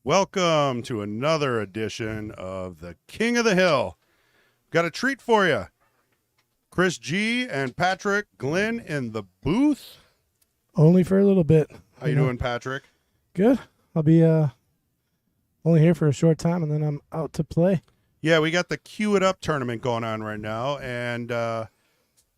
Welcome to another edition of the King of the Hill. Got a treat for you. Chris G and Patrick Glenn in the booth. Only for a little bit. How you doing, Patrick? Good. I'll be only here for a short time, and then I'm out to play. Yeah, we got the Cue It Up tournament going on right now, and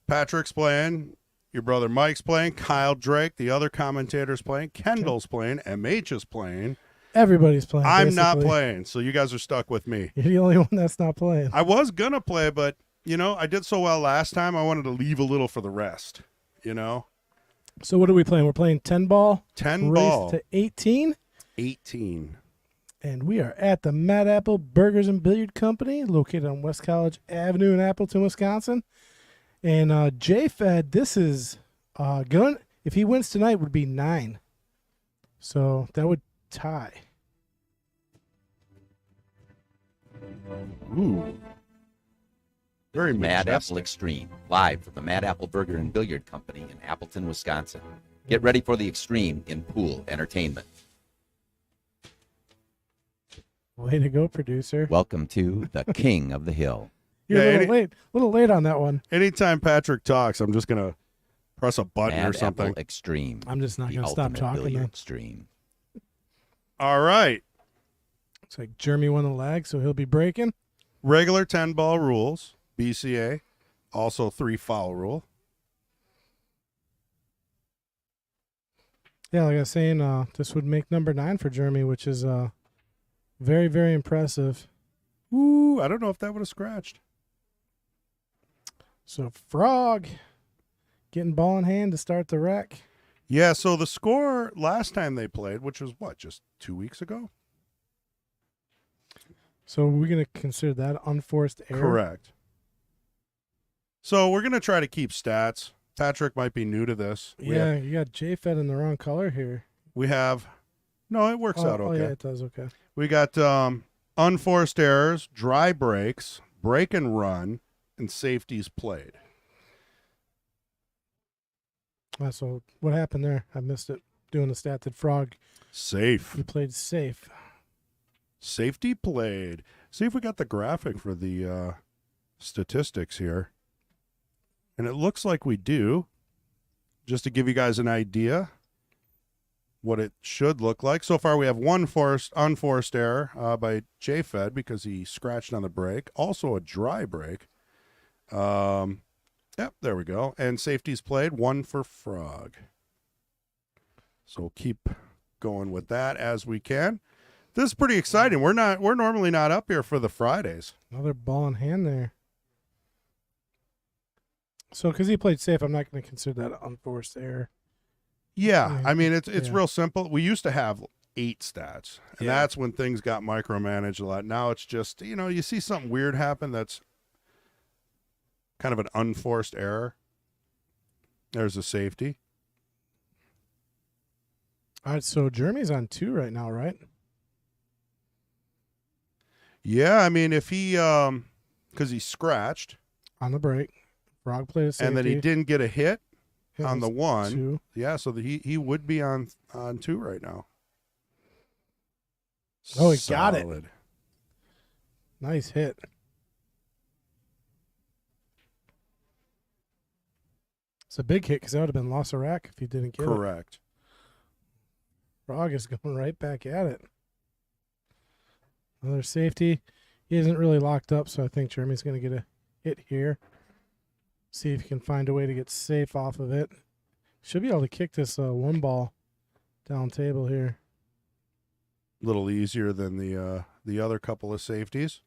Patrick's playing. Your brother Mike's playing. Kyle Drake, the other commentator's playing. Kendall's playing. MH is playing. Everybody's playing. I'm not playing, so you guys are stuck with me. You're the only one that's not playing. I was going to play, but, I did so well last time, I wanted to leave a little for the rest, So what are we playing? We're playing 10 ball. 10 race ball. to 18. 18. And we are at the Mad Apple Burgers and Billiard Company, located on West College Avenue in Appleton, Wisconsin. And J-Fed, this is going, if he wins tonight, would be 9. So that would tie. Ooh. Very Mad majestic. Apple Extreme, live from the Mad Apple Burger and Billiard Company in Appleton, Wisconsin. Get ready for the extreme in pool entertainment. Way to go, producer. Welcome to the King of the Hill. You're Yeah, a little late on that one. Anytime Patrick talks, I'm just going to press a button Mad or something. Apple Extreme. I'm just not the going to stop ultimate talking billiard then. extreme. All right. It's like Jeremy won the lag, so he'll be breaking. Regular 10 ball rules, BCA. Also 3 foul rule. Yeah, like I was saying, this would make number 9 for Jeremy, which is very, very impressive. Ooh, I don't know if that would have scratched. So Frog getting ball in hand to start the wreck. Yeah, so the score last time they played, which was just 2 weeks ago? So we're going to consider that unforced error. Correct. So we're going to try to keep stats. Patrick might be new to this. Yeah, you got J-Fed in the wrong color here. We have, no, it works out okay. Oh, yeah, it does, okay. We got unforced errors, dry breaks, break and run, and safeties played. So what happened there? I missed it. Doing the stat that Frog, Safe. he played safe. Safety played. See if we got the graphic for the statistics here. And it looks like we do. Just to give you guys an idea what it should look like. So far we have one unforced error by J-Fed because he scratched on the break. Also a dry break. Yep, there we go. And safeties played, 1 for Frog. So we'll keep going with that as we can. This is pretty exciting. We're normally not up here for the Fridays. Another ball in hand there. So because he played safe, I'm not going to consider that unforced error. Yeah, I mean it's Yeah. real simple. We used to have 8 stats, and Yeah. that's when things got micromanaged a lot. Now it's just you see something weird happen that's kind of an unforced error. There's a safety. All right, so Jeremy's on 2 right now, right? Yeah, I mean if he because he scratched On the break. Frog played a safety. and then he didn't get a hit It on the was 1. 2. Yeah, so he would be on 2 right now. Oh, he got it. Solid. Nice hit. It's a big hit because that would have been loss of rack if he didn't get it. Correct. Frog is going right back at it. Another safety. He isn't really locked up, so I think Jeremy's going to get a hit here. See if he can find a way to get safe off of it. Should be able to kick this 1 ball down table here. A little easier than the other couple of safeties.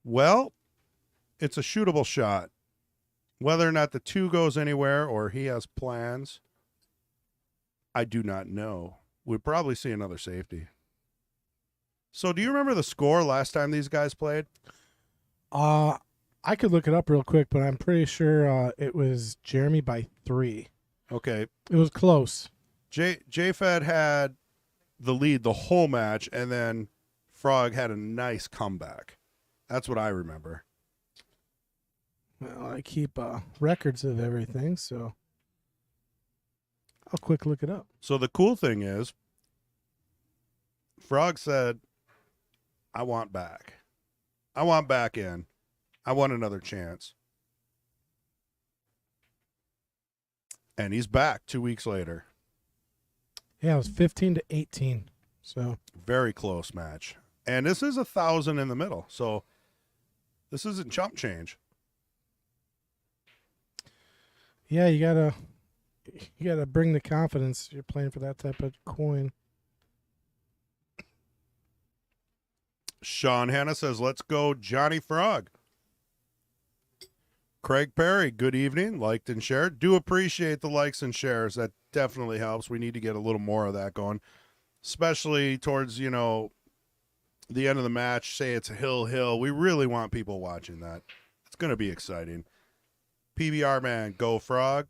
Well, it's a shootable shot. Whether or not the 2 goes anywhere or he has plans, I do not know. We'd probably see another safety. So do you remember the score last time these guys played? I could look it up real quick, but I'm pretty sure it was Jeremy by 3. Okay. It was close. J-Fed had the lead the whole match, and then Frog had a nice comeback. That's what I remember. Well, I keep records of everything, so I'll quick look it up. So the cool thing is, Frog said, I want back. I want back in. I want another chance. And he's back 2 weeks later. Yeah, it was 15-18. So Very close match. And this is 1,000 in the middle. So this isn't chump change. yeah, you gotta bring the confidence. You're playing for that type of coin. Sean Hanna says, let's go Johnny Frog. Craig Perry, good evening. Liked and shared. Do appreciate the likes and shares. That definitely helps. We need to get a little more of that going, especially towards, you know, the end of the match. Say it's a hill. We really want people watching that. It's going to be exciting. PBR man, go Frog.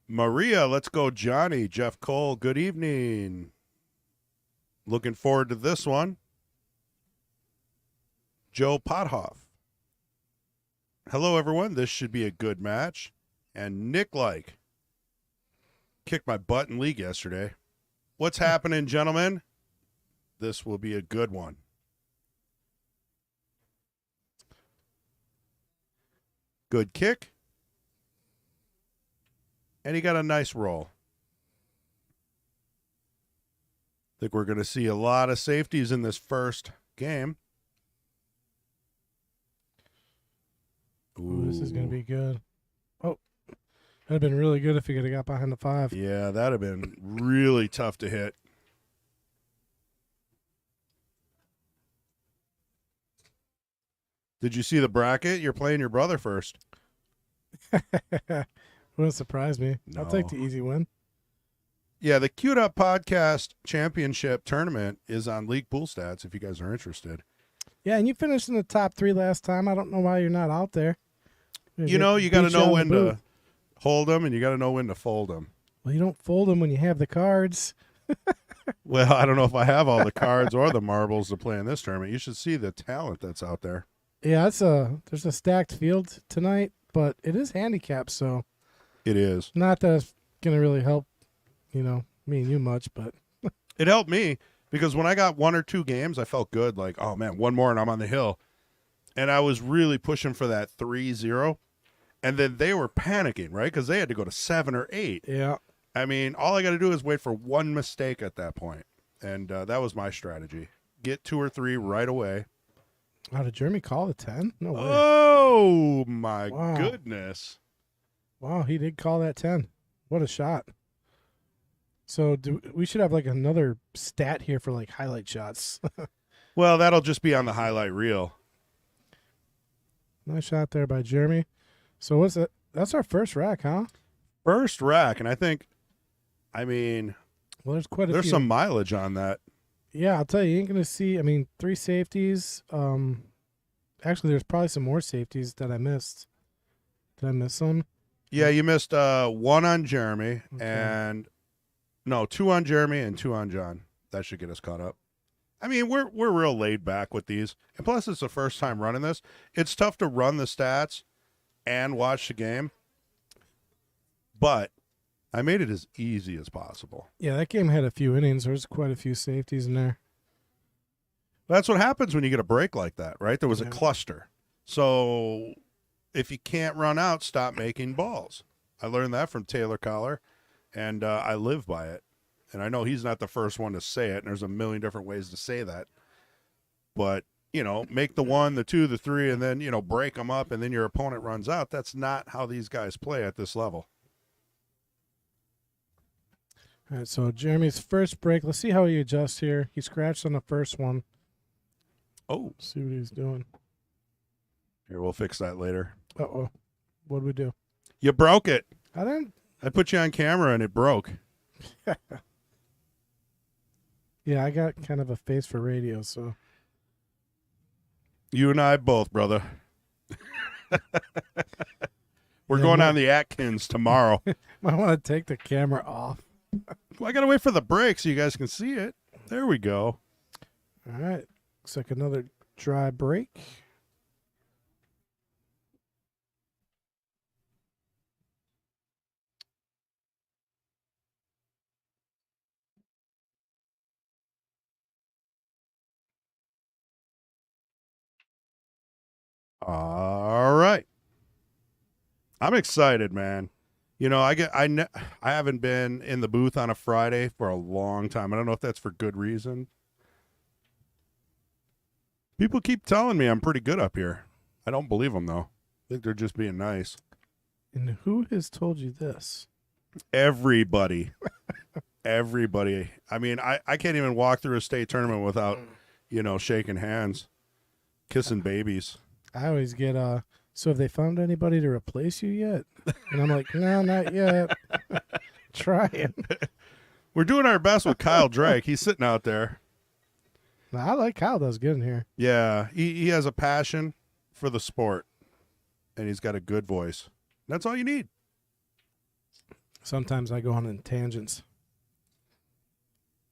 Maria, let's go Johnny. Jeff Cole, good evening. Looking forward to this one. Joe Pothoff. Hello, everyone. This should be a good match. And Nick kicked my butt in league yesterday. What's happening, gentlemen? This will be a good one. Good kick. And he got a nice roll. I think we're going to see a lot of safeties in this first game. Ooh, this is going to be good. Oh, that'd have been really good if he could have got behind the 5. Yeah, that'd have been really tough to hit. Did you see the bracket? You're playing your brother first. Wouldn't surprise me. No. I'll take the easy win. Yeah, the Queued Up Podcast Championship Tournament is on League Pool Stats if you guys are interested. Yeah, and you finished in the top 3 last time. I don't know why you're not out there. You know, you got to know when to hold them and you got to know when to fold them. Well, you don't fold them when you have the cards. Well, I don't know if I have all the cards or the marbles to play in this tournament. You should see the talent that's out there. Yeah, there's a stacked field tonight, but it is handicapped, so It is. not that it's going to really help, me and you much, but It helped me because when I got 1 or 2 games, I felt good. Like, oh, man, 1 more and I'm on the hill. And I was really pushing for that 3-0. And then they were panicking, right? Because they had to go to 7 or 8. yeah. I mean, all I got to do is wait for 1 mistake at that point. And that was my strategy. Get 2 or 3 right away. Oh, did Jeremy call the 10? No way. Oh, my Wow. goodness. Wow, he did call that 10. What a shot. So we should have like another stat here for like highlight shots. Well, that'll just be on the highlight reel. Nice shot there by Jeremy. So what's that? That's our first rack, huh? First rack, and Well, there's quite a there's few. some mileage on that. Yeah, I'll tell you, you ain't going to see, 3 safeties. Actually, there's probably some more safeties that I missed. Did I miss some? Yeah, you missed 1 on Jeremy, Okay. and 2 on Jeremy and 2 on John. That should get us caught up. We're real laid back with these, and plus it's the first time running this. It's tough to run the stats and watch the game, but I made it as easy as possible. Yeah, that game had a few innings. There's quite a few safeties in there. That's what happens when you get a break like that, right? There was a Yeah. cluster. So if you can't run out, stop making balls. I learned that from Taylor Collar, and I live by it. And I know he's not the first one to say it, and there's a million different ways to say that. But, make the 1, the 2, the 3, and then, break them up, and then your opponent runs out. That's not how these guys play at this level. All right, so Jeremy's first break. Let's see how he adjusts here. He scratched on the first one. Oh, See what he's doing. here, we'll fix that later. Uh-oh. What'd we do? You broke it. I didn't. I put you on camera, and it broke. Yeah, I got kind of a face for radio, so. You and I both, brother. We're Yeah, going my- on the Atkins tomorrow. I want to take the camera off. Well, I got to wait for the break so you guys can see it. There we go. All right. Looks like another dry break. All right. I'm excited, man. You know, I haven't been in the booth on a Friday for a long time. I don't know if that's for good reason. People keep telling me I'm pretty good up here. I don't believe them, though. I think they're just being nice. And who has told you this? Everybody. Everybody. I mean, I can't even walk through a state tournament without, shaking hands, kissing babies. I always get, so have they found anybody to replace you yet? And I'm like, no, not yet. Trying. We're doing our best with Kyle Drake. He's sitting out there. No, I like Kyle does good in here. Yeah, he has a passion for the sport, and he's got a good voice. That's all you need. Sometimes I go on in tangents.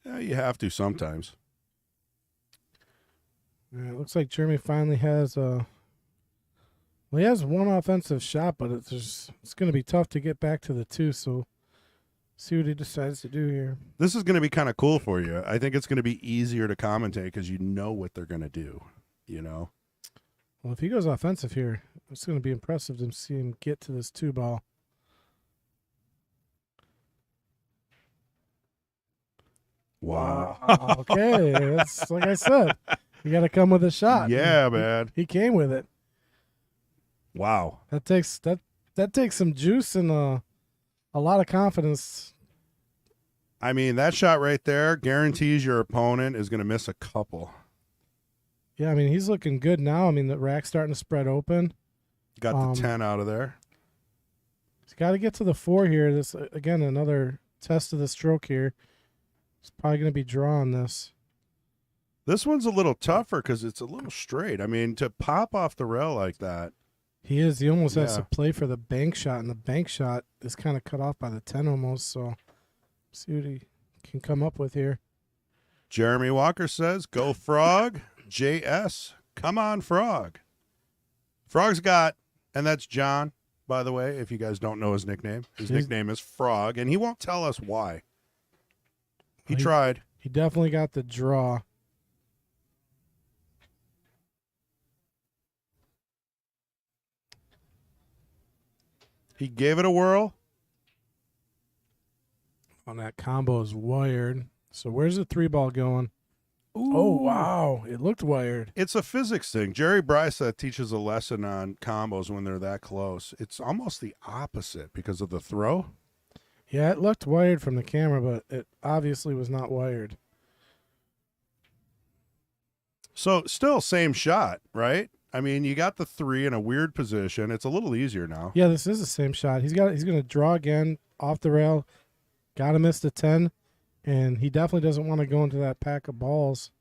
Yeah, you have to sometimes. Yeah, it looks like Jeremy finally has he has one offensive shot, but it's going to be tough to get back to the two, so see what he decides to do here. This is going to be kind of cool for you. I think it's going to be easier to commentate because you know what they're going to do, Well, if he goes offensive here, it's going to be impressive to see him get to this two ball. Wow. Okay, that's like I said. You got to come with a shot. Yeah, man. He came with it. Wow. That takes some juice and a lot of confidence. I mean, that shot right there guarantees your opponent is going to miss a couple. Yeah, I mean, he's looking good now. I mean, the rack's starting to spread open. Got the 10 out of there. He's got to get to the 4 here. This, again, another test of the stroke here. He's probably going to be drawing this. This one's a little tougher because it's a little straight. I mean, to pop off the rail like that. He is. He almost has Yeah. to play for the bank shot, and the bank shot is kind of cut off by the 10 almost. So see what he can come up with here. Jeremy Walker says, go Frog. JS, come on, Frog. Frog's got, and that's John, by the way, if you guys don't know his nickname. His nickname is Frog, and he won't tell us why. He tried. He definitely got the draw. He gave it a whirl. On that combo is wired. So where's the 3 ball going? Ooh. Oh, wow. It looked wired. It's a physics thing. Jerry Bryce teaches a lesson on combos when they're that close. It's almost the opposite because of the throw. Yeah, it looked wired from the camera, but it obviously was not wired. So still same shot, right? I mean, you got the 3 in a weird position. It's a little easier now. Yeah, this is the same shot. He's going to draw again off the rail. Got to miss the 10, and he definitely doesn't want to go into that pack of balls.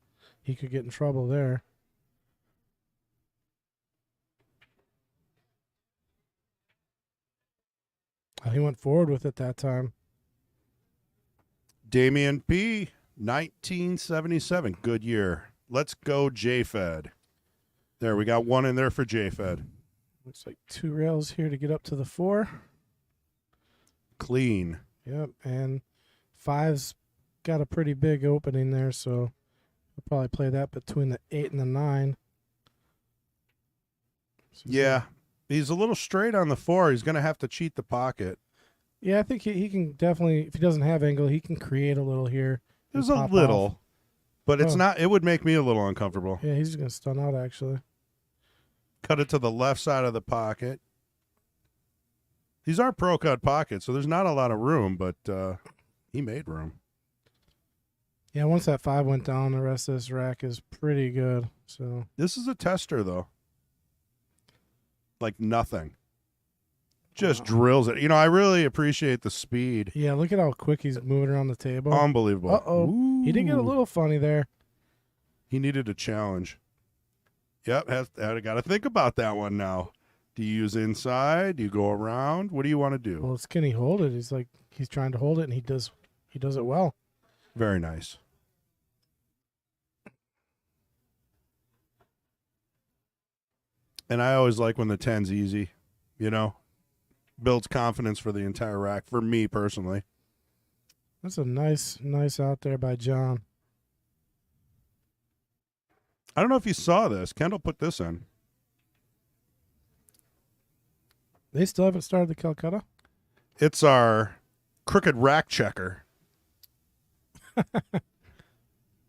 He could get in trouble there. He went forward with it that time. Damian P., 1977. Good year. Let's go, J-Fed. There, we got one in there for J-Fed. Looks like 2 rails here to get up to the 4. Clean. Yep, and 5's got a pretty big opening there, so we'll probably play that between the 8 and the 9. So Yeah. He's a little straight on the 4. He's going to have to cheat the pocket. Yeah, I think he can definitely, if he doesn't have angle, he can create a little here. and There's a pop little, off. but it's Oh. not. It would make me a little uncomfortable. Yeah, he's just going to stun out, actually. Cut it to the left side of the pocket. These are pro cut pockets, so there's not a lot of room, but he made room. Yeah, once that 5 went down, the rest of this rack is pretty good. So This is a tester, though. Like nothing. Just drills it. I really appreciate the speed. yeah, look at how quick he's moving around the table. Unbelievable. Uh-oh. He did get a little funny there. He needed a challenge. Yep, got to think about that one now. Do you use inside? Do you go around? What do you want to do? Well, can he hold it? He's trying to hold it, and he does it well. Very nice. And I always like when the 10's easy, builds confidence for the entire rack, for me personally. That's a nice out there by John. I don't know if you saw this. Kendall put this in. They still haven't started the Calcutta? It's our crooked rack checker.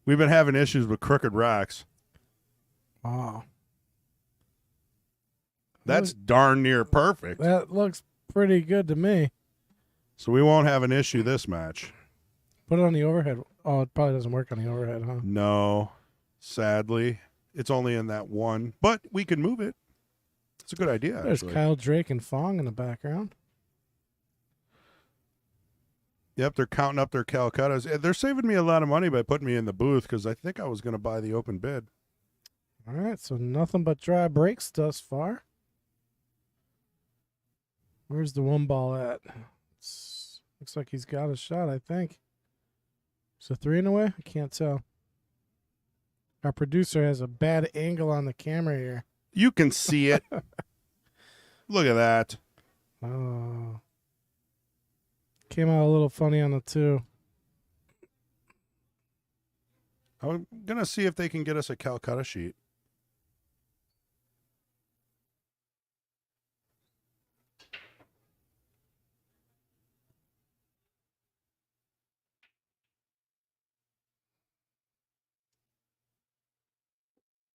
We've been having issues with crooked racks. Wow. That's darn near perfect. That looks pretty good to me. So we won't have an issue this match. Put it on the overhead. Oh, it probably doesn't work on the overhead, huh? No, sadly. It's only in that one. But we can move it. It's a good idea, There's actually. Kyle Drake and Fong in the background. Yep, they're counting up their Calcuttas. They're saving me a lot of money by putting me in the booth because I think I was going to buy the open bid. All right, so nothing but dry breaks thus far. Where's the one ball at? Looks like he's got a shot, I think. Is it 3 in a way? I can't tell. Our producer has a bad angle on the camera here. You can see it. Look at that. Oh. Came out a little funny on the 2. I'm going to see if they can get us a Calcutta sheet.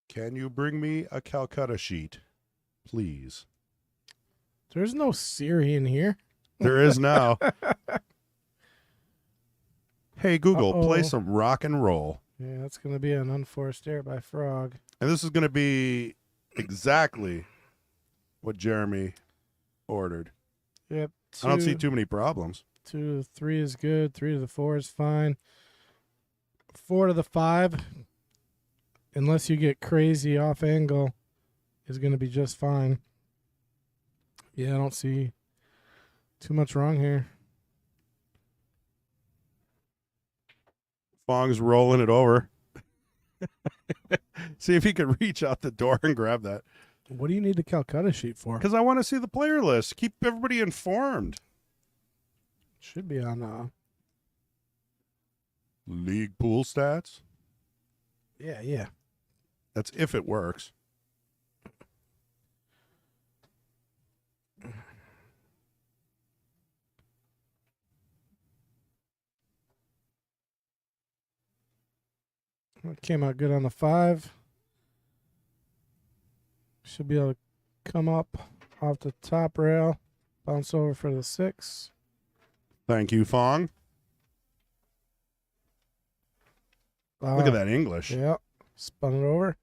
Can you bring me a Calcutta sheet, please? There's no Siri in here. There is now. Hey, Google, play Uh-oh. some rock and roll. Yeah, that's going to be an unforced error by Frog. And this is going to be exactly what Jeremy ordered. Yep. I don't see too many problems. 2 to the 3 is good. 3 to the 4 is fine. 4 to the 5, unless you get crazy off angle, is going to be just fine. Yeah, I don't see too much wrong here. Fong's rolling it over. See if he can reach out the door and grab that. What do you need the Calcutta sheet for? Because I want to see the player list. Keep everybody informed. Should be on. League pool stats. Yeah. That's if it works. It came out good on the 5. Should be able to come up off the top rail, bounce over for the 6. Thank you, Fong. Look at that English. Yeah, spun it over.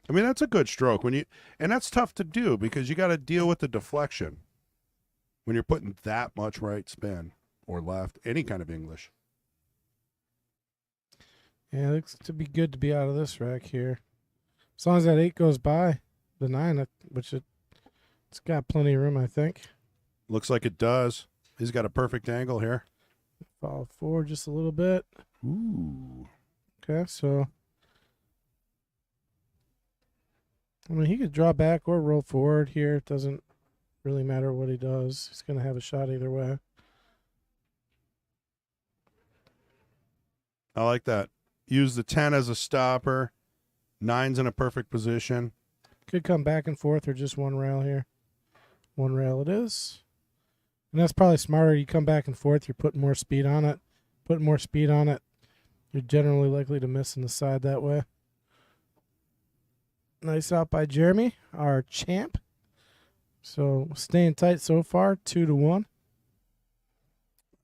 I mean, that's a good stroke and that's tough to do because you got to deal with the deflection when you're putting that much right spin or left, any kind of English. Yeah, it looks to be good to be out of this rack here. As long as that 8 goes by, the 9, which it's got plenty of room, I think. Looks like it does. He's got a perfect angle here. Follow forward just a little bit. Ooh. Okay, so I mean, he could draw back or roll forward here. It doesn't really matter what he does. He's going to have a shot either way. I like that. Use the 10 as a stopper. 9's in a perfect position. Could come back and forth or just one rail here. One rail it is. And that's probably smarter. You come back and forth, you're putting more speed on it. Putting more speed on it, you're generally likely to miss in the side that way. Nice out by Jeremy, our champ. So staying tight so far, 2 to 1.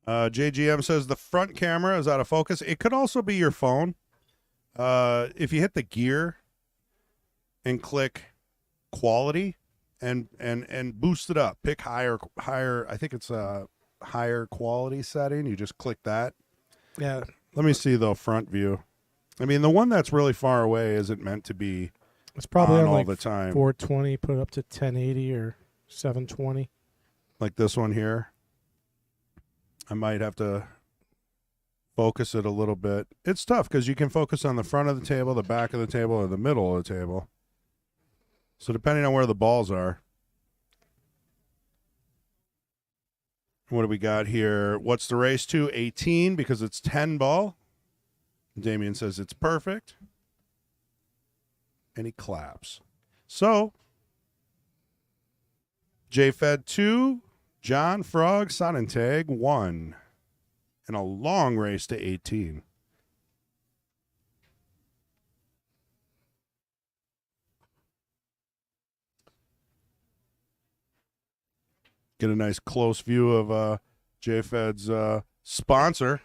JGM says the front camera is out of focus. It could also be your phone. If you hit the gear and click quality and boost it up, pick higher. I think it's a higher quality setting. You just click that. Yeah. Let me see though, front view. I mean, the one that's really far away isn't meant to be It's probably on all like the time. 420, put it up to 1080 or 720. Like this one here. I might have to focus it a little bit. It's tough because you can focus on the front of the table, the back of the table, or the middle of the table. So depending on where the balls are. What do we got here? What's the race to? 18 because it's 10 ball. Damien says it's perfect. And he claps. So J-Fed 2, John Frog Sonnentag 1. And a long race to 18. Get a nice close view of J-Fed's sponsor.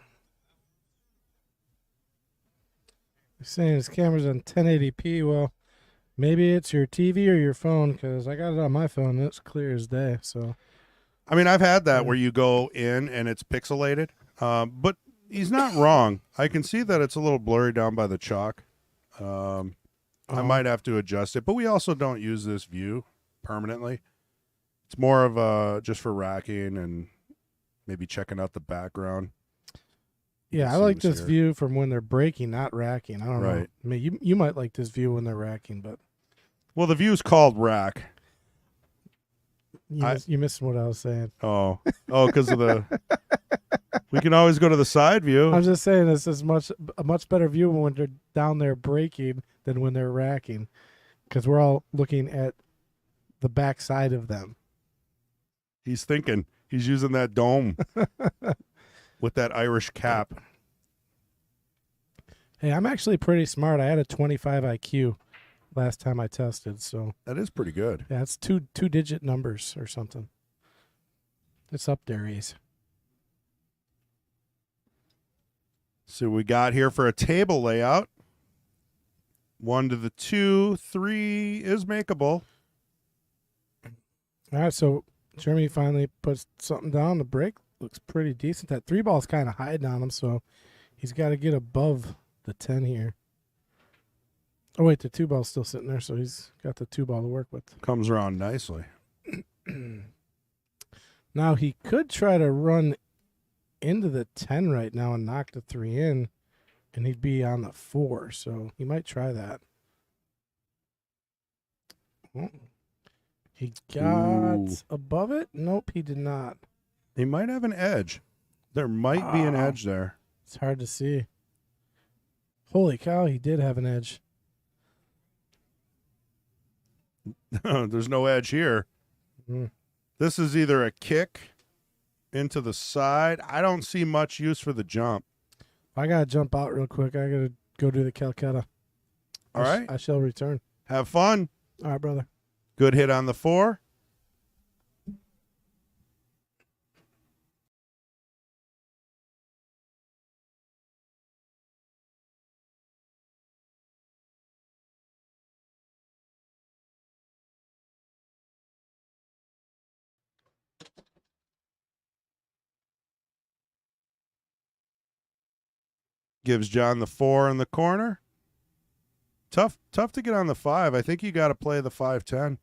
You're saying his camera's on 1080p. Well, maybe it's your TV or your phone, because I got it on my phone and it's clear as day. So, I mean, I've had that where you go in and it's pixelated, but he's not wrong. I can see that it's a little blurry down by the chalk. I might have to adjust it, but we also don't use this view permanently. It's more of just for racking and maybe checking out the background. yeah, I like this view from when they're braking, not racking. I don't know. Right. I mean, you might like this view when they're racking, but Well, the view's called rack. you missed what I was saying. Oh, because of the. We can always go to the side view. I'm just saying this is a much better view when they're down there braking than when they're racking, because we're all looking at the back side of them. He's thinking. He's using that dome with that Irish cap. Hey, I'm actually pretty smart. I had a 25 IQ last time I tested, so That is pretty good. yeah, it's two-digit numbers or something. It's up there, Ace. So we got here for a table layout. 1 to the 2, 3 is makeable. All right, so Jeremy finally puts something down. The break looks pretty decent. That 3-ball's kind of hiding on him, so he's got to get above the 10 here. Oh, wait, the 2-ball's still sitting there, so he's got the 2-ball to work with. Comes around nicely. Now, he could try to run into the 10 right now and knock the 3 in, and he'd be on the 4, so he might try that. Oh. He got above it? Nope, he did not. He might have an edge. There might be an edge there. It's hard to see. Holy cow, he did have an edge. There's no edge here. Mm. This is either a kick into the side. I don't see much use for the jump. I got to jump out real quick. I got to go do the Calcutta. All right. I shall return. Have fun. All right, brother. Good hit on the 4. Gives John the 4 in the corner. Tough to get on the 5. I think you got to play the 5-10.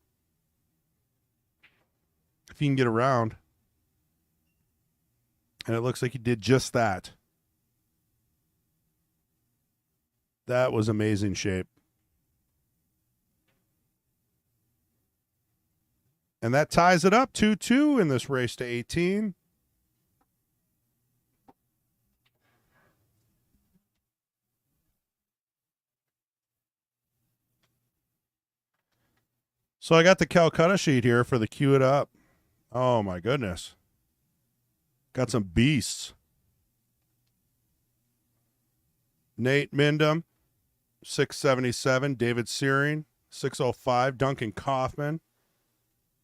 If you can get around. And it looks like he did just that. That was amazing shape. And that ties it up 2-2 in this race to 18. So I got the Calcutta sheet here for the Cue It Up. Oh, my goodness. Got some beasts. Nate Mindham, 677. David Searing, 605. Duncan Kaufman,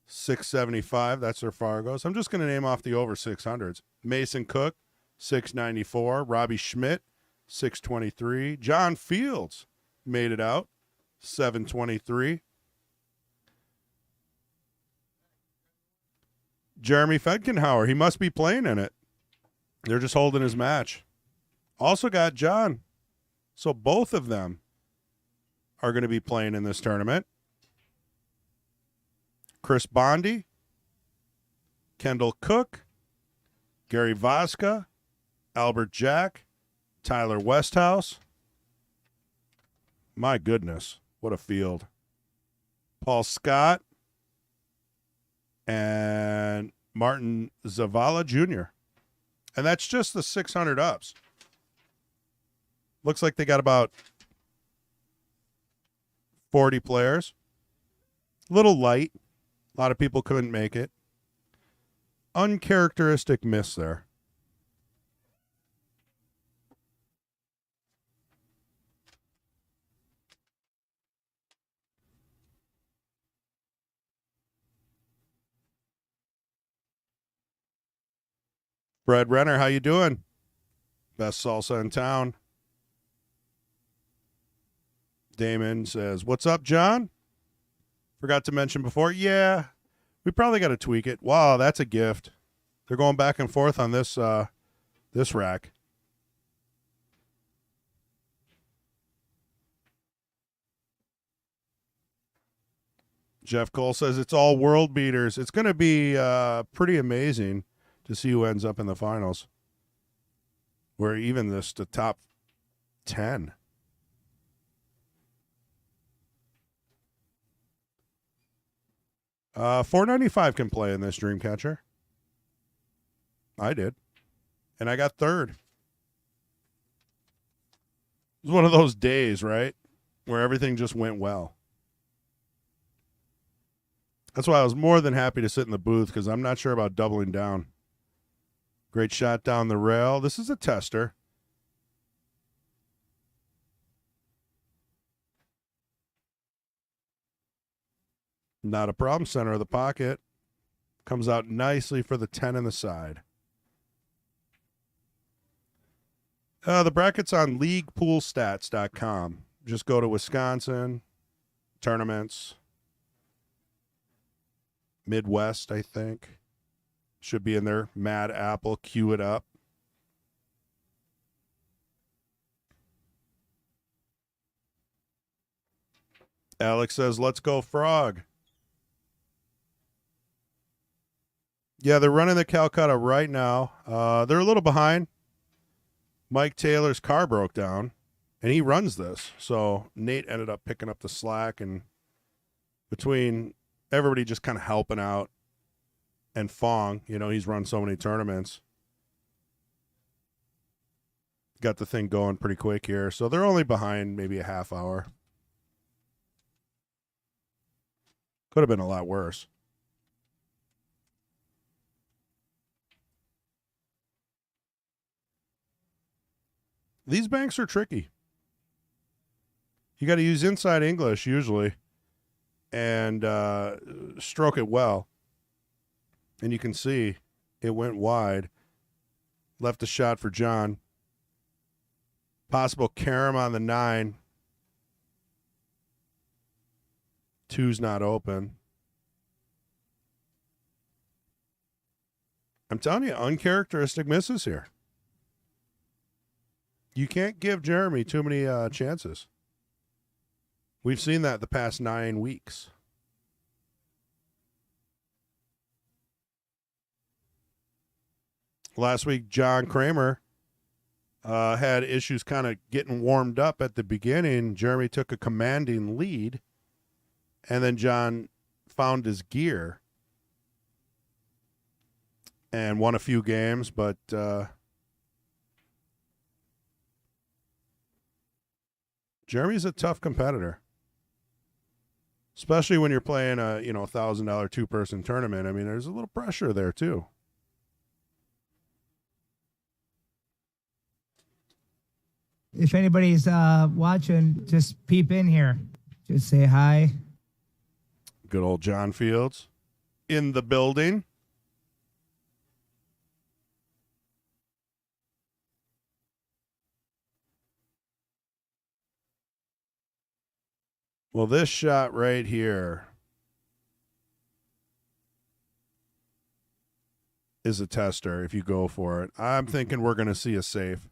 675. That's their Fargos. I'm just going to name off the over 600s. Mason Cook, 694. Robbie Schmidt, 623. John Fields made it out, 723. Jeremy Fedkenheuer, he must be playing in it. They're just holding his match. Also got John. So both of them are going to be playing in this tournament. Chris Bondi, Kendall Cook, Gary Voska, Albert Jack, Tyler Westhouse. My goodness, what a field. Paul Scott, and Martin Zavala Jr. And that's just the 600 ups. Looks like they got about 40 players. Little light. A lot of people couldn't make it. Uncharacteristic miss there. Fred Renner, how you doing? Best salsa in town. Damon says, what's up, John? Forgot to mention before. Yeah, we probably got to tweak it. Wow, that's a gift. They're going back and forth on this this rack. Jeff Cole says it's all world beaters. It's going to be pretty amazing to see who ends up in the finals. Where even the top 10. $4.95 can play in this Dreamcatcher. I did. And I got third. It was one of those days, right? Where everything just went well. That's why I was more than happy to sit in the booth, because I'm not sure about doubling down. Great shot down the rail. This is a tester. Not a problem. Center of the pocket. Comes out nicely for the 10 in the side. The bracket's on leaguepoolstats.com. Just go to Wisconsin, tournaments, Midwest, I think. Should be in there. Mad Apple, cue it up. Alex says, let's go Frog. Yeah, they're running the Calcutta right now. They're a little behind. Mike Taylor's car broke down, and he runs this. So Nate ended up picking up the slack, and between everybody just kind of helping out, and Fong, you know, he's run so many tournaments. Got the thing going pretty quick here. So they're only behind maybe a half hour. Could have been a lot worse. These banks are tricky. You got to use inside English usually and stroke it well. And you can see it went wide. Left a shot for John. Possible carom on the 9. 2's not open. I'm telling you, uncharacteristic misses here. You can't give Jeremy too many chances. We've seen that the past 9 weeks. Last week, John Kramer had issues kind of getting warmed up at the beginning. Jeremy took a commanding lead, and then John found his gear and won a few games, but Jeremy's a tough competitor, especially when you're playing a $1,000 2-person tournament. I mean, there's a little pressure there too. If anybody's watching, just peep in here. Just say hi. Good old John Fields in the building. Well, this shot right here is a tester if you go for it. I'm thinking we're going to see a safe.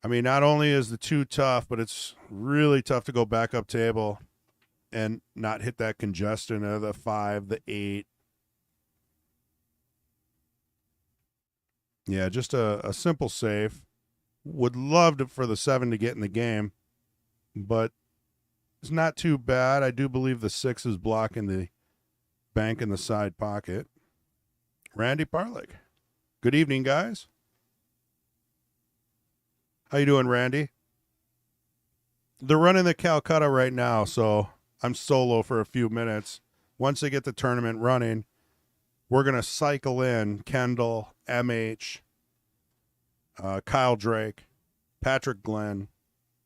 I mean, not only is the 2 tough, but it's really tough to go back up table and not hit that congestion of the 5, the 8. Yeah, just a simple safe. Would love for the 7 to get in the game, but it's not too bad. I do believe the 6 is blocking the bank in the side pocket. Randy Parlick. Good evening, guys. How you doing, Randy? They're running the Calcutta right now, so I'm solo for a few minutes. Once they get the tournament running, we're going to cycle in Kendall, MH, Kyle Drake, Patrick Glenn,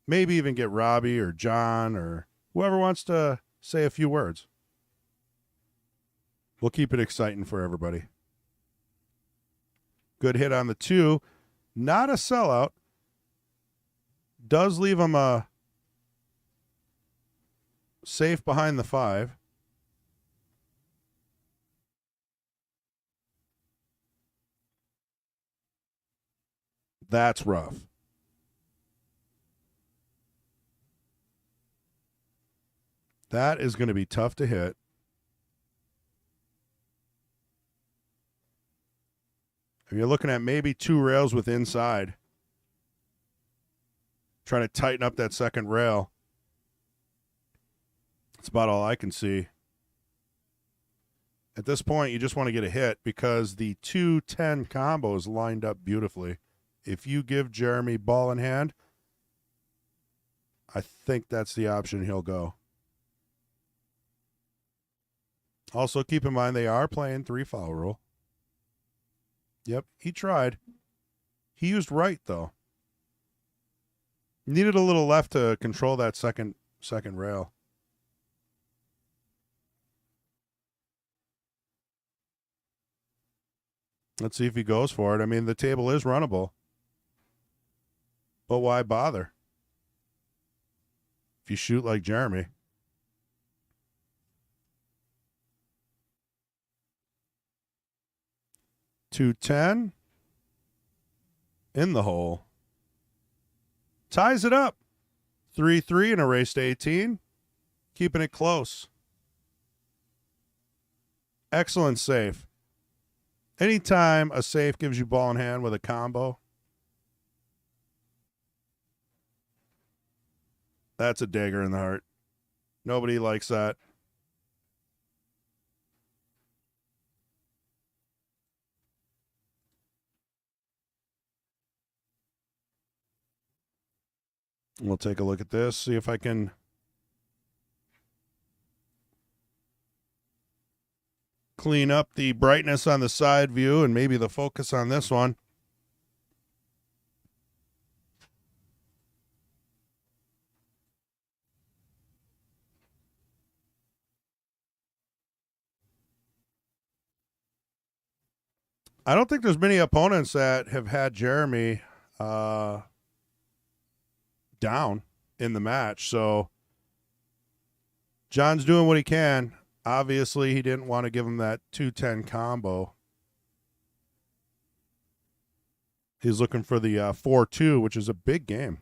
maybe even get Robbie or John or whoever wants to say a few words. We'll keep it exciting for everybody. Good hit on the 2. Not a sellout. Does leave him a safe behind the 5. That's rough. That is going to be tough to hit. And you're looking at maybe 2 rails with inside. Trying to tighten up that second rail. That's about all I can see. At this point, you just want to get a hit because the 2-10 combo is lined up beautifully. If you give Jeremy ball in hand, I think that's the option he'll go. Also, keep in mind they are playing 3-foul rule. Yep, he tried. He used right, though. Needed a little left to control that second rail. Let's see if he goes for it. I mean, the table is runnable. But why bother? If you shoot like Jeremy. .210 in the hole. Ties it up. 3-3 in a race to 18. Keeping it close. Excellent save. Anytime a safe gives you ball in hand with a combo, that's a dagger in the heart. Nobody likes that. We'll take a look at this, see if I can clean up the brightness on the side view and maybe the focus on this one. I don't think there's many opponents that have had Jeremy down in the match. So John's doing what he can. Obviously, he didn't want to give him that 2-10 combo. He's looking for the 4-2, which is a big game.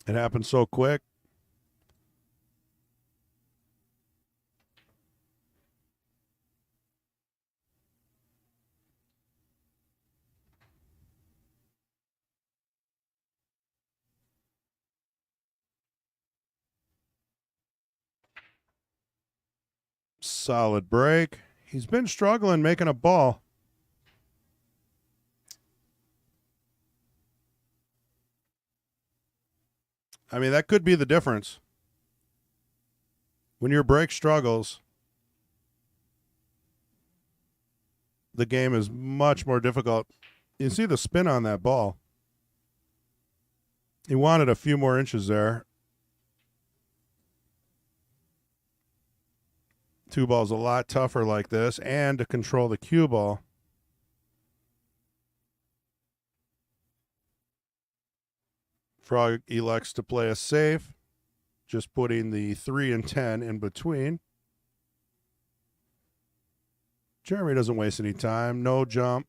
It happened so quick. Solid break. He's been struggling making a ball. I mean, that could be the difference. When your break struggles, the game is much more difficult. You see the spin on that ball. He wanted a few more inches there. 2 ball's a lot tougher like this, and to control the cue ball. Frog elects to play a safe, just putting the 3 and 10 in between. Jeremy doesn't waste any time. No jump,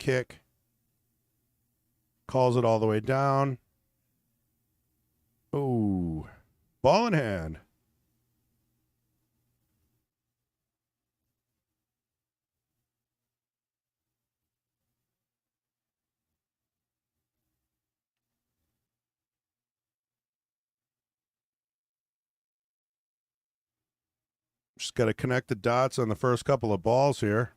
kick. Calls it all the way down. Ooh, ball in hand. Just got to connect the dots on the first couple of balls here.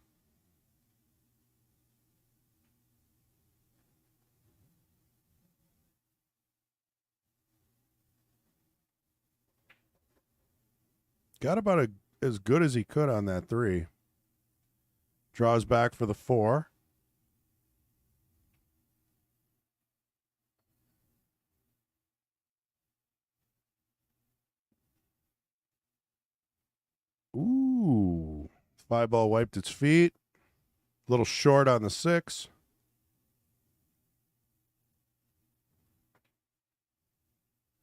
Got about as good as he could on that 3. Draws back for the 4. Ooh. 5 ball wiped its feet. A little short on the 6.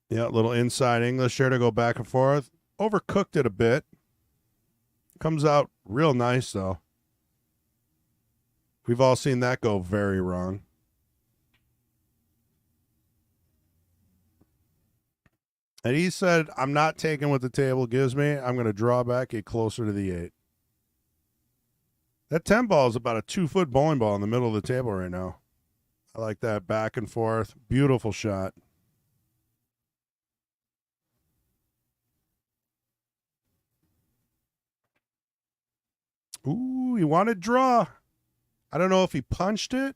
Yeah, a little inside English here to go back and forth. Overcooked it a bit. Comes out real nice, though. We've all seen that go very wrong. And he said, I'm not taking what the table gives me. I'm going to draw back, get closer to the 8. That 10 ball is about a 2-foot bowling ball in the middle of the table right now. I like that back and forth. Beautiful shot. Ooh, he wanted draw. I don't know if he punched it.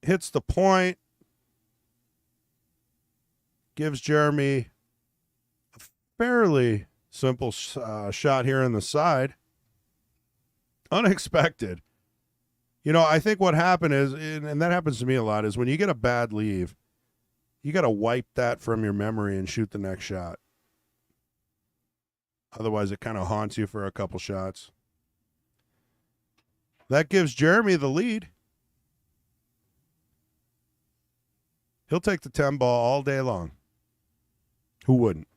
Hits the point. Gives Jeremy a fairly simple shot here on the side. Unexpected. You know, I think what happened is, and that happens to me a lot, is when you get a bad leave, you got to wipe that from your memory and shoot the next shot. Otherwise, it kind of haunts you for a couple shots. That gives Jeremy the lead. He'll take the 10 ball all day long. Who wouldn't?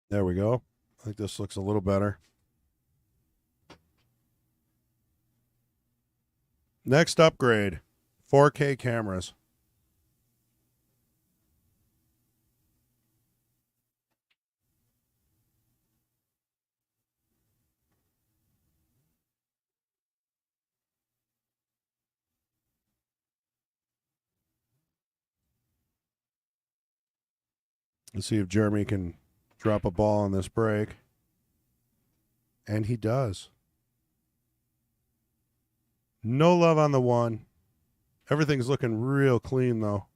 There we go. I think this looks a little better. Next upgrade, 4K cameras. Let's see if Jeremy can drop a ball on this break. And he does. No love on the 1. Everything's looking real clean, though.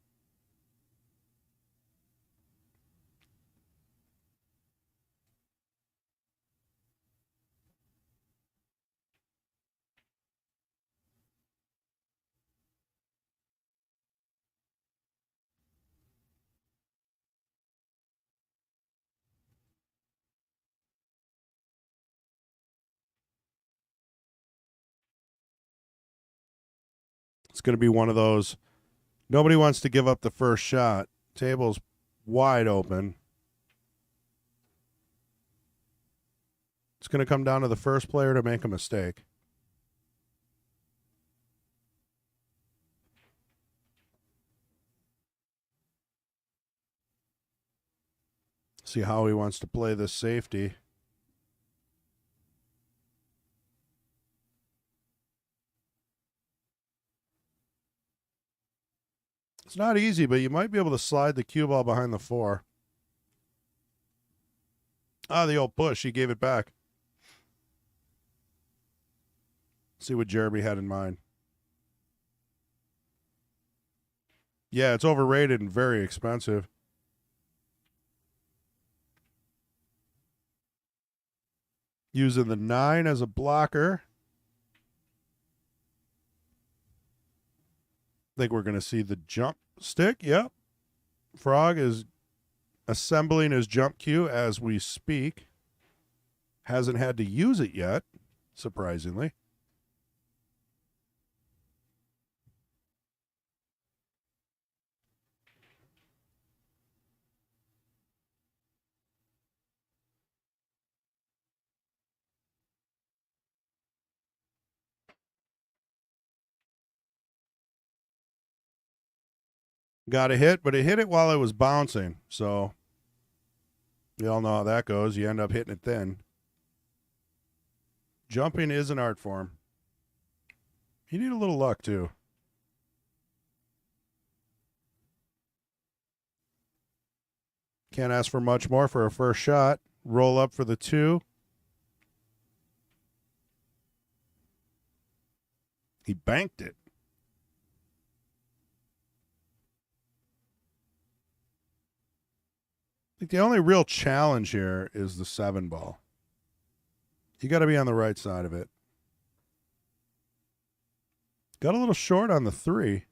It's going to be one of those. Nobody wants to give up the first shot. Table's wide open. It's going to come down to the first player to make a mistake. See how he wants to play this safety. It's not easy, but you might be able to slide the cue ball behind the 4. Ah, the old push. He gave it back. See what Jeremy had in mind. Yeah, it's overrated and very expensive. Using the 9 as a blocker. I think we're going to see the jump stick. Yep. Frog is assembling his jump cue as we speak. Hasn't had to use it yet, surprisingly. got a hit, but it hit it while it was bouncing. So you all know how that goes. You end up hitting it thin. Jumping is an art form. You need a little luck, too. Can't ask for much more for a first shot. Roll up for the 2. He banked it. I think the only real challenge here is the 7 ball. You got to be on the right side of it. Got a little short on the 3.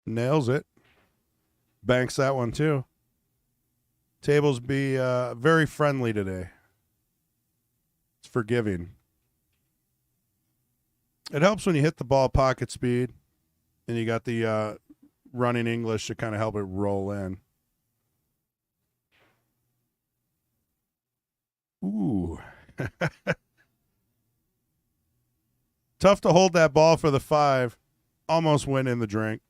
Nails it. Banks that one too. Tables be very friendly today. It's forgiving. It helps when you hit the ball pocket speed and you got the running English to kind of help it roll in. Ooh. Tough to hold that ball for the 5. Almost went in the drink.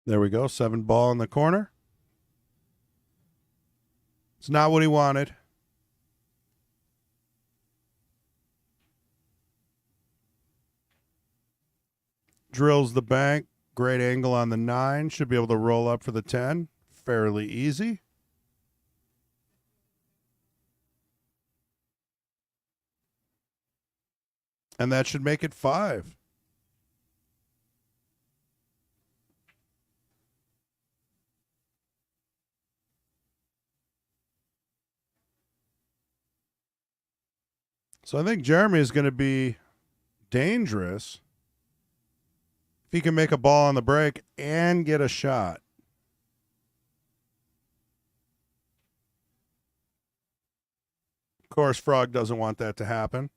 There we go. 7 ball in the corner. It's not what he wanted. Drills the bank. Great angle on the 9. Should be able to roll up for the 10. Fairly easy. And that should make it 5. So I think Jeremy is going to be dangerous if he can make a ball on the break and get a shot. Of course, Frog doesn't want that to happen.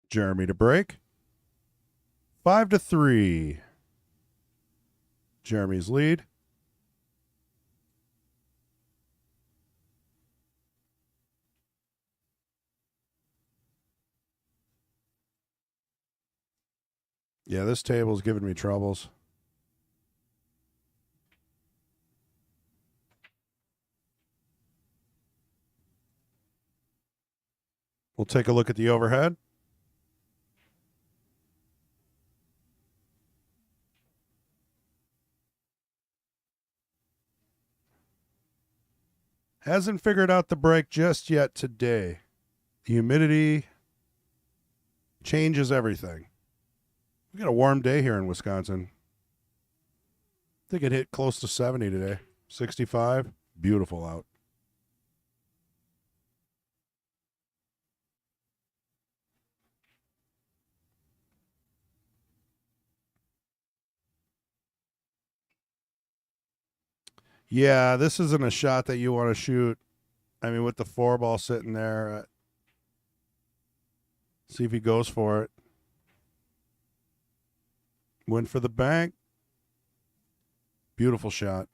Jeremy to break. 5-3. Jeremy's lead. Yeah, this table's giving me troubles. We'll take a look at the overhead. Hasn't figured out the break just yet today. The humidity changes everything. We got a warm day here in Wisconsin. I think it hit close to 70 today. 65. Beautiful out. Yeah, this isn't a shot that you want to shoot. I mean, with the 4 ball sitting there, see if he goes for it. Went for the bank. Beautiful shot.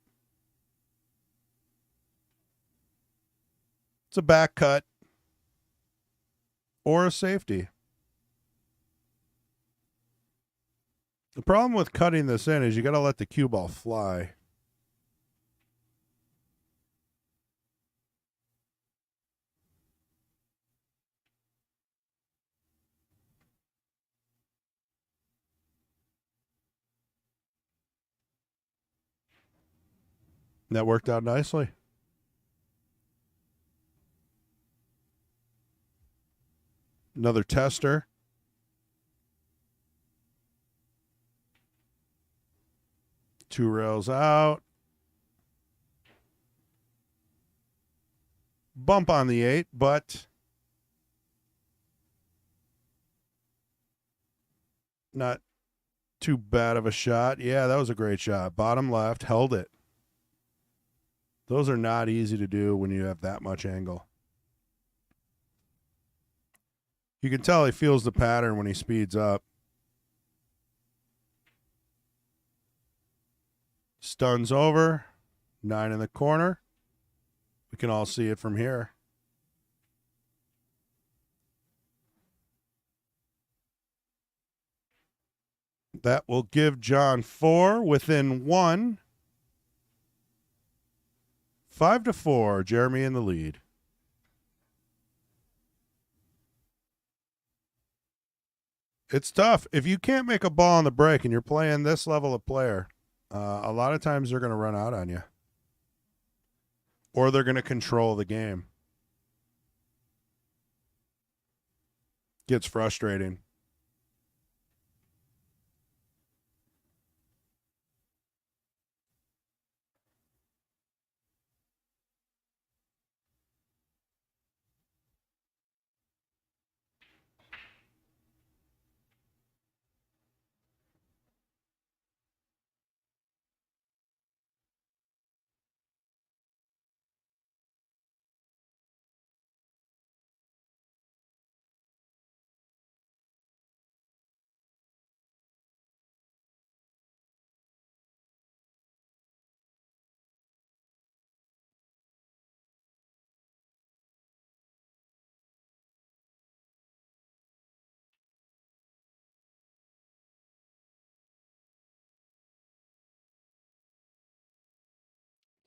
It's a back cut or a safety. The problem with cutting this in is you got to let the cue ball fly. That worked out nicely. Another tester. Two rails out. Bump on the 8, but not too bad of a shot. Yeah, that was a great shot. Bottom left, held it. Those are not easy to do when you have that much angle. You can tell he feels the pattern when he speeds up. Stuns over. 9 in the corner. We can all see it from here. That will give John 4 within 1. 5-4. Jeremy in the lead. It's tough. If you can't make a ball on the break and you're playing this level of player, a lot of times they're going to run out on you. Or they're going to control the game. Gets frustrating.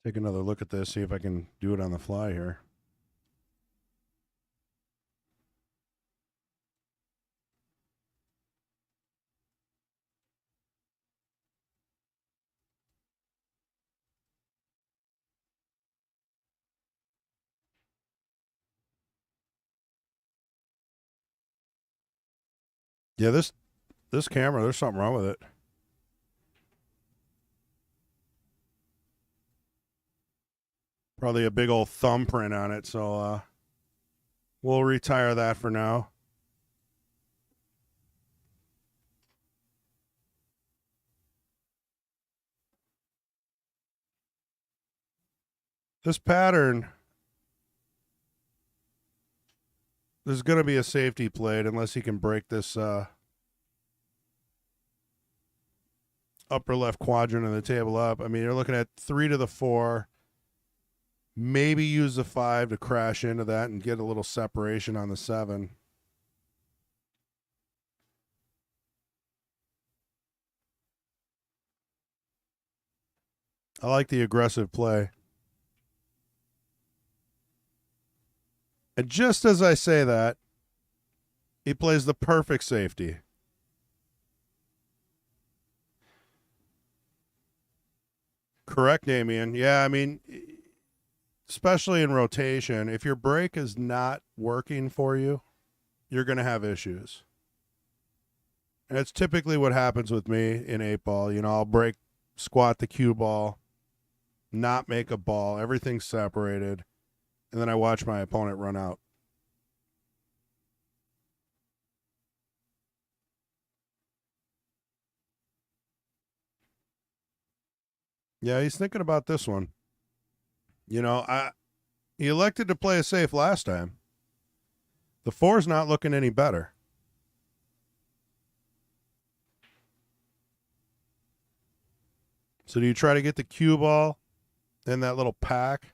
Take another look at this, see if I can do it on the fly here. Yeah, this camera, there's something wrong with it. Probably a big old thumbprint on it, so we'll retire that for now. This pattern, there's going to be a safety played unless he can break this upper left quadrant of the table up. I mean, you're looking at 3 to the 4. Maybe use the 5 to crash into that and get a little separation on the 7. I like the aggressive play. And just as I say that, he plays the perfect safety. Correct, Damien. Yeah, I mean, especially in rotation, if your break is not working for you, you're going to have issues. And it's typically what happens with me in 8-ball. You know, I'll break, squat the cue ball, not make a ball, everything's separated, and then I watch my opponent run out. Yeah, he's thinking about this one. You know, he elected to play it safe last time. The 4's not looking any better. So do you try to get the cue ball in that little pack?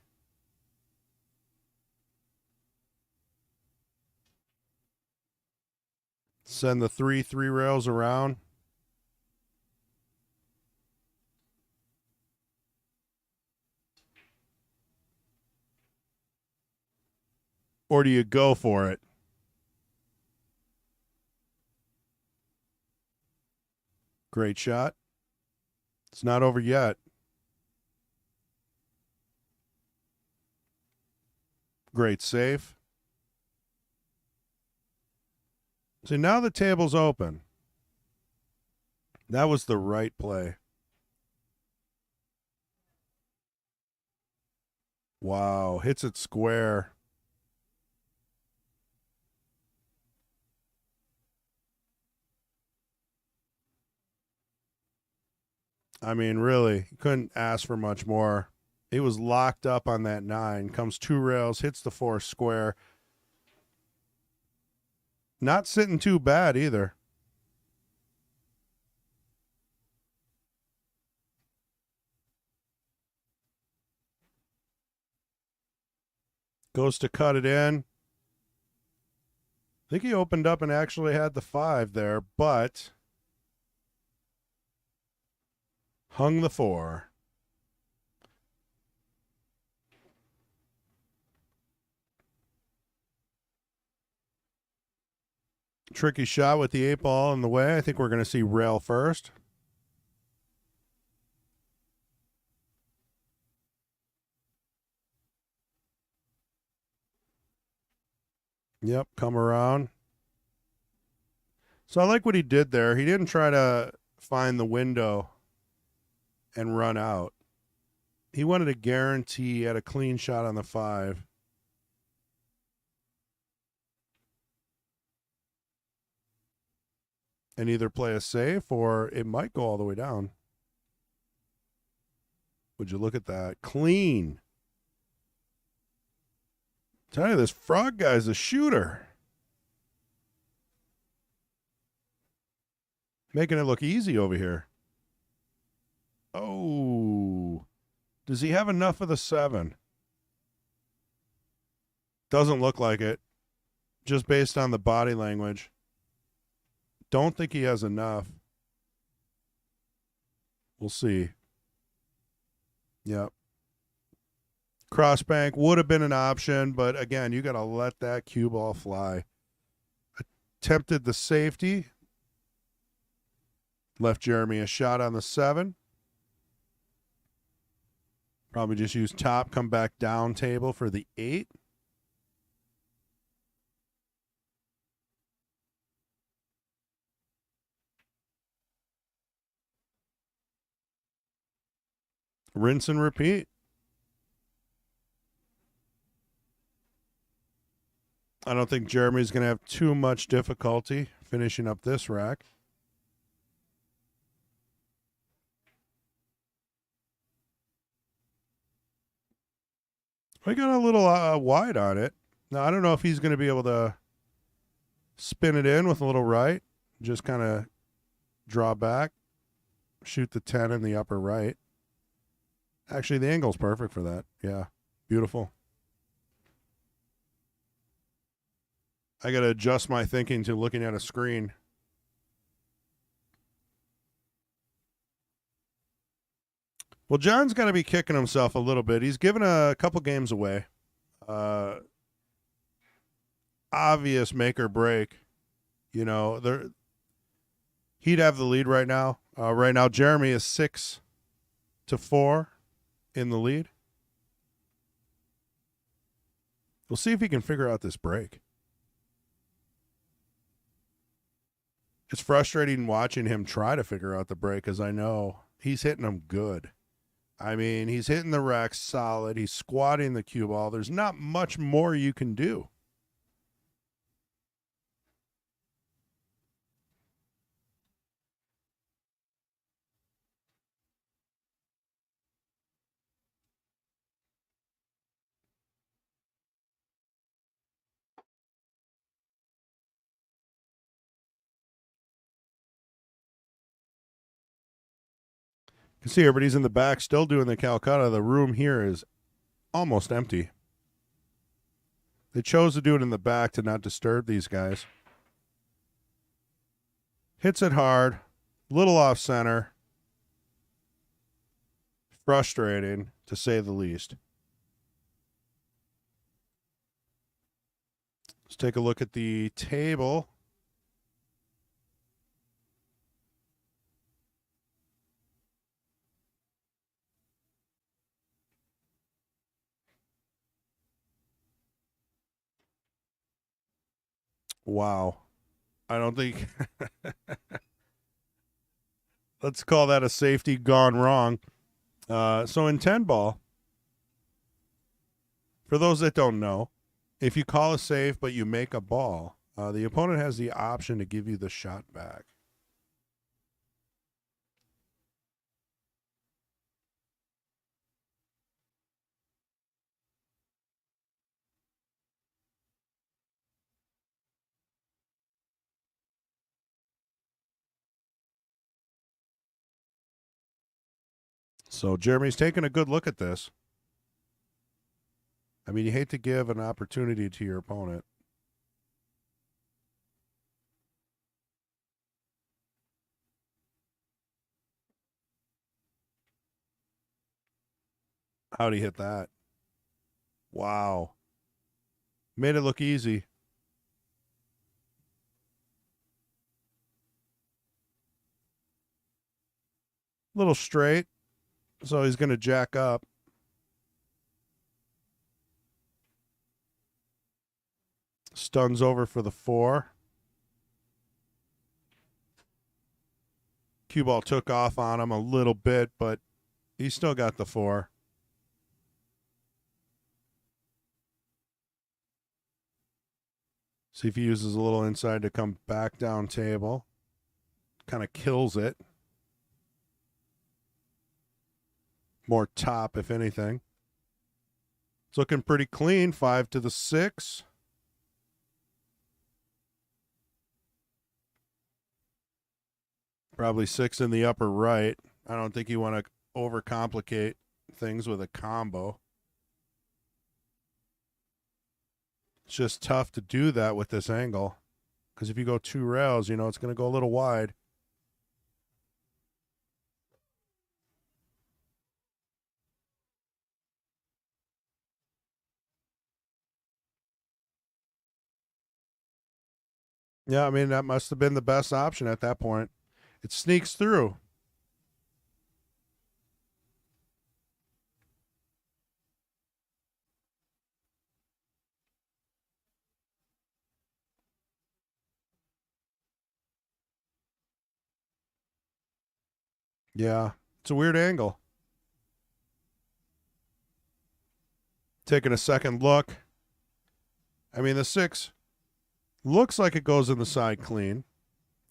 Send the three rails around. Or do you go for it? Great shot. It's not over yet. Great save. So now the table's open. That was the right play. Wow, hits it square. I mean, really, couldn't ask for much more. He was locked up on that 9. Comes 2 rails, hits the 4 square. Not sitting too bad either. Goes to cut it in. I think he opened up and actually had the 5 there, but hung the 4. Tricky shot with the 8 ball in the way. I think we're going to see rail first. Yep, come around. So I like what he did there. He didn't try to find the window and run out. He wanted to guarantee he had a clean shot on the 5. And either play a safe or it might go all the way down. Would you look at that? Clean. Tell you, this frog guy's a shooter. Making it look easy over here. Oh. Does he have enough of the 7? Doesn't look like it. Just based on the body language. Don't think he has enough. We'll see. Yep. Crossbank would have been an option, but again, you got to let that cue ball fly. Attempted the safety. Left Jeremy a shot on the 7. Probably just use top, come back down table for the 8. Rinse and repeat. I don't think Jeremy's going to have too much difficulty finishing up this rack. We got a little wide on it. Now, I don't know if he's going to be able to spin it in with a little right. Just kind of draw back. Shoot the 10 in the upper right. Actually, the angle's perfect for that. Yeah, beautiful. I got to adjust my thinking to looking at a screen. Well, John's got to be kicking himself a little bit. He's given a couple games away. Obvious make or break. You know, he'd have the lead right now. Right now, Jeremy is 6-4 in the lead. We'll see if he can figure out this break. It's frustrating watching him try to figure out the break, because I know he's hitting them good. I mean, he's hitting the rack solid. He's squatting the cue ball. There's not much more you can do. You can see everybody's in the back still doing the Calcutta. The room here is almost empty. They chose to do it in the back to not disturb these guys. Hits it hard. Little off center. Frustrating, to say the least. Let's take a look at the table. Wow. I don't think... Let's call that a safety gone wrong. So in 10 ball, for those that don't know, if you call a save but you make a ball, the opponent has the option to give you the shot back. So Jeremy's taking a good look at this. I mean, you hate to give an opportunity to your opponent. How'd he hit that? Wow. Made it look easy. Little straight. So he's going to jack up. Stuns over for the 4. Cue ball took off on him a little bit, but he still got the 4. See if he uses a little inside to come back down table. Kind of kills it. More top, if anything. It's looking pretty clean. 5 to the 6. Probably 6 in the upper right. I don't think you want to overcomplicate things with a combo. It's just tough to do that with this angle. Because if you go 2 rails, you know, it's going to go a little wide. Yeah, I mean, that must have been the best option at that point. It sneaks through. Yeah, it's a weird angle. Taking a second look. I mean, the 6 looks like it goes in the side clean.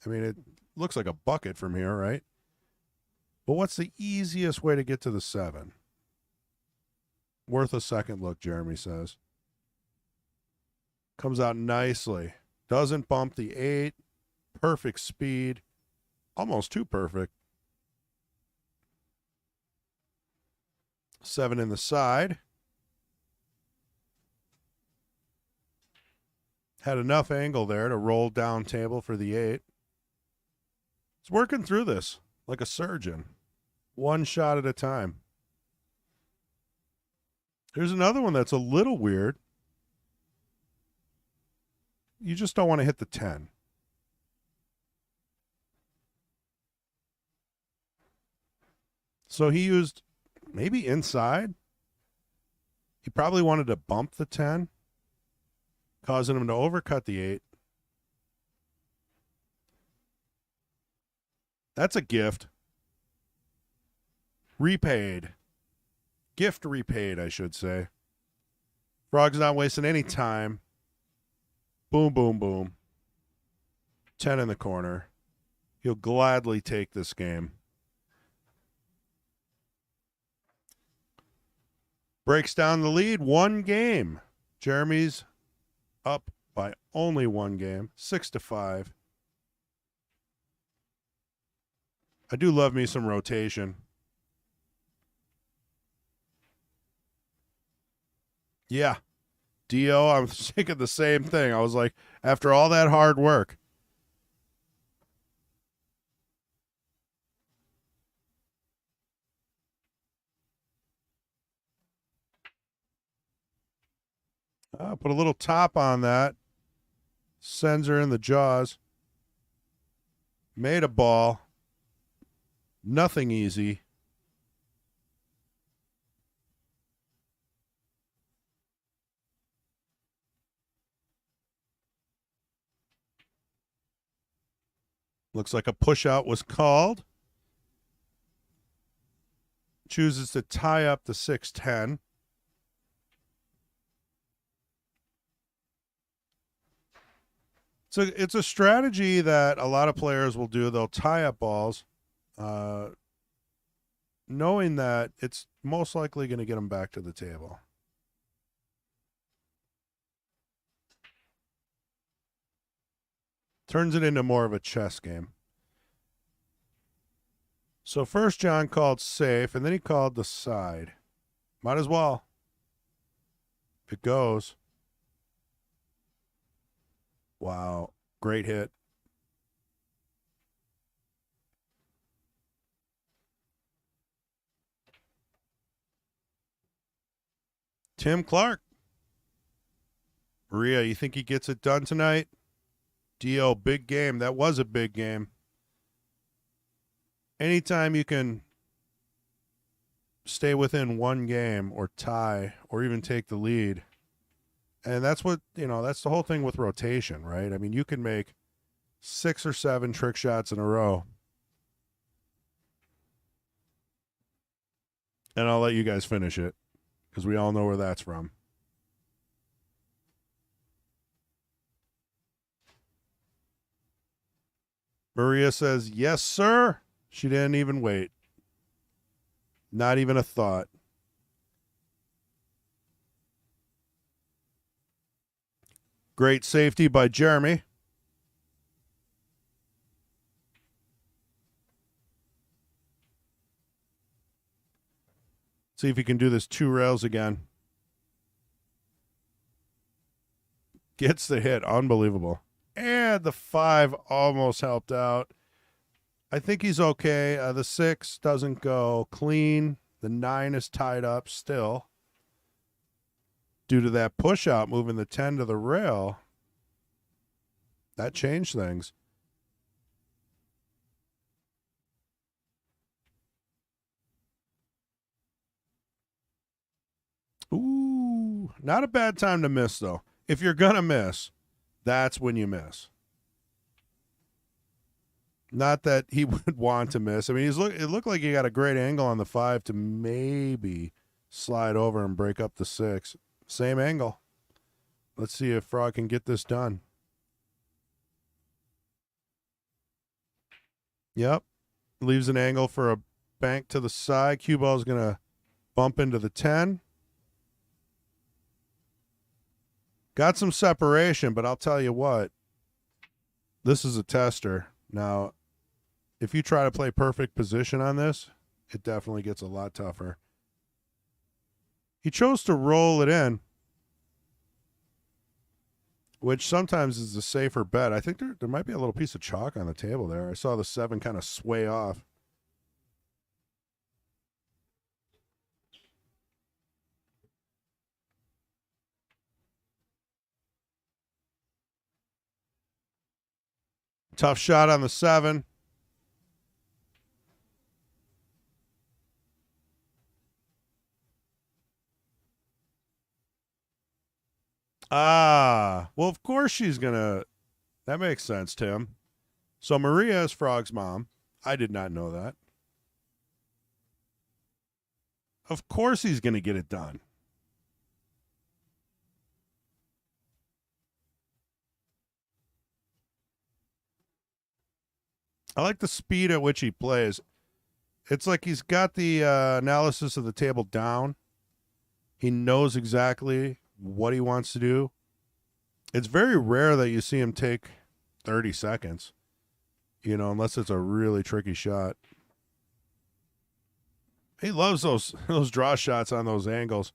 I mean, it looks like a bucket from here, right? But what's the easiest way to get to the 7? Worth a second look, Jeremy says. Comes out nicely. Doesn't bump the 8. Perfect speed. Almost too perfect. 7 in the side. Had enough angle there to roll down table for the 8. It's working through this like a surgeon. One shot at a time. Here's another one that's a little weird. You just don't want to hit the 10. So he used maybe inside. He probably wanted to bump the 10, causing him to overcut the 8. That's a gift. Repaid. Gift repaid, I should say. Frog's not wasting any time. Boom, boom, boom. 10 in the corner. He'll gladly take this game. Breaks down the lead. 1 game. Jeremy's up by only 1 game. 6-5. I do love me some rotation. Yeah. Dio, I'm thinking the same thing. I was like, after all that hard work, Put a little top on that. Sends her in the jaws. Made a ball. Nothing easy. Looks like a push out was called. Chooses to tie up the 6-10. So it's a strategy that a lot of players will do. They'll tie up balls, knowing that it's most likely going to get them back to the table. Turns it into more of a chess game. So first John called safe, and then he called the side. Might as well. If it goes. Wow. Great hit. Tim Clark. Maria, you think he gets it done tonight? Dio, big game. That was a big game. Anytime you can stay within one game or tie or even take the lead. And that's what, that's the whole thing with rotation, right? I mean, you can make 6 or 7 trick shots in a row. And I'll let you guys finish it because we all know where that's from. Maria says, yes, sir. She didn't even wait. Not even a thought. Great safety by Jeremy. See if he can do this 2 rails again. Gets the hit. Unbelievable. And the 5 almost helped out. I think he's okay. The 6 doesn't go clean. The 9 is tied up still. Due to that push out, moving the 10 to the rail. That changed things. Ooh, not a bad time to miss, though. If you're going to miss, that's when you miss. Not that he would want to miss. I mean, it looked like he got a great angle on the 5 to maybe slide over and break up the 6. Same angle. Let's see if Frog can get this done. Yep. Leaves an angle for a bank to the side. Cue ball is going to bump into the 10. Got some separation, but I'll tell you what. This is a tester. Now, if you try to play perfect position on this, it definitely gets a lot tougher. He chose to roll it in, which sometimes is a safer bet. I think there might be a little piece of chalk on the table there. I saw the 7 kind of sway off. Tough shot on the 7. Well, of course she's going to. That makes sense, Tim. So Maria is Frog's mom. I did not know that. Of course he's going to get it done. I like the speed at which he plays. It's like he's got the analysis of the table down. He knows exactly what he wants to do. It's very rare that you see him take 30 seconds, unless it's a really tricky shot. He loves those draw shots on those angles.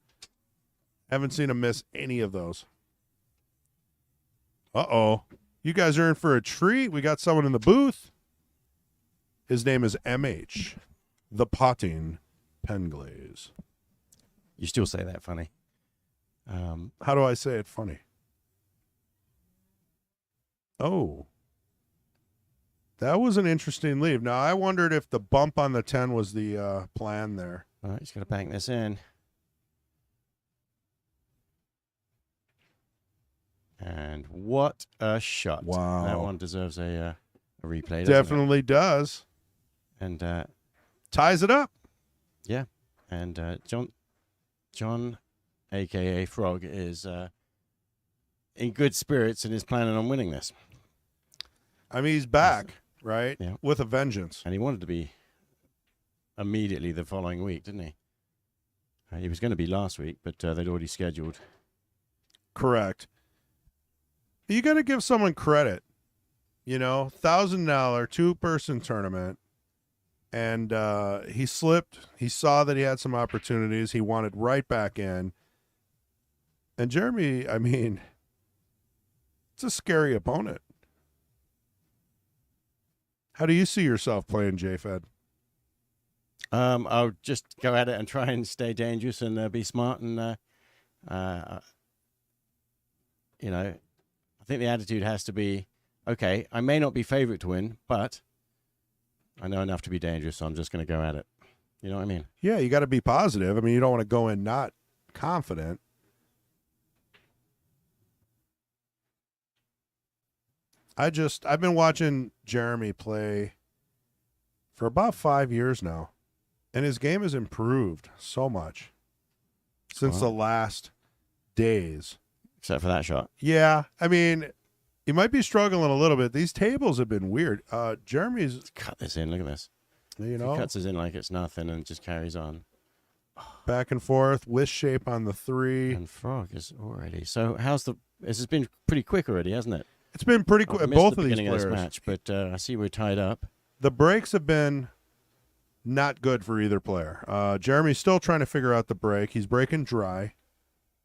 Haven't seen him miss any of those. Uh-oh. You guys are in for a treat. We got someone in the booth. His name is MH, the Potting Pen Glaze. You still say that funny. How do I say it funny? Oh. That was an interesting leave. Now, I wondered if the bump on the 10 was the plan there. All right, he's going to bank this in. And what a shot. Wow. That one deserves a replay. Definitely does. And ties it up. yeah. And John, a.k.a. Frog, is in good spirits and is planning on winning this. I mean, he's back, right? Yeah. With a vengeance. And he wanted to be immediately the following week, didn't he? He was going to be last week, but they'd already scheduled. Correct. You got to give someone credit. You know, $1,000 two-person tournament. And he slipped. He saw that he had some opportunities. He wanted right back in. And Jeremy, I mean, it's a scary opponent. How do you see yourself playing JFed? I'll just go at it and try and stay dangerous and be smart. And, you know, I think the attitude has to be, okay, I may not be favorite to win, but I know enough to be dangerous, so I'm just going to go at it. You know what I mean? Yeah, you got to be positive. I mean, you don't want to go in not confident. I've been watching Jeremy play for about 5 years now, and his game has improved so much since the last days. Except for that shot. Yeah, I mean, he might be struggling a little bit. These tables have been weird. Jeremy's, Cut this in. Look at this. you know, He cuts us in like it's nothing and just carries on. back and forth, with shape on the 3. And Frog is already. So this has been pretty quick already, hasn't it? It's been pretty I've quick. missed Both the of these beginning players. of this match, but I see we're tied up. The breaks have been not good for either player. Jeremy's still trying to figure out the break. He's breaking dry.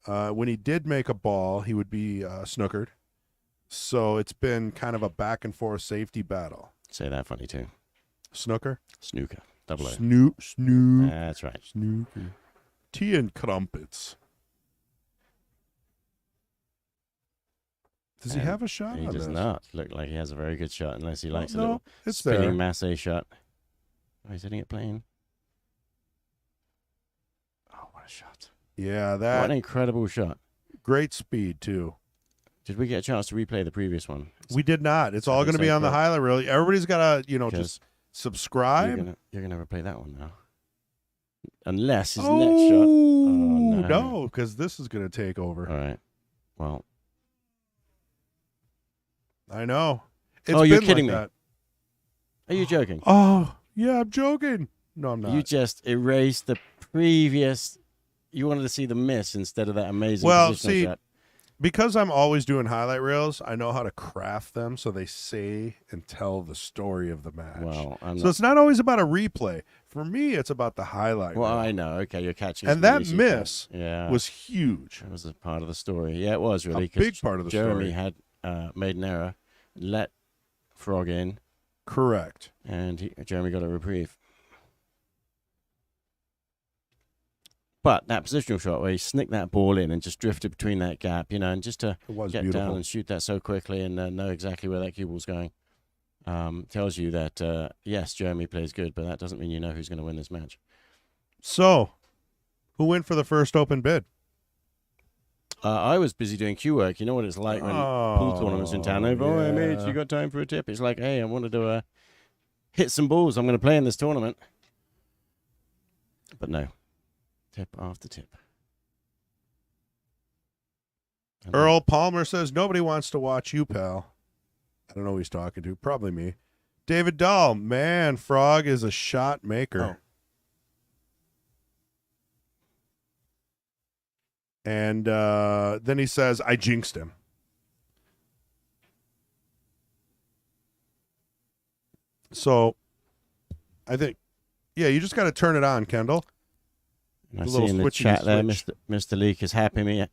When he did make a ball, he would be snookered. So it's been kind of a back and forth safety battle. Say that funny too. Snooker? Snooker. Double O. Snoop. That's right. Snooker. Tea and crumpets. Does he And have a shot He on does this? not look like he has a very good shot unless he likes a No, little it's spinning there. masse shot. Oh, he's hitting it plain. Oh, what a shot. Yeah, What that an incredible shot. great speed too. Did we get a chance to replay the previous one? We did not. It's all I'd going to say be on the quick. highlight reel. Everybody's got to, Because just subscribe. You're gonna replay that one now. Unless his Oh, next shot. Oh, no, because this is going to take over. All right. Well, I know. It's Oh, you're been kidding like me. that. are you joking? Oh, yeah, I'm joking. No, I'm not. You just erased the previous. You wanted to see the miss instead of that amazing Well, positional see, shot. Because I'm always doing highlight reels, I know how to craft them so they say and tell the story of the match. Well, I'm so not. it's not always about a replay. For me, it's about the highlight Well, reel. I know. Okay, you're catching. And some that really super- miss yeah, was huge. that was a part of the story. Yeah, it was really A 'cause big part of the Jeremy story. had made an error, let Frog in, Correct. and Jeremy got a reprieve. But that positional shot where he snicked that ball in and just drifted between that gap, and just to It was get beautiful. down and shoot that so quickly and know exactly where that cue ball's going, tells you that, yes, Jeremy plays good, but that doesn't mean you know who's going to win this match. So, who went for the first open bid? I was busy doing queue work. You know what it's like when pool tournaments in town. Oh, hey, mate, yeah. you got time for a tip? It's like, hey, I wanted to hit some balls. I'm going to play in this tournament. But no. Tip after tip. And Earl Palmer says, nobody wants to watch you, pal. I don't know who he's talking to. Probably me. David Dahl, man, Frog is a shot maker. And then he says, I jinxed him. So, I think, yeah, you just got to turn it on, Kendall. And I A see little in the switchy chat there, switch. Mr. Leak is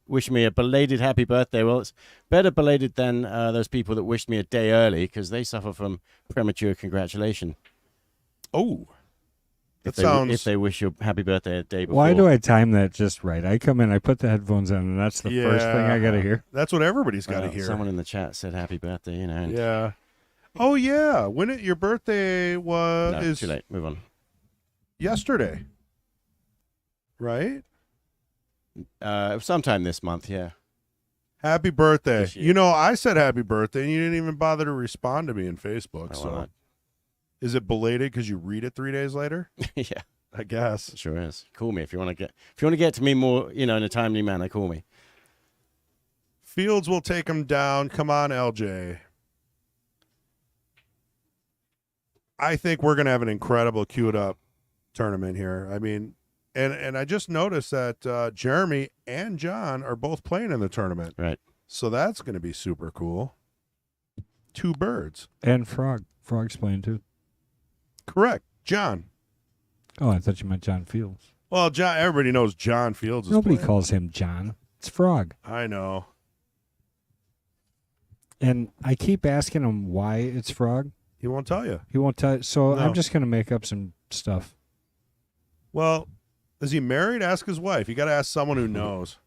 wishing me a belated happy birthday. Well, it's better belated than those people that wished me a day early because they suffer from premature congratulation. Oh, If That if they wish you happy birthday a day before. Why do I time that just right? I come in, I put the headphones on, and that's the first thing I got to hear. That's what everybody's got to Well, hear. Someone in the chat said happy birthday, and Yeah. Oh yeah. Your birthday was no, is too late. Move on. yesterday, right? Sometime this month, yeah. Happy birthday. This year. I said happy birthday, and you didn't even bother to respond to me in Facebook. Oh, So, well, is it belated because you read it 3 days later? yeah, I guess. it sure is. Call me if you want to get to me more, in a timely manner. Call me. Fields will take him down. Come on, LJ. I think we're going to have an incredible queued up tournament here. I mean, and I just noticed that Jeremy and John are both playing in the tournament. Right. So that's going to be super cool. 2 birds. And Frog. Frog's playing too. Correct. John. Oh, I thought you meant John Fields. Well, John. Everybody knows John Fields is Nobody playing. calls him John. It's Frog. I know. And I keep asking him why it's Frog. He won't tell you. He won't tell. So No. I'm just going to make up some stuff. Well, is he married? Ask his wife. You got to ask someone who knows.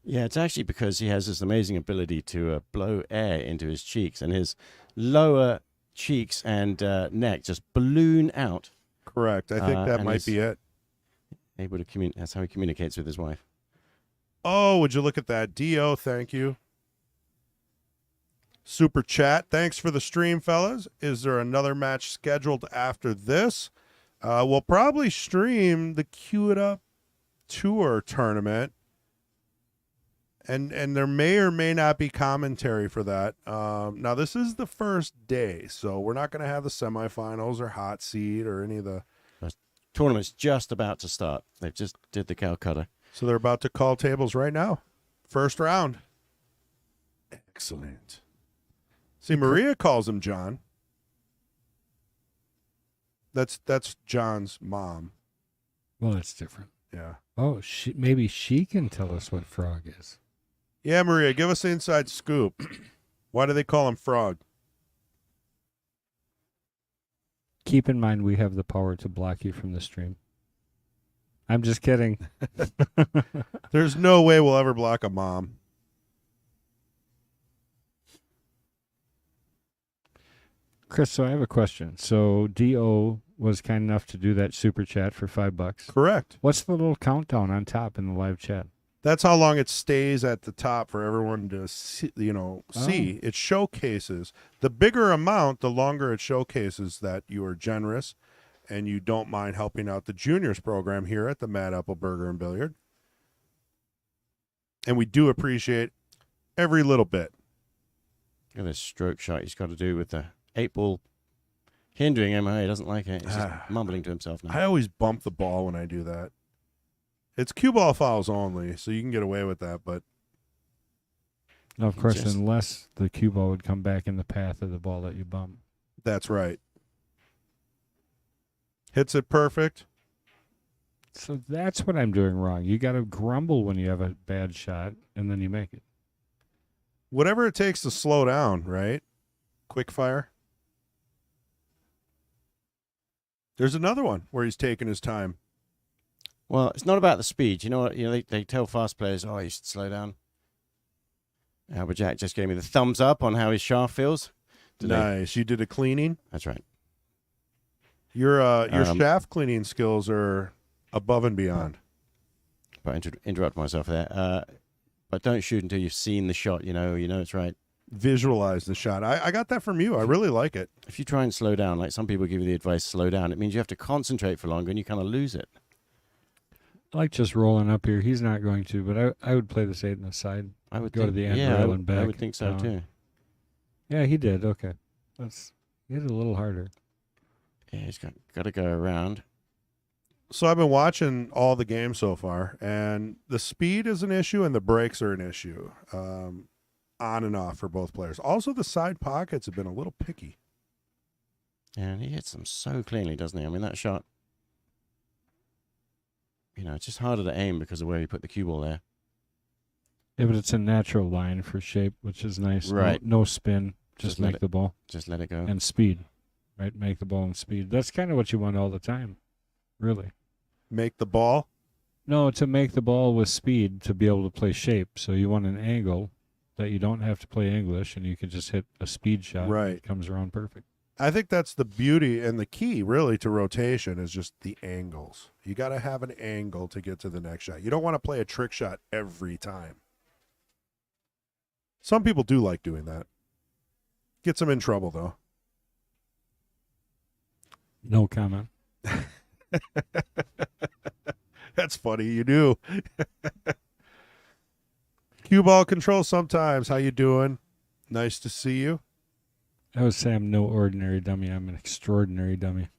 Yeah, it's actually because he has this amazing ability to blow air into his cheeks, and his lower cheeks and neck just balloon out. Correct. I think that and might he's be it. Able to that's how he communicates with his wife. Oh, would you look at that? Dio, thank you. Super chat. Thanks for the stream, fellas. Is there another match scheduled after this? We'll probably stream the Queue It Up Tour tournament. And there may or may not be commentary for that. Now, this is the first day, so we're not going to have the semifinals or hot seed or any of the... Tournament's just about to start. They've just did the Calcutta. So they're about to call tables right now. First round. Excellent. See, Maria calls him John. That's John's mom. Well, that's different. Yeah. Oh, maybe she can tell us what Frog is. Yeah, Maria, give us the inside scoop. Why do they call him Frog? Keep in mind we have the power to block you from the stream. I'm just kidding. There's no way we'll ever block a mom. Chris, so I have a question. So D.O. was kind enough to do that super chat for $5. Correct. What's the little countdown on top in the live chat? That's how long it stays at the top for everyone to see, see. It showcases the bigger amount, the longer it showcases that you are generous and you don't mind helping out the juniors program here at the Mad Apple Burger and Billiard. And we do appreciate every little bit. Look at this stroke shot he's got to do with the 8-ball hindering him. He doesn't like it. He's just mumbling to himself now. I always bump the ball when I do that. It's cue ball fouls only, so you can get away with that, but Now, of course, Just- unless the cue ball would come back in the path of the ball that you bump. that's right. Hits it perfect. So that's what I'm doing wrong. You got to grumble when you have a bad shot, and then you make it. Whatever it takes to slow down, right? Quick fire. There's another one where he's taking his time. Well, it's not about the speed. You know what? They tell fast players, "Oh, you should slow down." Albert Jack just gave me the thumbs up on how his shaft feels. Nice. You did a cleaning. That's right. Your shaft cleaning skills are above and beyond. But interrupt myself there. But don't shoot until you've seen the shot. You know it's right. Visualize the shot. I got that from you. I really like it. If you try and slow down, like some people give you the advice, slow down, it means you have to concentrate for longer and you kind of lose it. I like just rolling up here. He's not going to, but I would play this 8 on the side. I would Go to think, the end yeah, rail and back. I would think so down. too. Yeah, he did. Okay. He hit it a little harder. Yeah, he's got to go around. So I've been watching all the games so far, and the speed is an issue and the brakes are an issue, on and off for both players. Also, the side pockets have been a little picky. And he hits them so cleanly, doesn't he? I mean, that shot. it's just harder to aim because of where you put the cue ball there. Yeah, but it's a natural line for shape, which is nice. Right. No spin. Just Just let make it- the ball. Just let it go. And speed. Right? Make the ball and speed. That's kind of what you want all the time. Really. Make the ball. No, to make the ball with speed to be able to play shape. So you want an angle that you don't have to play English and you can just hit a speed shot. and Right. It comes around perfect. I think that's the beauty and the key, really, to rotation is just the angles. You got to have an angle to get to the next shot. You don't want to play a trick shot every time. Some people do like doing that. Gets them in trouble, though. No comment. That's funny. You do. Cue ball control sometimes. How you doing? Nice to see you. I would say I'm no ordinary dummy. I'm an extraordinary dummy.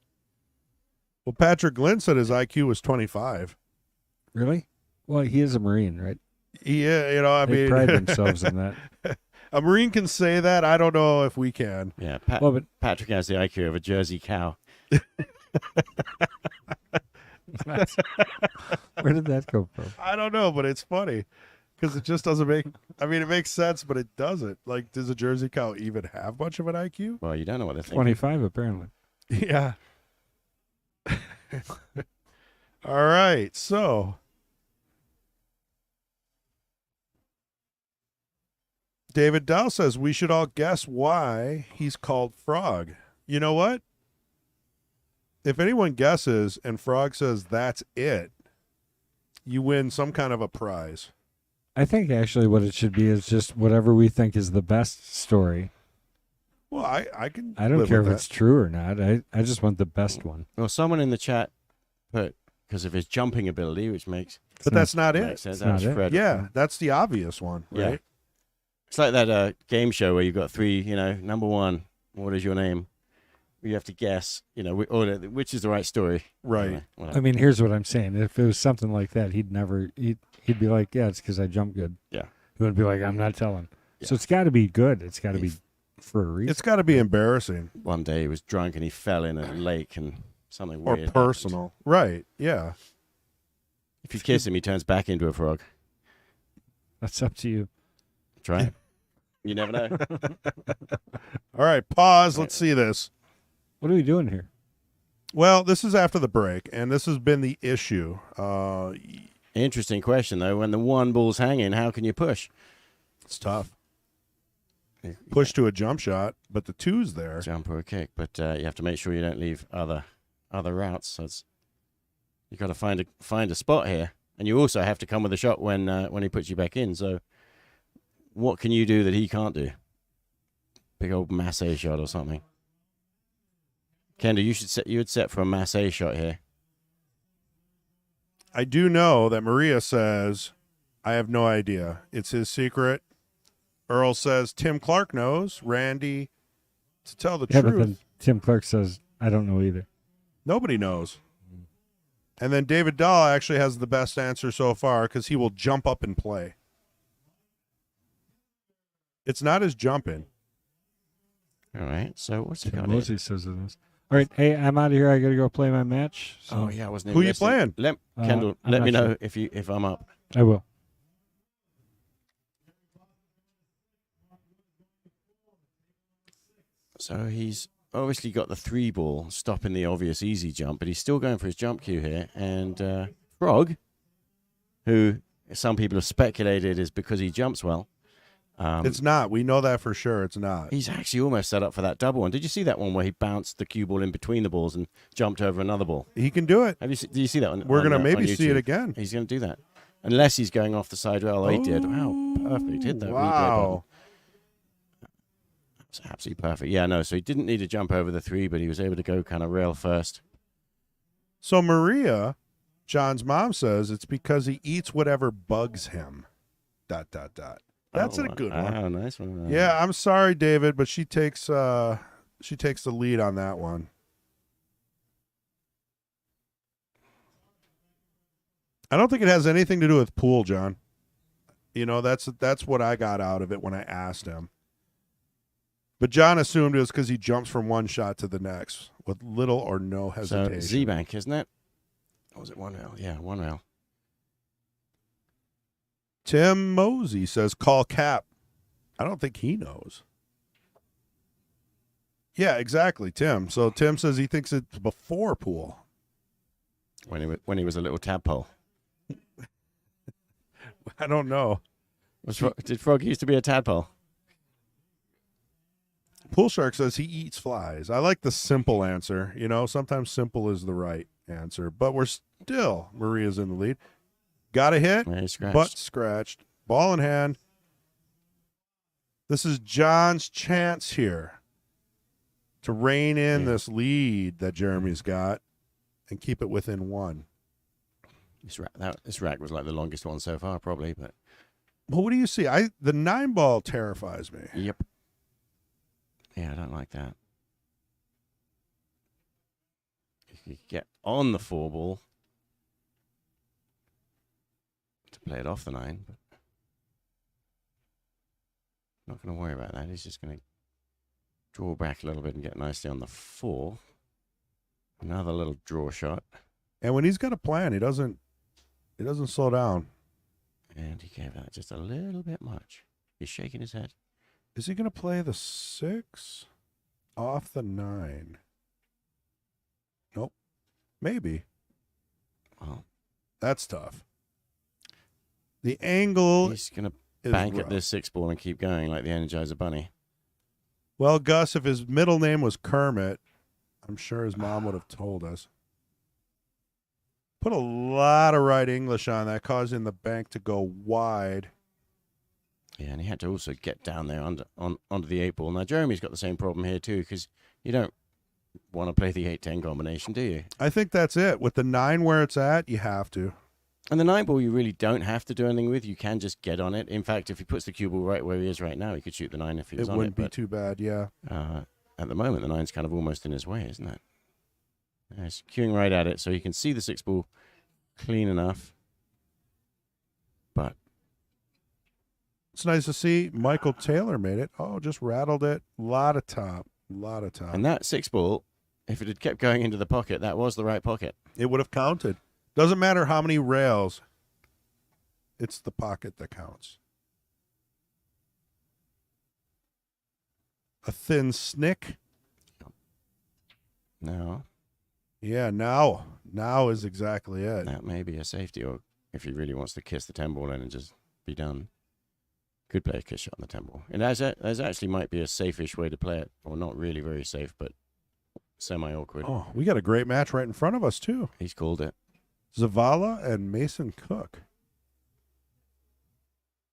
Well, Patrick Glynn said his IQ was 25. Really? Well, he is a Marine, right? Yeah, I They mean, pride themselves in that. a Marine can say that. I don't know if we can. Yeah, Well, but Patrick has the IQ of a Jersey cow. where did that come from? I don't know, but it's funny because it just doesn't make. I mean, it makes sense, but it doesn't. Like, does a Jersey cow even have much of an IQ? Well, you don't know what they're thinking. 25, apparently. Yeah. All right. So, David Dow says we should all guess why he's called Frog. You know what? If anyone guesses and Frog says that's it, you win some kind of a prize. I think actually what it should be is just whatever we think is the best story. Well, I can. I don't live care if with it's true or not. I just want the best one. Well, someone in the chat put because of his jumping ability, which makes that. But that's not it. makes sense. It's not That's it. Fred. Yeah, that's the obvious one, Yeah. right? It's like that game show where you've got three, number one, what is your name? You have to guess, which is the right story. Right. Whatever. I mean, here's what I'm saying. If it was something like that, he'd be like, yeah, it's because I jump good. Yeah. He wouldn't be like, I'm not telling. Yeah. So it's got to be good. It's got to be for a reason. It's got to be embarrassing One day he was drunk and he fell in a lake and something or weird happened. personal. Right. Yeah. If you kiss him, he turns back into a frog. That's up to you. Try it. You never know. All right. Pause. Let's see this. What are we doing here? Well, this is after the break, and this has been the issue. Interesting question, though. When the one ball's hanging, how can you push? It's tough. Push to a jump shot, but the two's there. Jump or a kick, but you have to make sure you don't leave other routes. So you've got to find a spot here, and you also have to come with a shot when he puts you back in. So what can you do that he can't do? Big old masse shot or something. Kendall, you would set for a masse shot here. I do know that Maria says, I have no idea. It's his secret. Earl says, Tim Clark knows. Randy, to tell the Yeah, but truth, then Tim Clark says, I don't know either. nobody knows. And then David Dahl actually has the best answer so far because he will jump up and play. It's not his jumping. All right. So what's he Tim got here? Mosey says it is. All right, hey, I'm out of here. I got to go play my match. So Oh yeah, I wasn't. Who even you listening. playing? Kendall, I'm let me not know sure. if I'm up. I will. So he's obviously got the 3 ball, stopping the obvious easy jump, but he's still going for his jump cue here. And Frog, who some people have speculated is because he jumps well, It's not. We know that for sure. It's not. he's actually almost set up for that double one. Did you see that one where he bounced the cue ball in between the balls and jumped over another ball? He can do it. Did you see that one? We're going to on maybe see it YouTube? again. He's going to do that. Unless he's going off the side rail. Oh, he did. Wow, perfect. Hit that replay button. Wow. It's absolutely perfect. Yeah, no, so he didn't need to jump over the 3, but he was able to go kind of rail first. So Maria, John's mom, says it's because he eats whatever bugs him. ... That's a good one. Oh, nice one. Yeah, I'm sorry, David, but she takes the lead on that one. I don't think it has anything to do with pool, John. That's what I got out of it when I asked him. But John assumed it was because he jumps from one shot to the next with little or no So hesitation. Z-Bank, isn't it? Or was it 1 rail? Yeah, 1 rail. Tim Mosey says call cap. I don't think he knows. Yeah, exactly, Tim. So Tim says he thinks it's before pool. When he was a little tadpole. I don't know. Did Frog used to be a tadpole? Pool Shark says he eats flies. I like the simple answer. You know, sometimes simple is the right answer. But we're still, Maria's in the lead. Got a hit, Yeah, he scratched. but scratched. Ball in hand. This is John's chance here to rein in this lead that Jeremy's got and keep it within one. This rack was like the longest one so far, probably. But Well, what do you see? The 9-ball terrifies me. yep. Yeah, I don't like that. If you could get on the 4-ball to play it off the 9, but not going to worry about that. He's just going to draw back a little bit and get nicely on the 4. Another little draw shot. And when he's got a plan, he doesn't slow down. And he gave that just a little bit much. He's shaking his head. Is he going to play the 6 off the 9? Nope. Maybe. Well, That's tough. The angle he's going to is bank rough. at this 6-ball and keep going like the Energizer Bunny. Well, Gus, if his middle name was Kermit, I'm sure his mom would have told us. Put a lot of right English on that, causing the bank to go wide. Yeah, and he had to also get down there onto the 8-ball. Now, Jeremy's got the same problem here, too, because you don't want to play the 8-10 combination, do you? I think that's it. With the 9 where it's at, you have to. And the 9-ball you really don't have to do anything with. You can just get on it. In fact, if he puts the cue ball right where he is right now, he could shoot the 9 if he was It on it. wouldn't be too bad, yeah. At the moment, the 9's kind of almost in his way, isn't it? Yeah, he's cueing right at it, so he can see the 6-ball clean enough. But It's nice to see Michael Taylor made it. Oh, just rattled it. A lot of top. And that 6-ball, if it had kept going into the pocket, that was the right pocket. It would have counted. Doesn't matter how many rails. It's the pocket that counts. A thin snick. No, Yeah, now is exactly it. that may be a safety, or if he really wants to kiss the 10-ball in and just be done. Could play a kiss shot on the 10-ball. And there's actually might be a safe-ish way to play it, or not really very safe, but semi-awkward. Oh, we got a great match right in front of us, too. He's called it. Zavala and Mason Cook.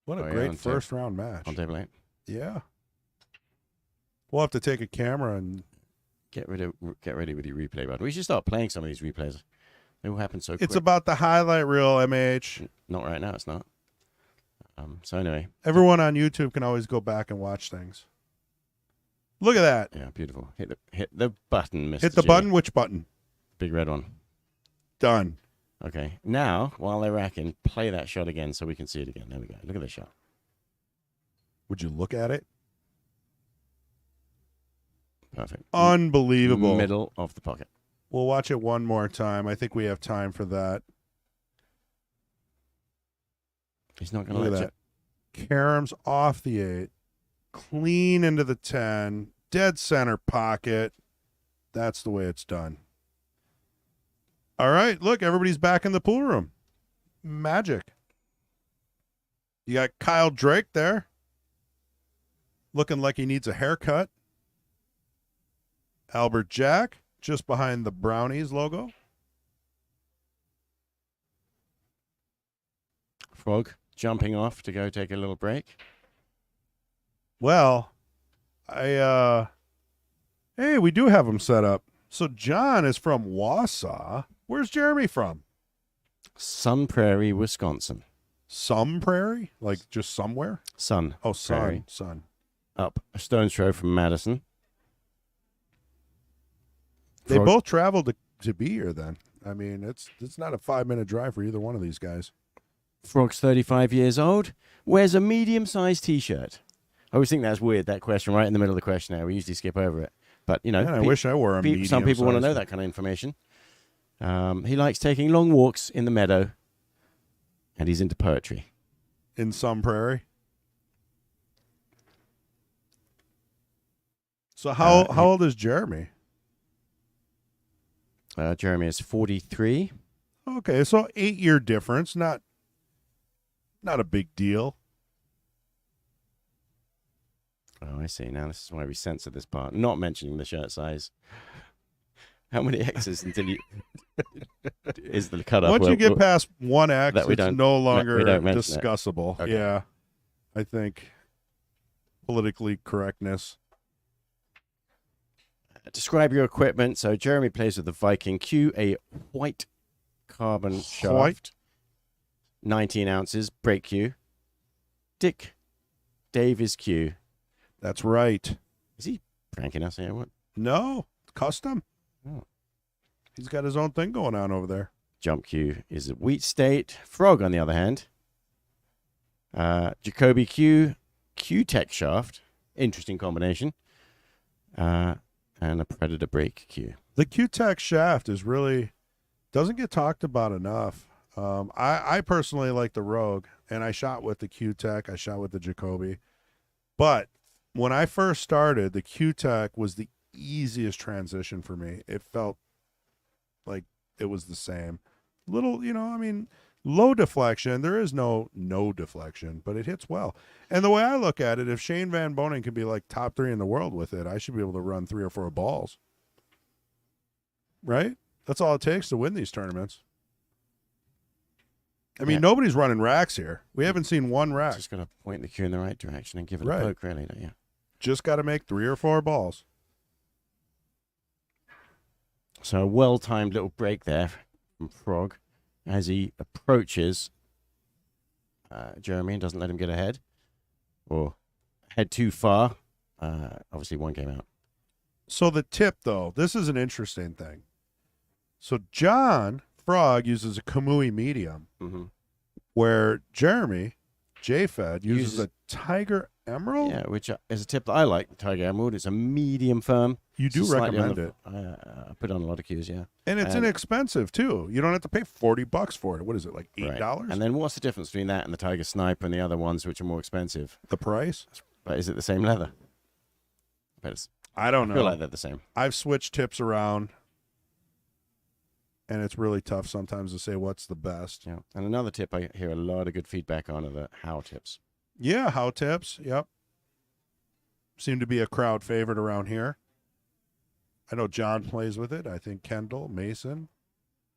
What a Oh, yeah, great on first-round match. On table 8. Yeah. We'll have to take a camera and... Get ready with your replay button. We should start playing some of these replays. They will happen so quick. It's about the highlight reel, MH. Not right now, it's not. So anyway. Everyone on YouTube can always go back and watch things. Look at that. Yeah, beautiful. Hit the button, Mr. Hit the G. button. Which button? Big red one. Done. Okay. Now, while they're racking, play that shot again so we can see it again. There we go. Look at the shot. Would you look at it? Perfect. Unbelievable. Middle of the pocket. We'll watch it one more time. I think we have time for that. He's not going to Look let at that. Karams off the 8. Clean into the 10. Dead center pocket. That's the way it's done. All right. Look, everybody's back in the pool room. Magic. You got Kyle Drake there. Looking like he needs a haircut. Albert Jack, just behind the Brownies logo. Frog jumping off to go take a little break. Well, hey, we do have them set up. So John is from Wausau. Where's Jeremy from? Sun Prairie, Wisconsin. Some prairie? Like just somewhere? Sun. Oh, Prairie. sun. Up a stone's throw from Madison. They Frog- both traveled to be here then. I mean, it's not a 5-minute drive for either one of these guys. Frog's 35 years old, wears a medium-sized T-shirt. I always think that's weird, that question, right in the middle of the questionnaire. We usually skip over it. But, you know, Man, I wish I were a medium some people want to size. know that kind of information. He likes taking long walks in the meadow, and he's into poetry. In some prairie. So how old is Jeremy? Jeremy is 43. Okay, so 8-year difference, not a big deal. Oh, I see. Now this is why we censor this part. Not mentioning the shirt size. How many X's until you is the cutoff? Once you get past 1X, that we it's don't- no we longer don't mention it. discussable. Okay. Yeah, I think politically correctness. Describe your equipment. So Jeremy plays with the Viking Q, a white carbon shaft, White. 19 ounces, brake Q. Dave is Q. That's right. Is he pranking us here? What? No, custom. Oh. He's got his own thing going on over there. Jump Q is a wheat state. Frog, on the other hand. Jacoby Q, Q-Tech shaft. Interesting combination. And a Predator brake Q. The Q-Tech shaft is really doesn't get talked about enough. I personally like the Rogue, and I shot with the Q-Tech. I shot with the Jacoby. But when I first started, the Q-Tech was the easiest transition for me. It felt like it was the same. Little, low deflection. There is no deflection, but it hits well. And the way I look at it, if Shane Van Boning can be like top 3 in the world with it, I should be able to run 3 or 4 balls. Right? That's all it takes to win these tournaments. I mean, Yeah. nobody's running racks here. We haven't seen one rack. Just got to point the Q in the right direction and give it Right. a poke, really, don't you? Just got to make 3 or 4 balls. So a well-timed little break there from Frog as he approaches Jeremy and doesn't let him get ahead or head too far. Obviously, one game out. So the tip, though, this is an interesting thing. So John Frog uses a Kamui medium, Mm-hmm. where Jeremy, J-Fed, uses Uses- a Tiger Emerald? Yeah, which is a tip that I like, Tiger Emerald. It's a medium firm. You do It's slightly on recommend the- it. I put on a lot of cues, yeah. And it's And- inexpensive, too. You don't have to pay $40 for it. What is it, like $8? Right. And then what's the difference between that and the Tiger Sniper and the other ones, which are more expensive? The price? But is it the same leather? But it's, I don't I feel know. like they're the same. I've switched tips around, and it's really tough sometimes to say what's the best. Yeah. And another tip I hear a lot of good feedback on are the How tips. Yeah, how tips. Yep. Seem to be a crowd favorite around here. I know John plays with it. I think Kendall, Mason.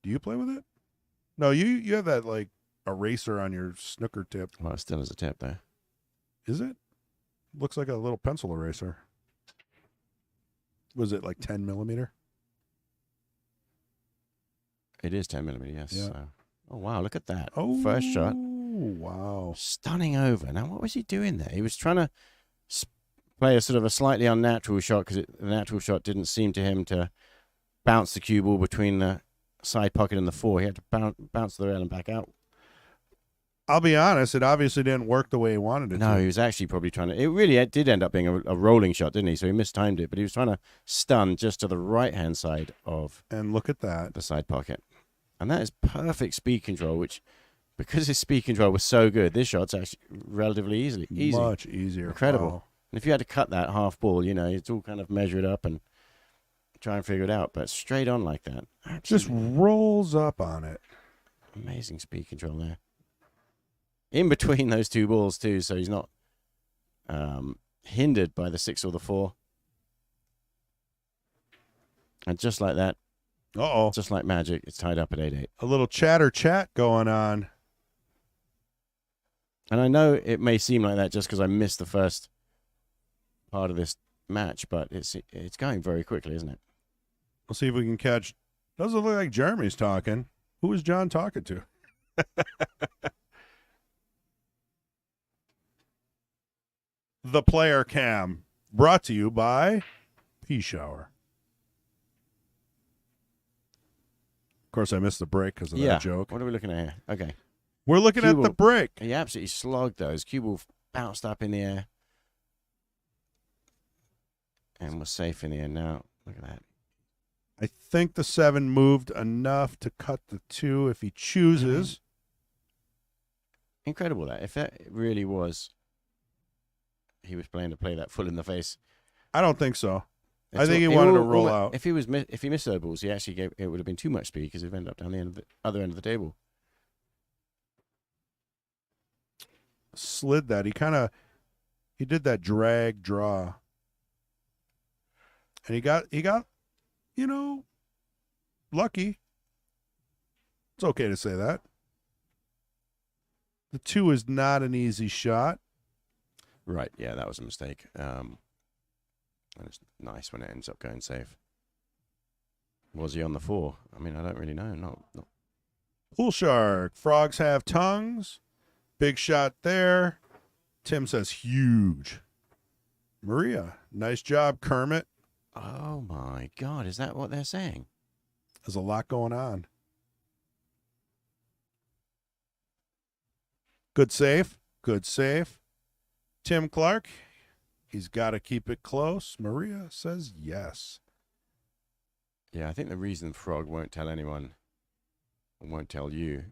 Do you play with it? No, you have that like eraser on your snooker tip. Well, it still is a tip, though. Is it? Looks like a little pencil eraser. Was it like 10 millimeter? It is 10 millimeter, yes. Yeah. So. Oh, wow, look at that. Oh, First shot. Wow. Stunning over. Now, what was he doing there? He was trying to play a sort of a slightly unnatural shot because the natural shot didn't seem to him to bounce the cue ball between the side pocket and the 4. He had to bounce the rail and back out. I'll be honest, it obviously didn't work the way he wanted it No, to. he was actually probably trying to. It really did end up being a rolling shot, didn't he? So he mistimed it, but he was trying to stun just to the right-hand side of And look at that. the side pocket. And that is perfect speed control, which, because his speed control was so good, this shot's actually relatively easy. Much easier. Incredible. Wow. And if you had to cut that half ball, it's all kind of measured up and try and figure it out. But straight on like that. Just Absolutely rolls up on it. amazing speed control there. In between those two balls, too, so he's not hindered by the 6 or the 4. And just like that, Uh-oh. just like magic, it's tied up at 8-8. A little chatter chat going on. And I know it may seem like that just because I missed the first part of this match, but it's going very quickly, isn't it? We'll see if we can catch. Doesn't look like Jeremy's talking. Who is John talking to? The Player Cam, brought to you by Pea Shower. Of course, I missed the break because of that joke. What are we looking at here? Okay. We're looking at the Cue break. He absolutely slogged those. Cue ball bounced up in the air. And was safe in the air now. Look at that. I think the 7 moved enough to cut the 2 if he chooses. Incredible that. If that really was, he was planning to play that full in the face. I don't think so. I It's think he all- wanted to all- roll all- out. If he missed those balls, he actually gave it would have been too much speed because it would end up down the other end of the table. Slid that. He did that drag draw. And he got, lucky. It's okay to say that. The 2 is not an easy shot. Right. Yeah, that was a mistake. And it's nice when it ends up going safe. Was he on the 4? I mean, I don't really know. No. Pool shark. Frogs have tongues. Big shot there. Tim says huge. Maria, nice job, Kermit. Oh my God, is that what they're saying? There's a lot going on. Good save. Good save. Tim Clark, he's got to keep it close. Maria says yes. Yeah, I think the reason Frog won't tell anyone, or won't tell you,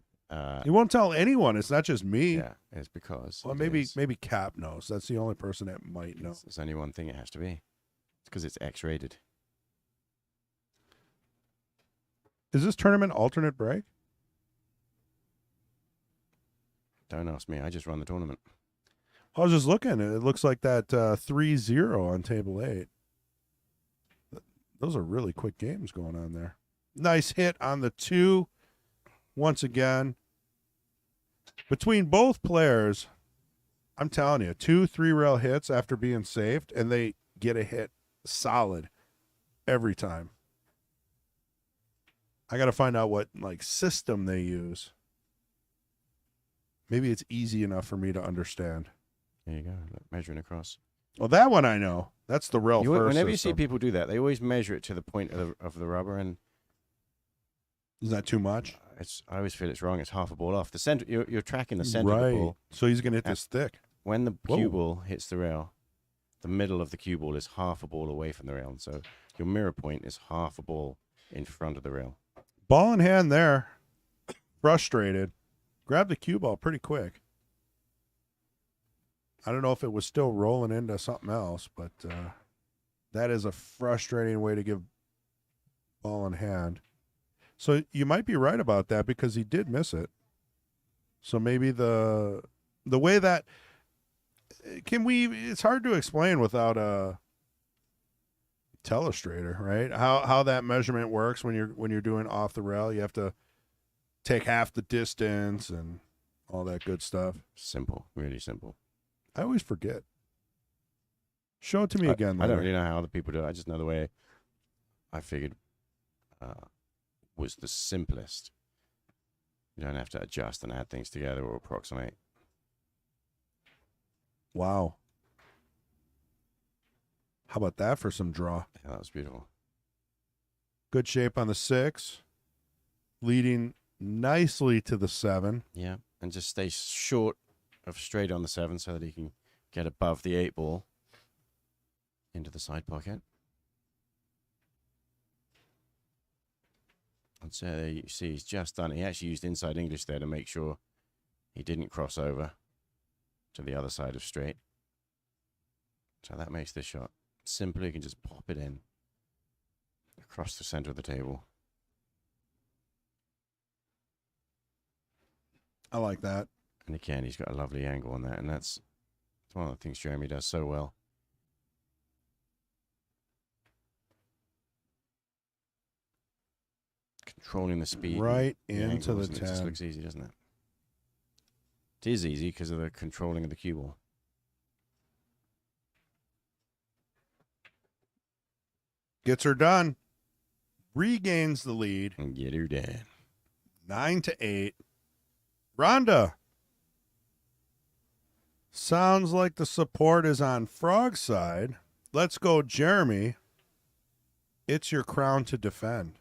He won't tell anyone. It's not just me. yeah, is because Well, it is- maybe Cap knows. That's the only person that might know. There's only one thing it has to be. It's because it's X-rated. Is this tournament alternate break? Don't ask me. I just run the tournament. I was just looking. It looks like that 3-0 on table 8. Those are really quick games going on there. Nice hit on the 2. Once again, between both players, I'm telling you, 2 3-rail hits after being saved, and they get a hit solid every time. I got to find out what system they use. Maybe it's easy enough for me to understand. There you go. Look, measuring across. Well, that one I know. That's the rail first Whenever you see system. people do that, they always measure it to the point of the rubber, and Is that too much? I always feel it's wrong. It's half a ball off. The center. You're tracking the center of Right. the ball. So he's going to hit this thick. When the Whoa. cue ball hits the rail, the middle of the cue ball is half a ball away from the rail, and so your mirror point is half a ball in front of the rail. Ball in hand there. Frustrated. Grabbed the cue ball pretty quick. I don't know if it was still rolling into something else, but that is a frustrating way to give ball in hand. So you might be right about that because he did miss it. So maybe the way that it's hard to explain without a telestrator, right? How that measurement works when you're doing off the rail. You have to take half the distance and all that good stuff. Simple, really simple. I always forget. Show it to me again. I don't later. really know how other people do it. I just know the way I figured was the simplest. You don't have to adjust and add things together or approximate. Wow. How about that for some draw? Yeah, that was beautiful. Good shape on the 6. Leading nicely to the 7. Yeah, and just stay short of straight on the 7 so that he can get above the 8 ball into the side pocket. And so there you see he's just done it. He actually used inside English there to make sure he didn't cross over to the other side of straight. So that makes this shot simple. You can just pop it in across the center of the table. I like that. And again, he's got a lovely angle on that, and that's one of the things Jeremy does so well. Controlling the speed. Right and into the angles, and it just 10. looks easy, doesn't it? It is easy because of the controlling of the cue ball. Gets her done. Regains the lead. And get her done. 9-8. Rhonda. Sounds like the support is on Frog's side. Let's go, Jeremy. It's your crown to defend.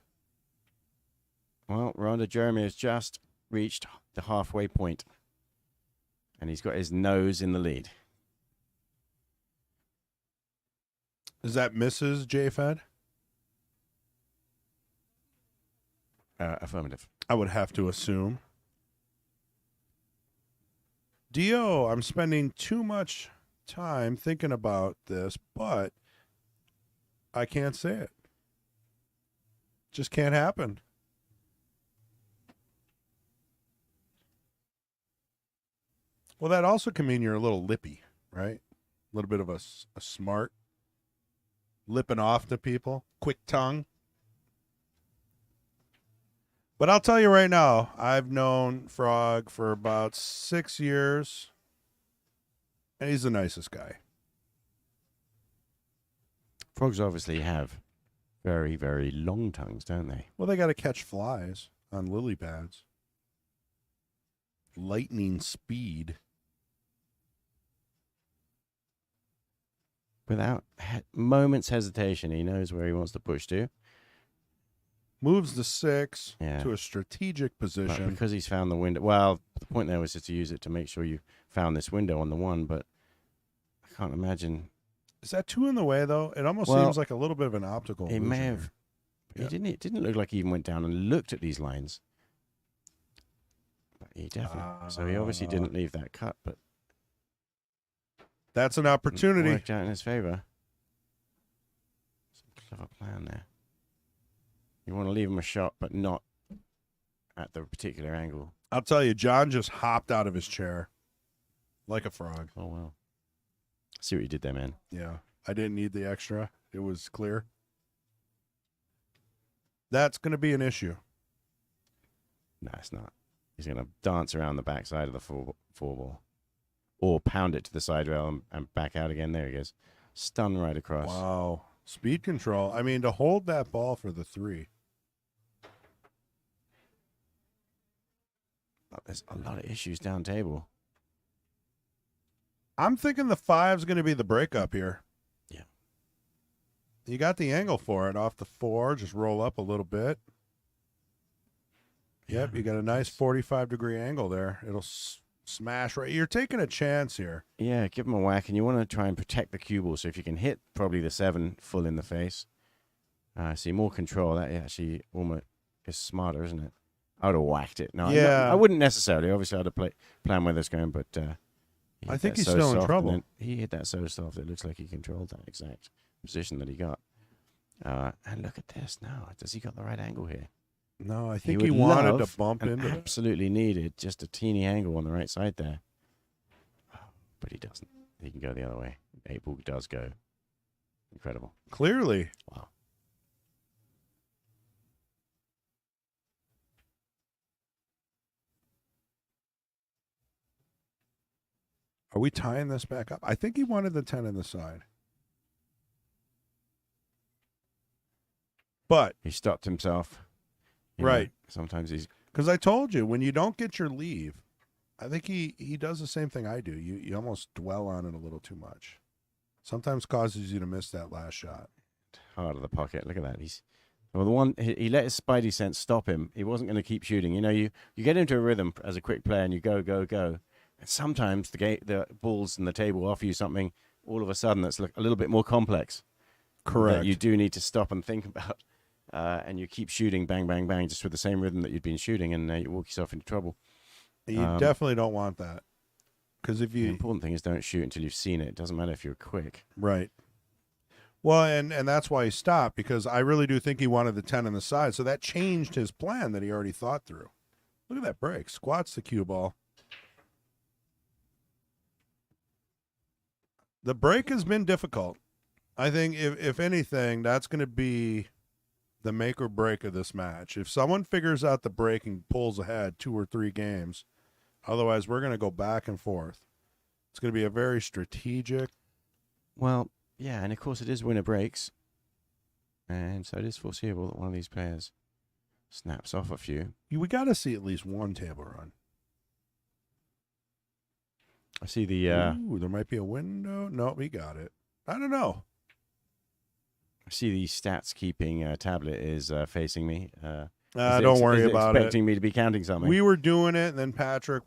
Well, Rhonda Jeremy has just reached the halfway point, and he's got his nose in the lead. Is that Mrs. J-Fed? Affirmative. I would have to assume. Dio, I'm spending too much time thinking about this, but I can't say it. Just can't happen. Well, that also can mean you're a little lippy, right? A little bit of a smart, lipping off to people, quick tongue. But I'll tell you right now, I've known Frog for about 6 years, and he's the nicest guy. Frogs obviously have very, very long tongues, don't they? Well, they got to catch flies on lily pads. Lightning speed. Without moment's hesitation, he knows where he wants to push to. Moves the 6 Yeah. to a strategic But position. because he's found the window. Well, the point there was just to use it to make sure you found this window on the 1, but I can't imagine. Is that 2 in the way, though? It almost Well, seems like a little bit of an optical He illusion may here. have. Yeah. It didn't look like he even went down and looked at these lines. But he definitely. So he obviously didn't leave that cut, but That's an it opportunity. worked out in his favor. Some clever plan there. You want to leave him a shot, but not at the particular angle. I'll tell you, John just hopped out of his chair like a frog. Oh, well. See what you did there, man. Yeah, I didn't need the extra. It was clear. That's going to be an issue. No, it's not. He's going to dance around the backside of the four ball. Or pound it to the side rail and back out again. There he goes. Stun right across. Wow. Speed control. I mean, to hold that ball for the 3. Oh, there's a lot of issues down table. I'm thinking the 5's going to be the breakup here. Yeah. You got the angle for it off the 4. Just roll up a little bit. Yep, you got a nice 45-degree angle there. It'll smash right. You're taking a chance here. Yeah, give him a whack, and you want to try and protect the cue ball. So if you can hit probably the 7 full in the face, see more control. That actually almost is smarter, isn't it? I would have whacked it. No, Yeah. I wouldn't necessarily. Obviously, I'd have plan where that's going, but I think he's still in trouble. He hit that so soft. It looks like he controlled that exact position that he got. And look at this now. Does he got the right angle here? No, I think he would wanted love to bump and into it. absolutely needed just a teeny angle on the right side there. But he doesn't. He can go the other way. 8 ball does go. Incredible. Clearly. Wow. Are we tying this back up? I think he wanted the 10 in the side. But, He stopped himself. You know, right. sometimes he's. Because I told you, when you don't get your leave, I think he does the same thing I do. You almost dwell on it a little too much. Sometimes causes you to miss that last shot. Hard of the pocket. Look at that. Well, the one he let his spidey sense stop him. He wasn't going to keep shooting. You know, you get into a rhythm as a quick player and you go, go, go. And sometimes the balls and the table offer you something all of a sudden that's a little bit more complex. Correct. That you do need to stop and think about. And you keep shooting, bang, bang, bang, just with the same rhythm that you'd been shooting, and you walk yourself into trouble. You definitely don't want that. Because if The you... important thing is don't shoot until you've seen it. It doesn't matter if you're quick. Right. Well, and that's why he stopped, because I really do think he wanted the 10 on the side. So that changed his plan that he already thought through. Look at that break. Squats the cue ball. The break has been difficult. I think, if anything, that's going to be the make or break of this match. If someone figures out the break and pulls ahead 2 or 3 games, otherwise we're going to go back and forth. It's going to be a very strategic. Well, yeah, and of course it is winner breaks. And so it is foreseeable that one of these players snaps off a few. We got to see at least one table run. I see the Ooh, there might be a window. No, we got it. I don't know. I see the stats keeping tablet is facing me. Don't worry about it. Expecting me to be counting something. We were doing it, and then Patrick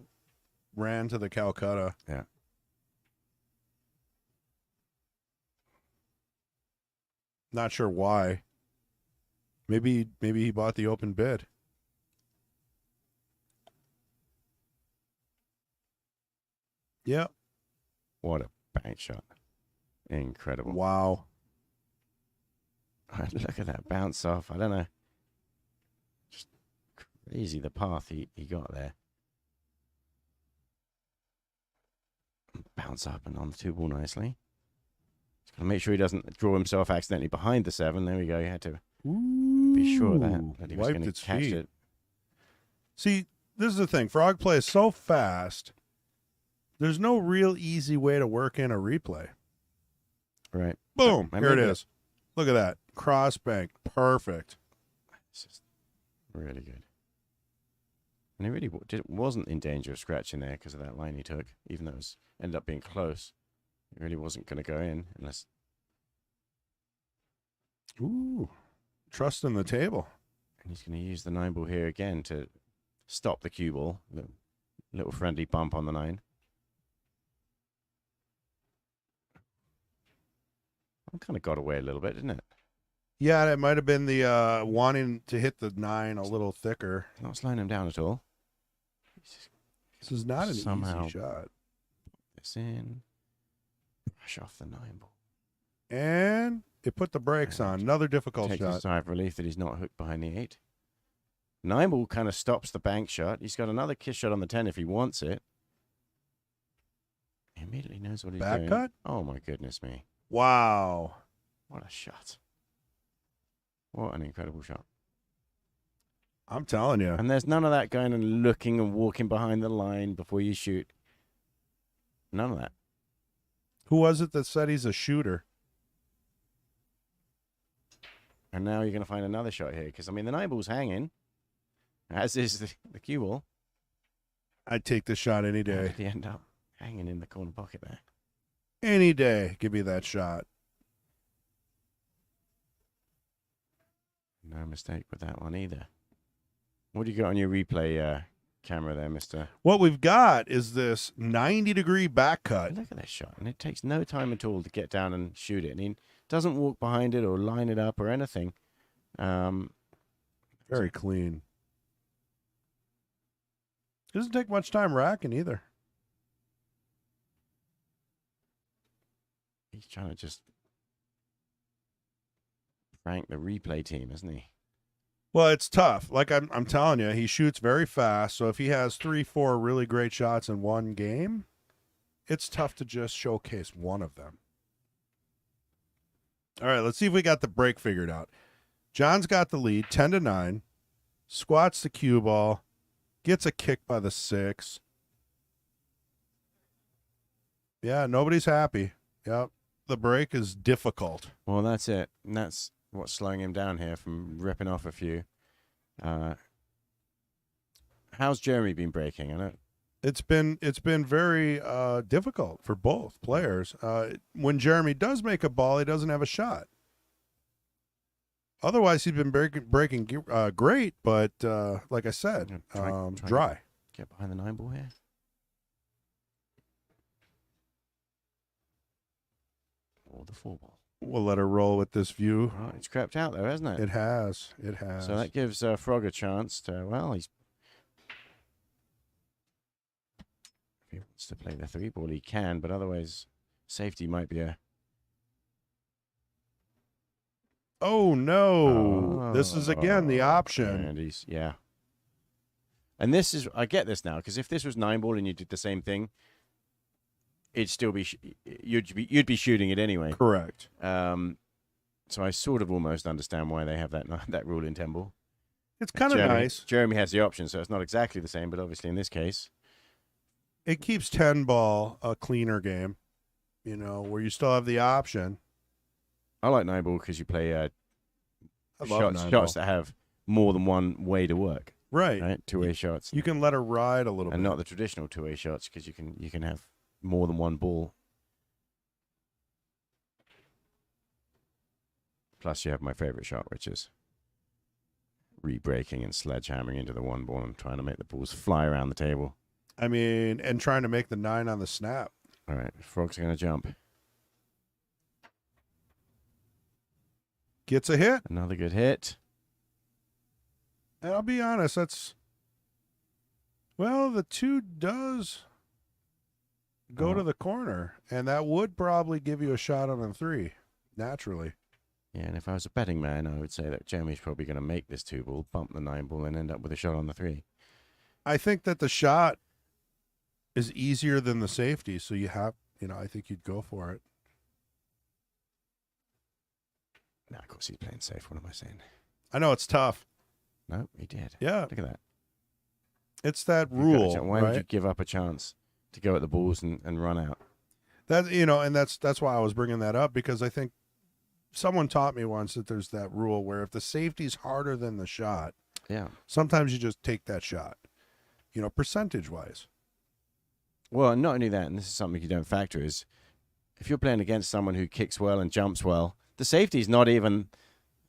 ran to the Calcutta. Yeah. Not sure why. Maybe he bought the open bid. Yep. What a bank shot. Incredible. Wow. Look at that bounce off. I don't know. Just crazy the path he got there. Bounce up and on the 2-ball nicely. Just got to make sure he doesn't draw himself accidentally behind the 7. There we go. He had to be sure of that he was Wiped going to its catch feet. it. See, this is the thing. Frog play is so fast. There's no real easy way to work in a replay. Right. Boom. I Here it remember- is. Look at that. Cross bank. Perfect. It's just really good. And he really wasn't in danger of scratching there because of that line he took, even though it ended up being close. It really wasn't going to go in unless... Ooh. Trust in the table. And he's going to use the 9-ball here again to stop the cue ball. The little friendly bump on the 9. I kind of got away a little bit, didn't it? Yeah, it might have been the wanting to hit the 9 a little thicker. Not slowing him down at all. This is not an Somehow. easy shot. This in. Brush off the 9-ball. And it put the brakes on. Another difficult Takes a shot. sigh of relief that he's not hooked behind the 8. 9-ball kind of stops the bank shot. He's got another kiss shot on the 10 if he wants it. He immediately knows what he's Back doing. cut? Oh my goodness me. Wow. What a shot. What an incredible shot. I'm telling you. And there's none of that going and looking and walking behind the line before you shoot. None of that. Who was it that said he's a shooter? And now you're going to find another shot here. Because, I mean, the 9-ball's hanging. As is the cue ball. I'd take this shot any How day. did he end up hanging in the corner pocket there? Any day. Give me that shot. No mistake with that one either. What do you got on your replay camera there, mister? What we've got is this 90-degree back cut. Look at that shot. And it takes no time at all to get down and shoot it. And he doesn't walk behind it or line it up or anything. Very clean. Doesn't take much time racking either. He's trying to just prank the replay team, isn't he? Well, it's tough. Like I'm telling you, he shoots very fast. So if he has 3-4 really great shots in one game, it's tough to just showcase one of them. All right, let's see if we got the break figured out. John's got the lead, 10-9. Squats the cue ball, gets a kick by the 6. Yeah, nobody's happy. Yep, the break is difficult. Well, that's it. And that's what's slowing him down here from ripping off a few. How's Jeremy been breaking? I know. It's been very difficult for both players. When Jeremy does make a ball, he doesn't have a shot. Otherwise, he's been breaking great, but like I said, Try dry. Get behind the 9-ball here. Or the 4-ball. We'll let her roll with this view. Right, it's crept out though, hasn't it? It has. It has. So that gives Frog a chance to, well, if he wants to play the 3-ball, he can, but otherwise, safety might be a... Oh, no. This is, again, the option. And he's, yeah. And this is, I get this now, because if this was 9-ball and you did the same thing, it'd still be, you'd be shooting it anyway. Correct. So I sort of almost understand why they have that rule in 10-ball. It's kind of nice. Jeremy has the option, so it's not exactly the same, but obviously in this case. It keeps 10-ball a cleaner game, you know, where you still have the option. I like 9-ball because you play I love 9-ball. shots that have more than one way to work. Right. Two-way shots. You can let her ride a little and bit. not the traditional two-way shots because you can have more than one ball. Plus, you have my favorite shot, which is re-breaking and sledgehammering into the 1 ball and trying to make the balls fly around the table. I mean, and trying to make the 9 on the snap. All right, Frog's going to jump. Gets a hit. Another good hit. And I'll be honest, that's... Well, the 2 does... go to the corner, and that would probably give you a shot on a 3, naturally. Yeah, and if I was a betting man, I would say that Jeremy's probably going to make this 2-ball, bump the 9-ball, and end up with a shot on the 3. I think that the shot is easier than the safety, so you have, I think you'd go for it. No, of course he's playing safe. What am I saying? I know it's tough. No, he did. Yeah. Look at that. It's that You've got a rule, chance. Why right? would you give up a chance to go at the balls and run out? That and that's why I was bringing that up, because I think someone taught me once that there's that rule where if the safety's harder than the shot, Yeah. sometimes you just take that shot, percentage-wise. Well, not only that, and this is something you don't factor, is if you're playing against someone who kicks well and jumps well, the safety's not even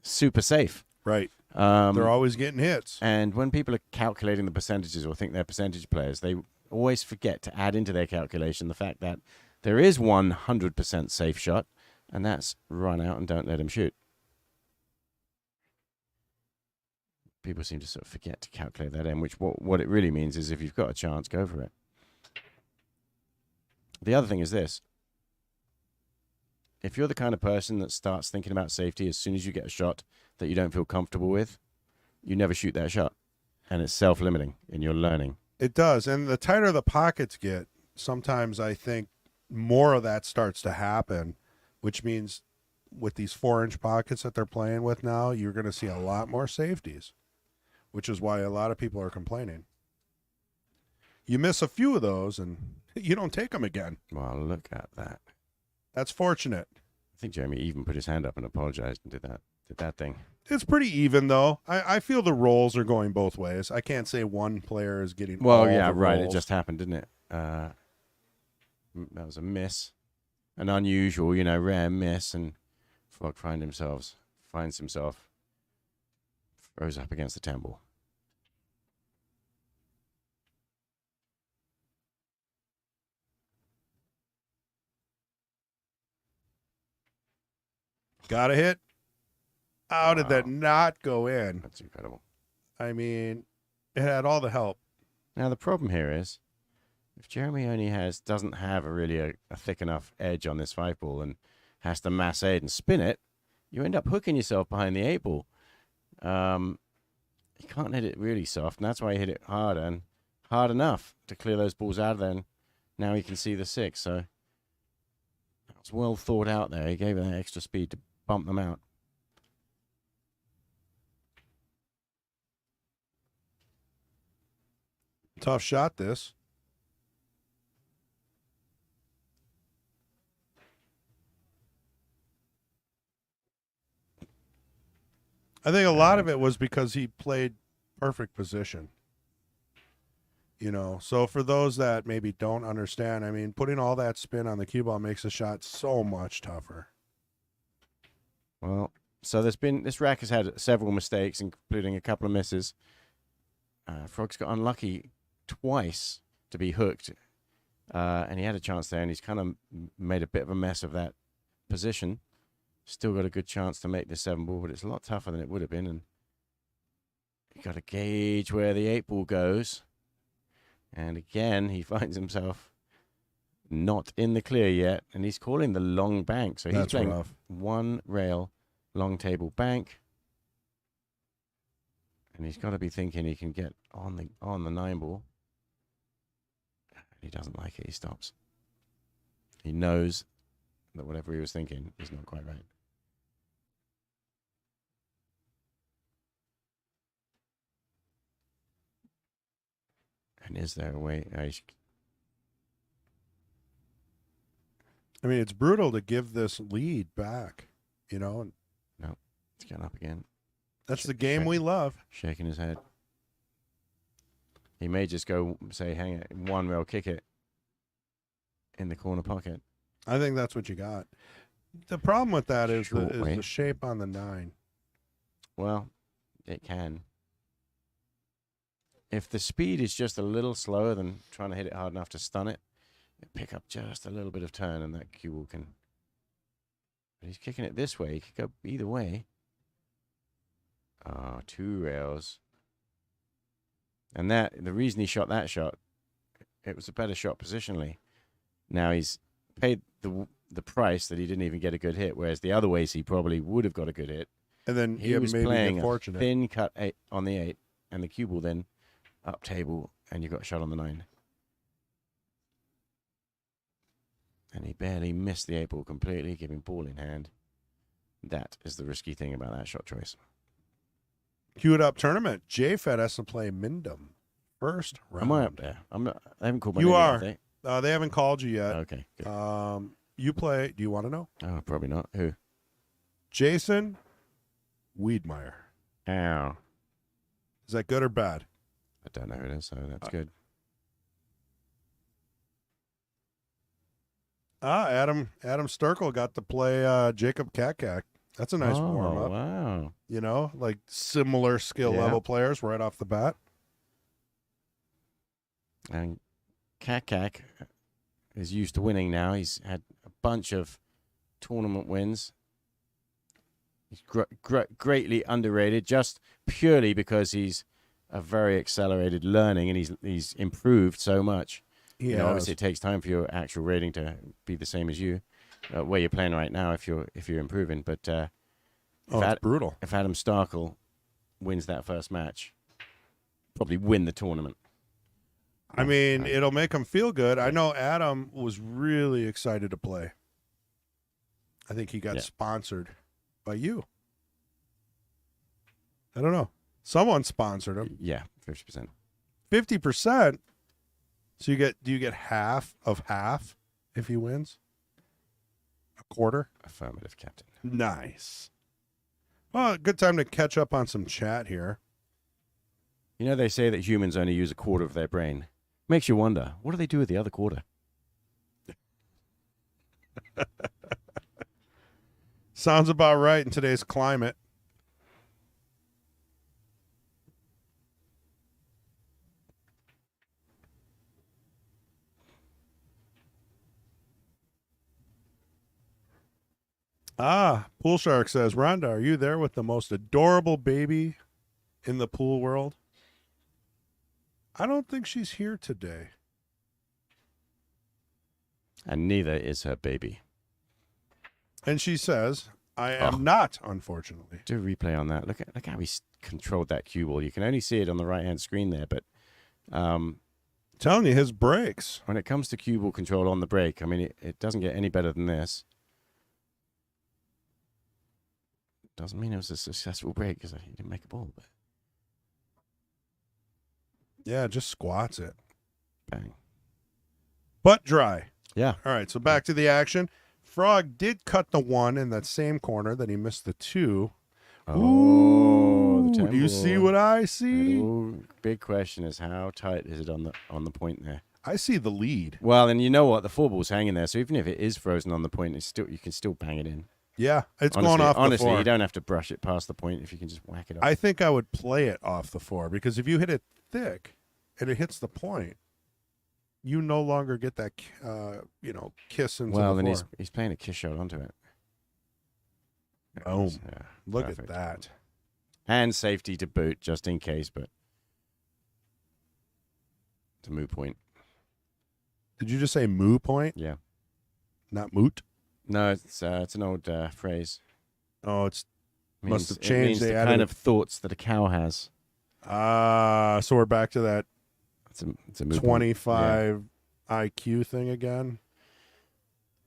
super safe. Right. They're always getting hits. And when people are calculating the percentages or think they're percentage players, they always forget to add into their calculation the fact that there is 100% safe shot, and that's run out and don't let him shoot. People seem to sort of forget to calculate that in, which what it really means is if you've got a chance, go for it. The other thing is this. If you're the kind of person that starts thinking about safety as soon as you get a shot that you don't feel comfortable with, you never shoot that shot. And it's self-limiting in your learning. It does. And the tighter the pockets get, sometimes I think more of that starts to happen, which means with these 4-inch pockets that they're playing with now, you're going to see a lot more safeties, which is why a lot of people are complaining. You miss a few of those and you don't take them again. Well, look at that. That's fortunate. I think Jeremy even put his hand up and apologized and did that thing. It's pretty even, though. I feel the roles are going both ways. I can't say one player is getting Well, all yeah, the right. It roles. just happened, didn't it? That was a miss. An unusual, rare miss. And Frog finds himself, throws up against the temple. Got a hit. How did that Wow. not go in? That's incredible. I mean, it had all the help. Now, the problem here is, if Jeremy only doesn't have a thick enough edge on this 5-ball and has to mass 8 and spin it, you end up hooking yourself behind the 8-ball. You can't hit it really soft, and that's why he hit it hard and hard enough to clear those balls out of there. And now he can see the 6, so that was well thought out there. He gave it that extra speed to bump them out. Tough shot, this. I think a lot of it was because he played perfect position. So for those that maybe don't understand, I mean, putting all that spin on the cue ball makes the shot so much tougher. Well, so this rack has had several mistakes, including a couple of misses. Frog's got unlucky twice to be hooked, and he had a chance there, and he's kind of made a bit of a mess of that position. Still got a good chance to make the 7-ball, but it's a lot tougher than it would have been, and you got to gauge where the 8-ball goes. And again, he finds himself not in the clear yet, and he's calling the long bank. So he's That's playing rough. 1 rail, long table bank. And he's got to be thinking he can get on the 9-ball. He doesn't like it. He stops. He knows that whatever he was thinking is not quite right. And is there a way? I mean, it's brutal to give this lead back, and No, it's getting up again. that's the game we love. Shaking his head. He may just go say, hang it, 1 rail, kick it in the corner pocket. I think that's what you got. The problem with that is Short the way. shape on the 9. Well, it can. If the speed is just a little slower than trying to hit it hard enough to stun it, pick up just a little bit of turn, and that cue ball can. But he's kicking it this way. He could go either way. 2 rails. And the reason he shot that shot, it was a better shot positionally. Now he's paid the price that he didn't even get a good hit, whereas the other ways he probably would have got a good hit. And then He was maybe playing get a fortunate. thin cut 8 on the 8, and the cue ball then up table, and you got a shot on the 9. And he barely missed the 8 ball completely, giving ball in hand. That is the risky thing about that shot choice. Queued up tournament. JFed has to play Mindom. First round. Am I up there? I'm not. I haven't called my You name yet, are. have they? They haven't called you yet. Okay, good. You play. Do you want to know? Oh, probably not. Who? Jason Wiedmeyer. Ow. Is that good or bad? I don't know who it is, so that's good. Adam Sturkle got to play Jacob Kakak. That's a nice warm up. Wow. You know, like similar skill level players right off the bat. And Kakak is used to winning now. He's had a bunch of tournament wins. He's greatly underrated just purely because he's a very accelerated learning and he's improved so much. You know, obviously it takes time for your actual rating to be the same as you, where you're playing right now if you're improving. But it's brutal. If Adam Starkle wins that first match, probably win the tournament. I mean, it'll make him feel good. I know Adam was really excited to play. I think he got sponsored by you. I don't know. Someone sponsored him. Yeah, 50%. 50%? So do you get half of half if he wins? A quarter? Affirmative, Captain. Nice. Well, good time to catch up on some chat here. You know, they say that humans only use a quarter of their brain. Makes you wonder, what do they do with the other quarter? Sounds about right in today's climate. Pool Shark says, Rhonda, are you there with the most adorable baby in the pool world? I don't think she's here today. And neither is her baby. And she says, I am not, unfortunately. Do a replay on that. Look how he controlled that cue ball. You can only see it on the right-hand screen there, but telling you, his breaks. when it comes to cue ball control on the break, I mean, it doesn't get any better than this. Doesn't mean it was a successful break because he didn't make a ball, but Yeah, just squats it. bang. Butt dry. Yeah. All right, so back to the action. Frog did cut the 1 in that same corner, then he missed the 2. Oh, the do you see what I see? Big question is how tight is it on the point there? I see the lead. Well, and you know what? The 4 ball's hanging there, so even if it is frozen on the point, you can still bang it in. Yeah, it's Honestly, going off the honestly, 4. you don't have to brush it past the point if you can just whack it off. I think I would play it off the 4 because if you hit it thick and it hits the point, you no longer get that, kiss into well, the then 4. he's playing a kiss shot onto it. Boom. Yeah, Look perfect. at that. And safety to boot, just in case, but it's a moot point. Did you just say moo point? Yeah. Not moot? No, it's an old phrase. Oh, must Means- have it changed. means They the added kind of thoughts that a cow has. so we're back to that It's a moot point. 25 IQ thing again.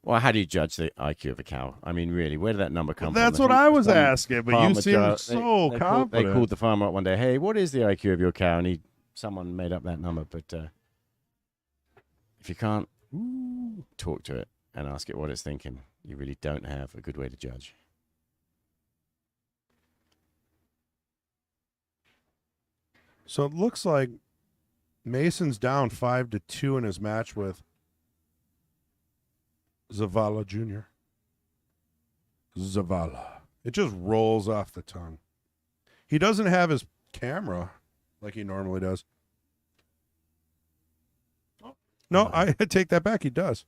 Well, how do you judge the IQ of a cow? I mean, really, where did that number come from? That's I what think I was some asking, but you farmer seem judge- so they confident. called the farmer up one day, hey, what is the IQ of your cow? And someone made up that number. But if you can't talk to it and ask it what it's thinking, you really don't have a good way to judge. So it looks like Mason's down 5-2 in his match with Zavala Jr. Zavala. It just rolls off the tongue. He doesn't have his camera like he normally does. No, I take that back. He does.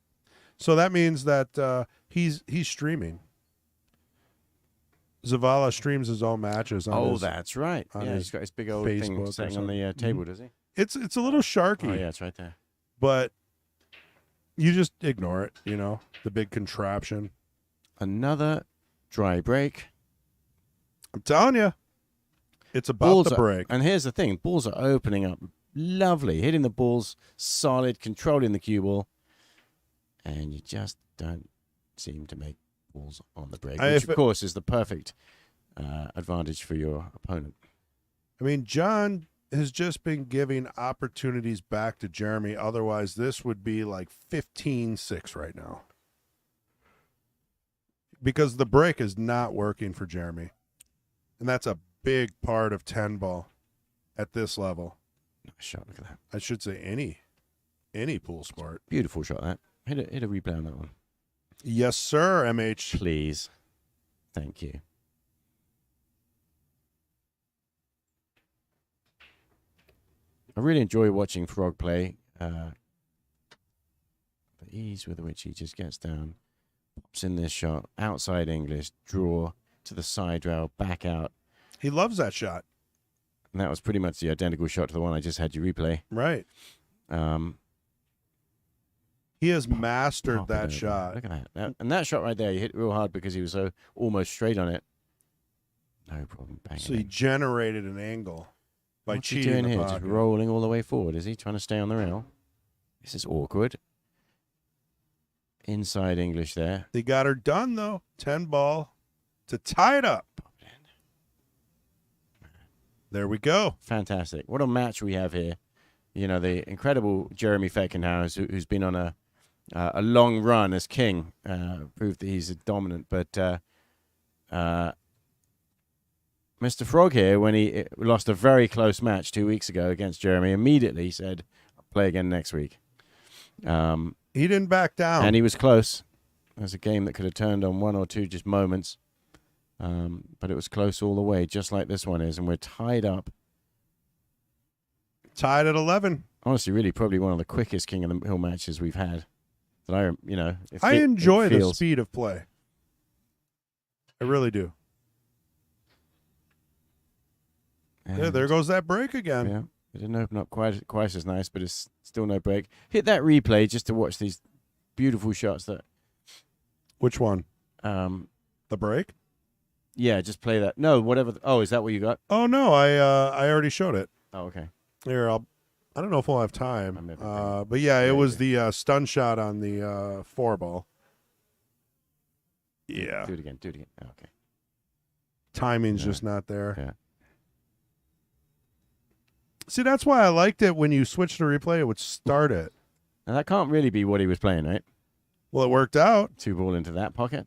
So that means that he's streaming. Zavala streams his own matches. That's right. on Yeah, his he's got his big old Facebook thing or sitting on the something. table, does he? It's a little sharky, Oh, yeah, it's right there. but You just ignore it, you know, the big contraption. Another dry break. I'm telling you, it's about Balls the are- break. and here's the thing. Balls are opening up lovely. Hitting the balls solid, controlling the cue ball. And you just don't seem to make balls on the break, which, of course, is the perfect advantage for your opponent. I mean, John has just been giving opportunities back to Jeremy. Otherwise, this would be like 15-6 right now. Because the break is not working for Jeremy. And that's a big part of 10 ball at this level. Nice shot. Look at that. I should say any pool sport. Beautiful shot, that. Hit a replay on that one. Yes, sir, MH. Please. Thank you. I really enjoy watching Frog play. The ease with which he just gets down, pops in this shot, outside English, draw to the side rail, back out. He loves that shot. And that was pretty much the identical shot to the one I just had you replay. Right. He has mastered Pop it that over. shot. Look at that. And that shot right there, you hit real hard because he was so almost straight on it. No problem. Bang So it he in. generated an angle by What's he cheating doing the here? pocket. Just rolling all the way forward. Is he trying to stay on the rail? This is awkward. Inside English there. They got her done, though. 10 ball to tie it up. There we go. Fantastic. What a match we have here. You know, the incredible Jeremy Fedkenheuer, who's been on a long run as king, proved that he's dominant. But Mr. Frog here, when he lost a very close match 2 weeks ago against Jeremy, immediately said, I'll play again next week. He didn't back down. And he was close. It was a game that could have turned on one or two just moments. But it was close all the way, just like this one is. And we're tied up. Tied at 11. Honestly, really, probably one of the quickest King of the Hill matches we've had. That I enjoy it the feels. speed of play. I really do. Yeah, there goes that break again. Yeah, it didn't open up quite as nice, but it's still no break. Hit that replay just to watch these beautiful shots. That Which one? The break? Yeah, just play that. No, whatever. Oh, is that what you got? Oh no, I already showed it. Oh, okay. Here, I don't know if we'll have I time. may have But yeah, Yeah, it was you the stun shot on the 4 ball. Yeah. Do it again. Do it again. Oh, okay. Timing's Yeah. just not there. Yeah. See, that's why I liked it when you switched to replay, it would start it. Now that can't really be what he was playing, right? Well, it worked out. 2 ball into that pocket.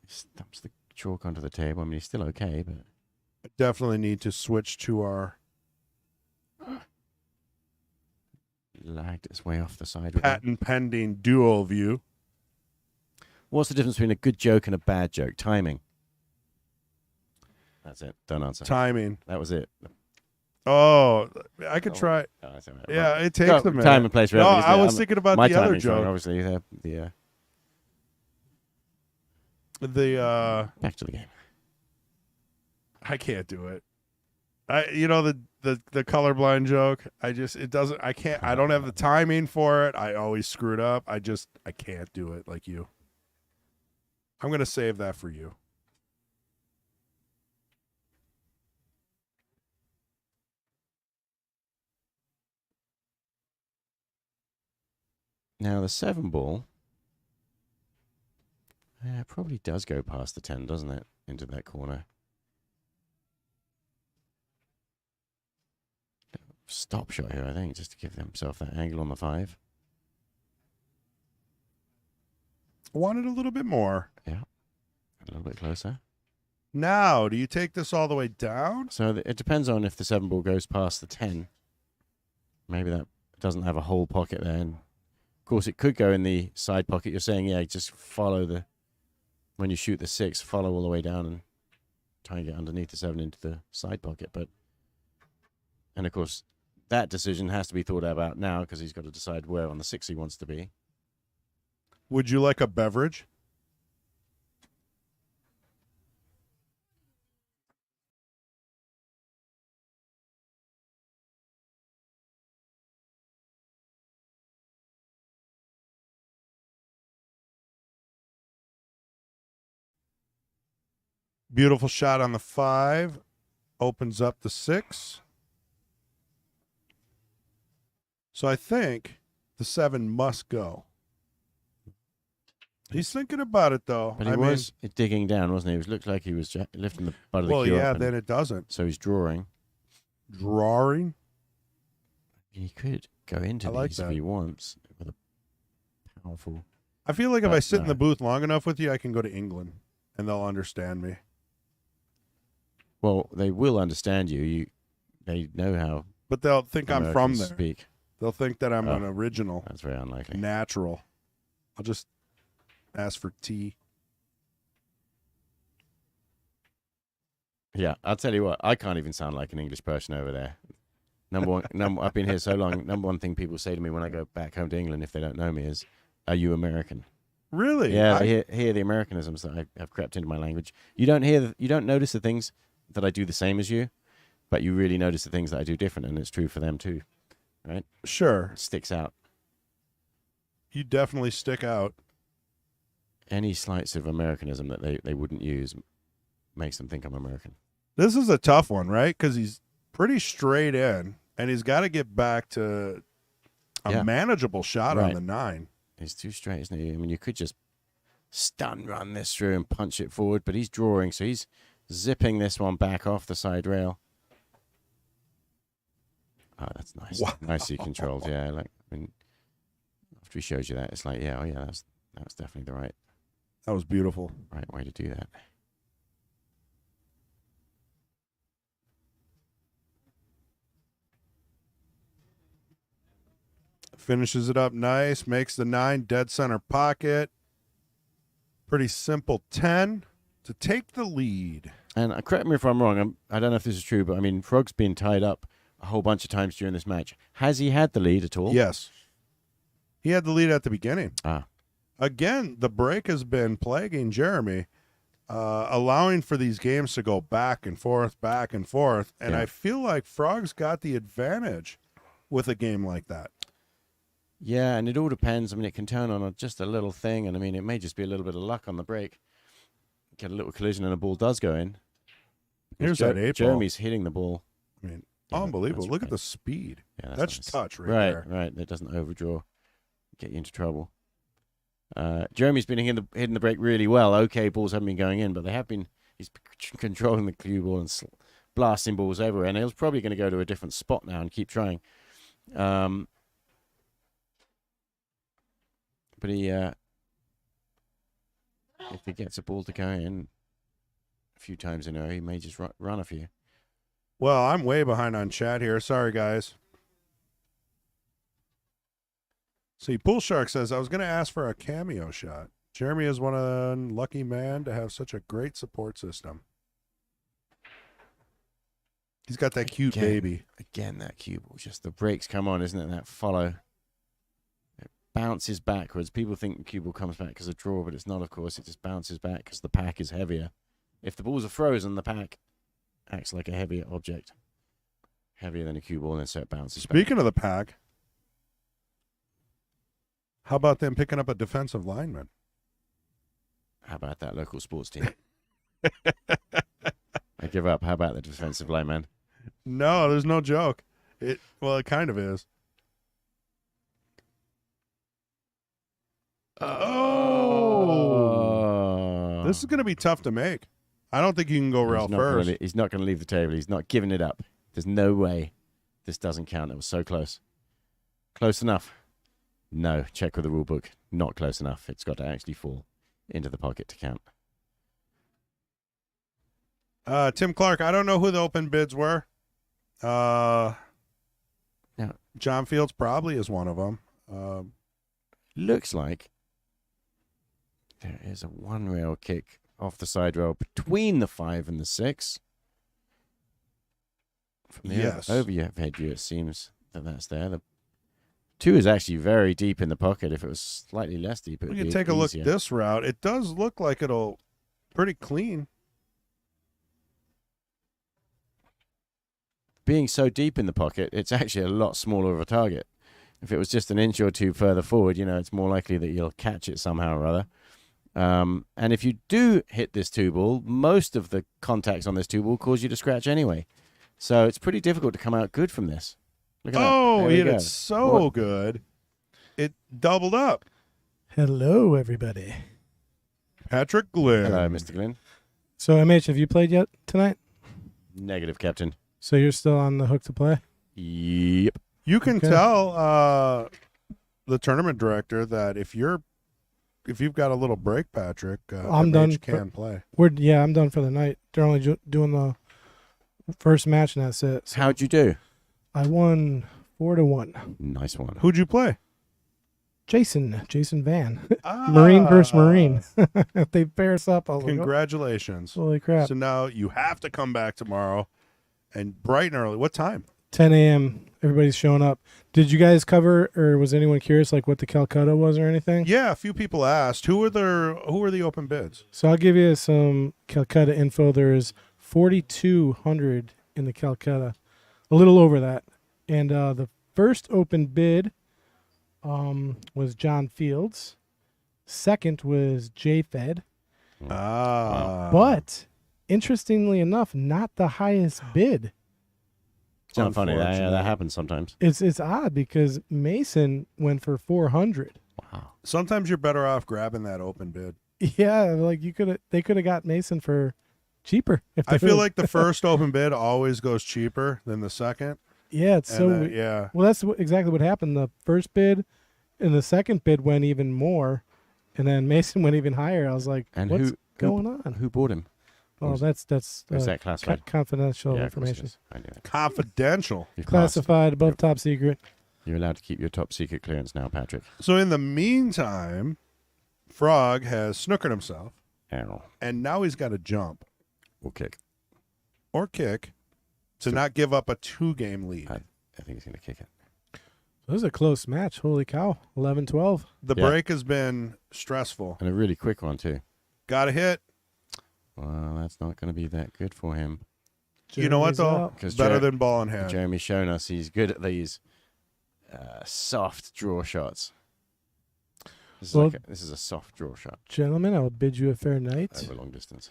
Stumps the chalk onto the table. I mean, he's still okay, but I definitely need to switch to our lagged its way off the side. with it. patent pending dual view. What's the difference between a good joke and a bad joke? Timing. That's it. Don't answer. Timing. That was it. Oh, I could Oh. try. Oh, that's all right. Yeah, it takes No, a minute. time and place for No, everything, isn't I it? was thinking about My the other timing's wrong, joke. obviously. Back to the game. I can't do it. The colorblind joke. I don't have the timing for it. I always screw it up. I can't do it like you. I'm gonna save that for you. Now, the 7 ball probably does go past the 10, doesn't it? Into that corner. Stop shot here, I think, just to give himself that angle on the 5. Wanted a little bit more. Yeah. A little bit closer. Now, do you take this all the way down? So it depends on if the 7 ball goes past the 10. Maybe that doesn't have a whole pocket there. And of course, it could go in the side pocket. You're saying, yeah, just follow when you shoot the 6, follow all the way down and try and get underneath the 7 into the side pocket. And of course, that decision has to be thought about now because he's got to decide where on the 6 he wants to be. Would you like a beverage? Beautiful shot on the 5. Opens up the 6. So I think the 7 must go. He's thinking about it, though. But he was digging down, wasn't he? It looked like he was lifting the butt of the cue up, then it doesn't. so he's drawing. Drawing? He could go into these if he wants with a powerful. I feel like if I sit in no. the booth long enough with you, I can go to England, and they'll understand me. Well, they will understand you. They know how. But they'll think I'm from Americans there. Speak. They'll think that I'm an original, That's very unlikely. natural. I'll just ask for tea. Yeah, I'll tell you what. I can't even sound like an English person over there. Number one, I've been here so long. Number one thing people say to me when I go back home to England, if they don't know me, is, "Are you American?" Really? Yeah, I hear the Americanisms that have crept into my language. You don't notice the things that I do the same as you, but you really notice the things that I do different, and it's true for them too, right? Sure. It sticks out. You definitely stick out. Any slights of Americanism that they wouldn't use makes them think I'm American. This is a tough one, right? Because he's pretty straight in, and he's got to get back to a manageable shot on the 9. He's too straight, isn't he? I mean, you could just stun run this through and punch it forward, but he's drawing, so he's zipping this one back off the side rail. Oh, that's nice. Wow. Nicely controlled, yeah. Like, I mean, after he shows you that, it's like, yeah, oh yeah, that's definitely the right That was beautiful. way to do that. Finishes it up nice. Makes the 9 dead center pocket. Pretty simple 10 to take the lead. And correct me if I'm wrong. I don't know if this is true, but I mean, Frog's been tied up a whole bunch of times during this match. Has he had the lead at all? Yes. He had the lead at the beginning. Ah. Again, the break has been plaguing Jeremy, allowing for these games to go back and forth. And Yeah. I feel like Frog's got the advantage with a game like that. Yeah, and it all depends. I mean, it can turn on just a little thing, and I mean, it may just be a little bit of luck on the break. Get a little collision and a ball does go in. Here's that 8 ball. Jeremy's hitting the ball. I mean, Yeah, unbelievable. that's Look at right. the speed. Yeah, That's nice. touch right there. Right. That doesn't overdraw, get you into trouble. Jeremy's been hitting the break really well. Okay, balls haven't been going in, but he's controlling the cue ball and blasting balls everywhere. And he's probably going to go to a different spot now and keep trying. But if he gets a ball to go in a few times in a row, he may just run a few. Well, I'm way behind on chat here. Sorry, guys. See, Pool Shark says, I was going to ask for a cameo shot. Jeremy is one lucky man to have such a great support system. He's got that cute baby. Again, that cue ball. Just the brakes come on, isn't it? That follow. It bounces backwards. People think the cue ball comes back because of draw, but it's not, of course. It just bounces back because the pack is heavier. If the balls are frozen, the pack acts like a heavier object. Heavier than a cue ball, and so it bounces back. Speaking of the pack, how about them picking up a defensive lineman? How about that local sports team? I give up. How about the defensive lineman? No, there's no joke. It kind of is. Oh. This is going to be tough to make. I don't think you can go rail first. He's not going to leave the table. He's not giving it up. There's no way this doesn't count. It was so close. Close enough. No, check with the rule book. Not close enough. It's got to actually fall into the pocket to count. Tim Clark, I don't know who the open bids were. Yeah. John Fields probably is one of them. Looks like there is a one rail kick off the side rail between the 5 and the 6. From the overhead view, it seems that's there. The 2 is actually very deep in the pocket. If it was slightly less deep, it would We be can take a look easier. at this route. It does look like it'll pretty clean. Being so deep in the pocket, it's actually a lot smaller of a target. If it was just an inch or two further forward, it's more likely that you'll catch it somehow or other. And if you do hit this 2-ball, most of the contacts on this 2-ball cause you to scratch anyway. So it's pretty difficult to come out good from this. Look at that. Oh, There he we hit go. it so good. It doubled up. Hello, everybody. Patrick Glynn. Hello, Mr. Glynn. So, MH, have you played yet tonight? Negative, Captain. So you're still on the hook to play? Yep. You can Okay. tell the tournament director that if you've got a little break, Patrick, I'm MH done can play. I'm done for the night. They're only doing the first match, and that's it. So How'd you do? I won 4-1. Nice one. Who'd you play? Jason Van. Marine versus Marine. They pair us up. I was like, oh, Congratulations. holy crap. So now you have to come back tomorrow and bright and early. What time? 10 a.m. Everybody's showing up. Did you guys cover, or was anyone curious, like what the Calcutta was or anything? Yeah, a few people asked. Who are the open bids? So I'll give you some Calcutta info. There's 4,200 in the Calcutta, a little over that. And the first open bid was John Fields. Second was JFed. But interestingly enough, not the highest bid. It's not funny. That Unfortunate. happens sometimes. It's odd because Mason went for 400. Wow. Sometimes you're better off grabbing that open bid. Yeah, like they could have got Mason for cheaper. If I they feel would've- like the first open bid always goes cheaper than the second. yeah, it's so And, yeah. well. That's exactly what happened. The first bid and the second bid went even more, and then Mason went even higher. I was like, And what's going on? Who bought him? Oh, was- that's Is that classified? confidential Yeah, of course it information. is. I knew it. Confidential. You've passed. Classified above top secret. You're allowed to keep your top secret clearance now, Patrick. So in the meantime, Frog has snookered himself, Ow. and now he's got to jump Or kick. or kick to not give up a 2-game lead. I think he's going to kick it. This is a close match. Holy cow. 11-12. The Yeah. break has been stressful. And a really quick one, too. Got a hit. Well, that's not going to be that good for him. You know what, Jeremy's though? out. Because Better than ball in hand. Jeremy's shown us he's good at these soft draw shots. Well- This is a soft draw shot Gentlemen, I will bid you a fair night. over long distance.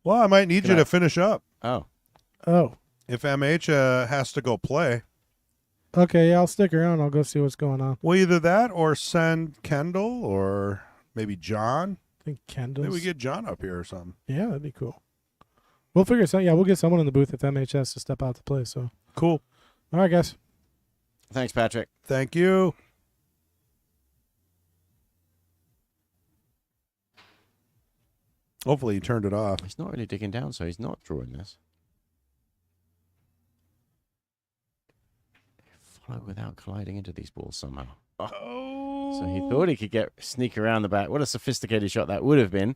Well, I might need Good you to night. finish up. Oh, Oh, If MH has to go play, okay. Yeah, I'll stick around. I'll go see what's going on. well, either that or send Kendall or maybe John. I think Kendall's. Maybe we get John up here or something. Yeah, that'd be cool. We'll figure something. Yeah, we'll get someone in the booth if MH has to step out to play. So, Cool. all right, guys. thanks, Patrick. Thank you. Hopefully he turned it off. He's not really digging down, so he's not drawing this. Follow without colliding into these balls somehow. Oh. So he thought he could sneak around the back. What a sophisticated shot that would have been.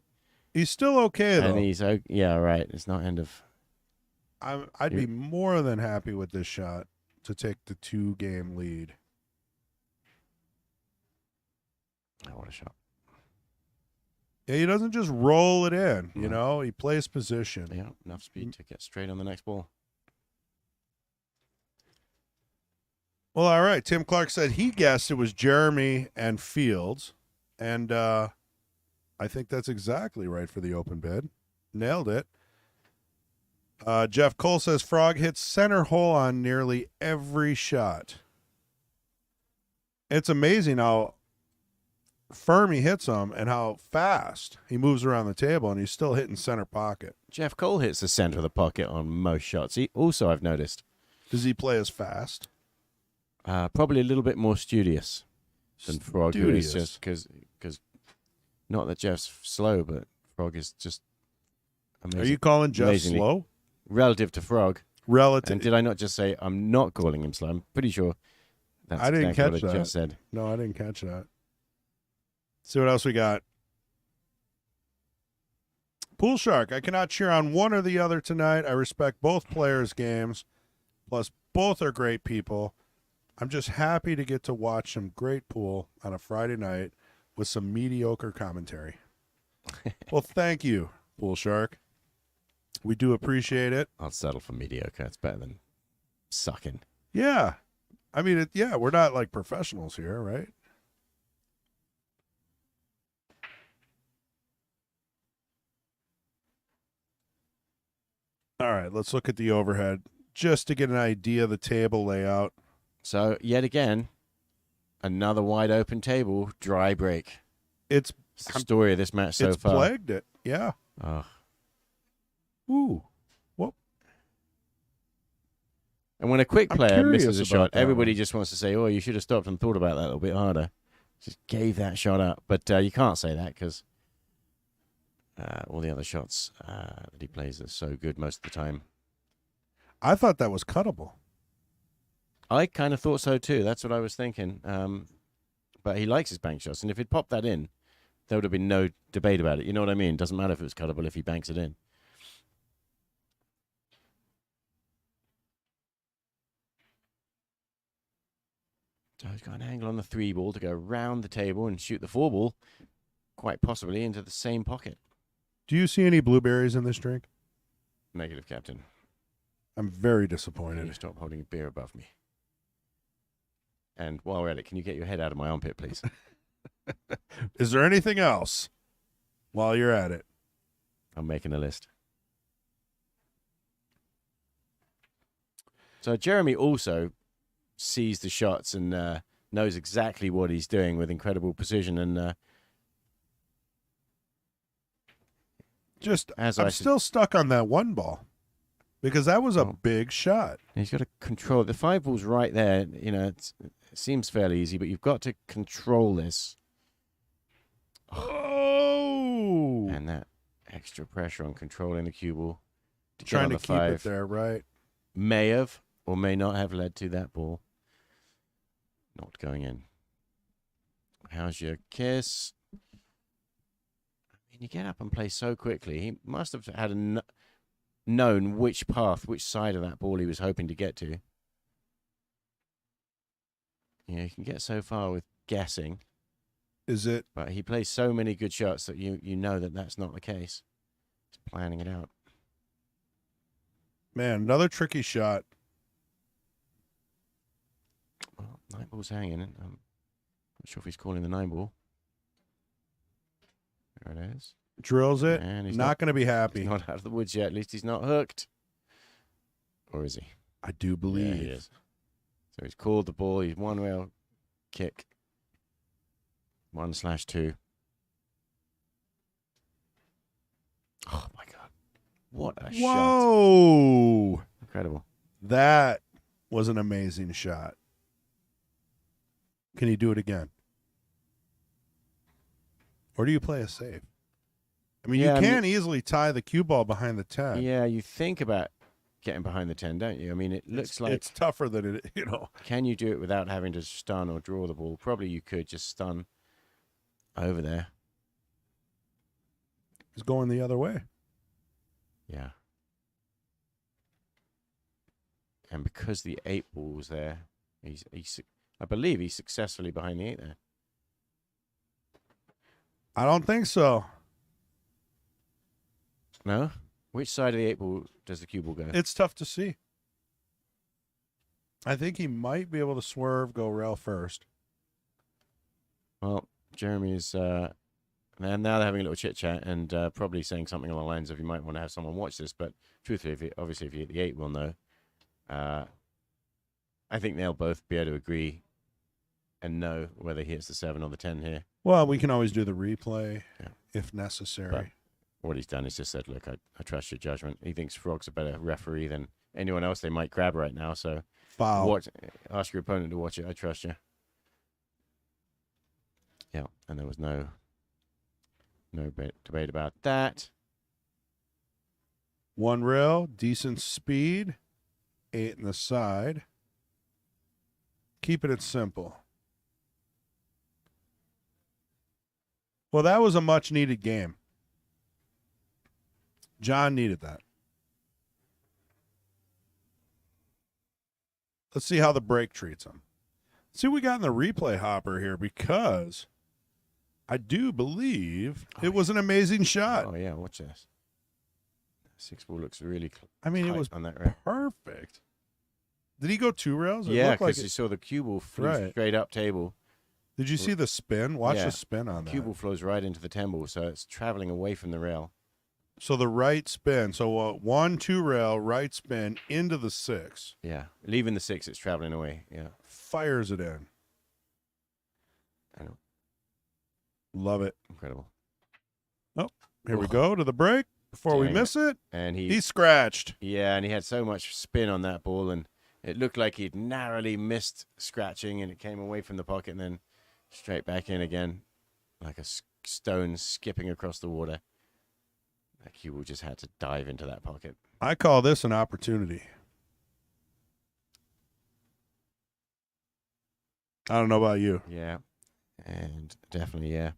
He's still okay, though. And he's, yeah, right. It's not end of. I'd be more than happy with this shot to take the 2-game lead. Oh, what a shot. Yeah, he doesn't just roll it in, you know? He plays position. Yeah, enough speed to get straight on the next ball. Well, all right. Tim Clark said he guessed it was Jeremy and Fields. And I think that's exactly right for the open bid. Nailed it. Jeff Cole says Frog hits center hole on nearly every shot. It's amazing how firm he hits them and how fast he moves around the table, and he's still hitting center pocket. Jeff Cole hits the center of the pocket on most shots. He also, I've noticed, Does he play as fast? probably a little bit more studious than Frog, who is Studious. just because not that Jeff's slow, but Frog is just amazing. Are you calling Jeff amazingly- slow? relative to Frog? Relative. And did I not just say I'm not calling him slow? I'm pretty sure that's I didn't exactly catch what I that. just said. No, I didn't catch that. See what else we got. Pool Shark. I cannot cheer on one or the other tonight. I respect both players' games. Plus, both are great people. I'm just happy to get to watch some great pool on a Friday night with some mediocre commentary. Well, thank you, Pool Shark. We do appreciate it. I'll settle for mediocre. It's better than sucking. Yeah. I mean, we're not like professionals here, right? All right, let's look at the overhead just to get an idea of the table layout. So, yet again, another wide open table, dry break. It's It's the story of this match so it's far. plagued it. Yeah. Oh. Ooh. And when a quick I'm player curious misses a about shot, that everybody one. just wants to say, oh, you should have stopped and thought about that a little bit harder. Just gave that shot up. But you can't say that because all the other shots that he plays are so good most of the time. I thought that was cuttable. I kind of thought so too. That's what I was thinking. But he likes his bank shots. And if he'd popped that in, there would have been no debate about it. You know what I mean? Doesn't matter if it was cuttable if he banks it in. So he's got an angle on the 3 ball to go round the table and shoot the 4 ball, quite possibly into the same pocket. Do you see any blueberries in this drink? Negative, Captain. I'm very Can you disappointed. stop holding a beer above me? And while we're at it, can you get your head out of my armpit, please? Is there anything else while you're at it? I'm making a list. So Jeremy also sees the shots and knows exactly what he's doing with incredible precision. And Just, As I'm I still stuck on that 1 ball because that was a Oh. big shot. he's got to control the 5 ball's right there. You know, it seems fairly easy, but you've got to control this. Oh, And that extra pressure on controlling the cue ball to get trying on to the keep 5 it there, right? may have or may not have led to that ball not going in. How's your kiss? I mean, you get up and play so quickly. He must have had known which path, which side of that ball he was hoping to get to. Yeah, you can get so far with guessing, Is it? but he plays so many good shots that you know that that's not the case. He's planning it out. Man, another tricky shot. Well, 9 ball's hanging. I'm not sure if he's calling the 9 ball. There it is. Drills it. And he's Not going to be happy. He's not out of the woods yet. At least he's not hooked. Or is he? I do Yeah, believe. he is. So he's called the ball. He's 1 rail kick. 1/2. Oh, my God. What a shot. Whoa. Incredible. That was an amazing shot. Can you do it again? Or do you play a safe? I mean, Yeah, you I can easily tie the cue ball behind the 10. Yeah, you think about getting behind the 10, don't you? I mean, it looks like... It's tougher than it, Can you do it without having to stun or draw the ball? Probably you could just stun over there. It's going the other way. Yeah. And because the 8 ball's there, I believe he's successfully behind the 8 there. I don't think so. No? Which side of the 8 ball does the cue ball go? It's tough to see. I think he might be able to swerve, go rail first. Well, Jeremy's now they're having a little chit chat and probably saying something along the lines of you might want to have someone watch this, but truthfully, obviously if you hit the 8, we'll know. I think they'll both be able to agree and know whether he hits the 7 or the 10 here. Well, we can always do the replay Yeah. if necessary. But what he's done is just said, look, I trust your judgment. He thinks Frog's a better referee than anyone else they might grab right now, so Foul. ask your opponent to watch it. I trust you. Yeah, and there was no debate about that. 1 rail, decent speed, 8 in the side. Keeping it simple. Well, that was a much needed game. John needed that. Let's see how the break treats him. Let's see what we got in the replay hopper here, because I do believe it was an amazing shot. Oh, yeah, watch this. 6 ball looks really I mean, it tight was on that rail. perfect. Did he go 2 rails? It Yeah, looked like because you saw the cue ball flew Right. straight up table. Did you see the spin? Watch Yeah. the spin on The that. cue ball flows right into the 10 ball, so it's traveling away from the rail. So the right spin. So 1-2 rail, right spin into the 6. Yeah, leaving the 6, it's traveling away. Yeah, Fires it in. I know. Love it. Incredible. Here we go to the break before we Dang miss it. And He scratched. yeah, and he had so much spin on that ball, and it looked like he'd narrowly missed scratching, and it came away from the pocket and then straight back in again, like a stone skipping across the water. That cue ball just had to dive into that pocket. I call this an opportunity. I don't know about you. Yeah, and definitely, yeah.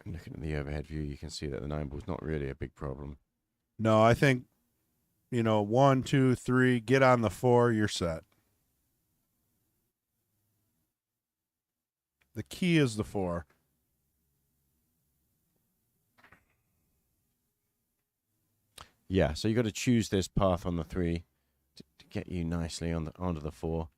And looking at the overhead view, you can see that the 9 ball's not really a big problem. No, I think, 1, 2, 3, get on the 4, you're set. The key is the 4. Yeah, so you got to choose this path on the 3 to get you nicely onto the 4.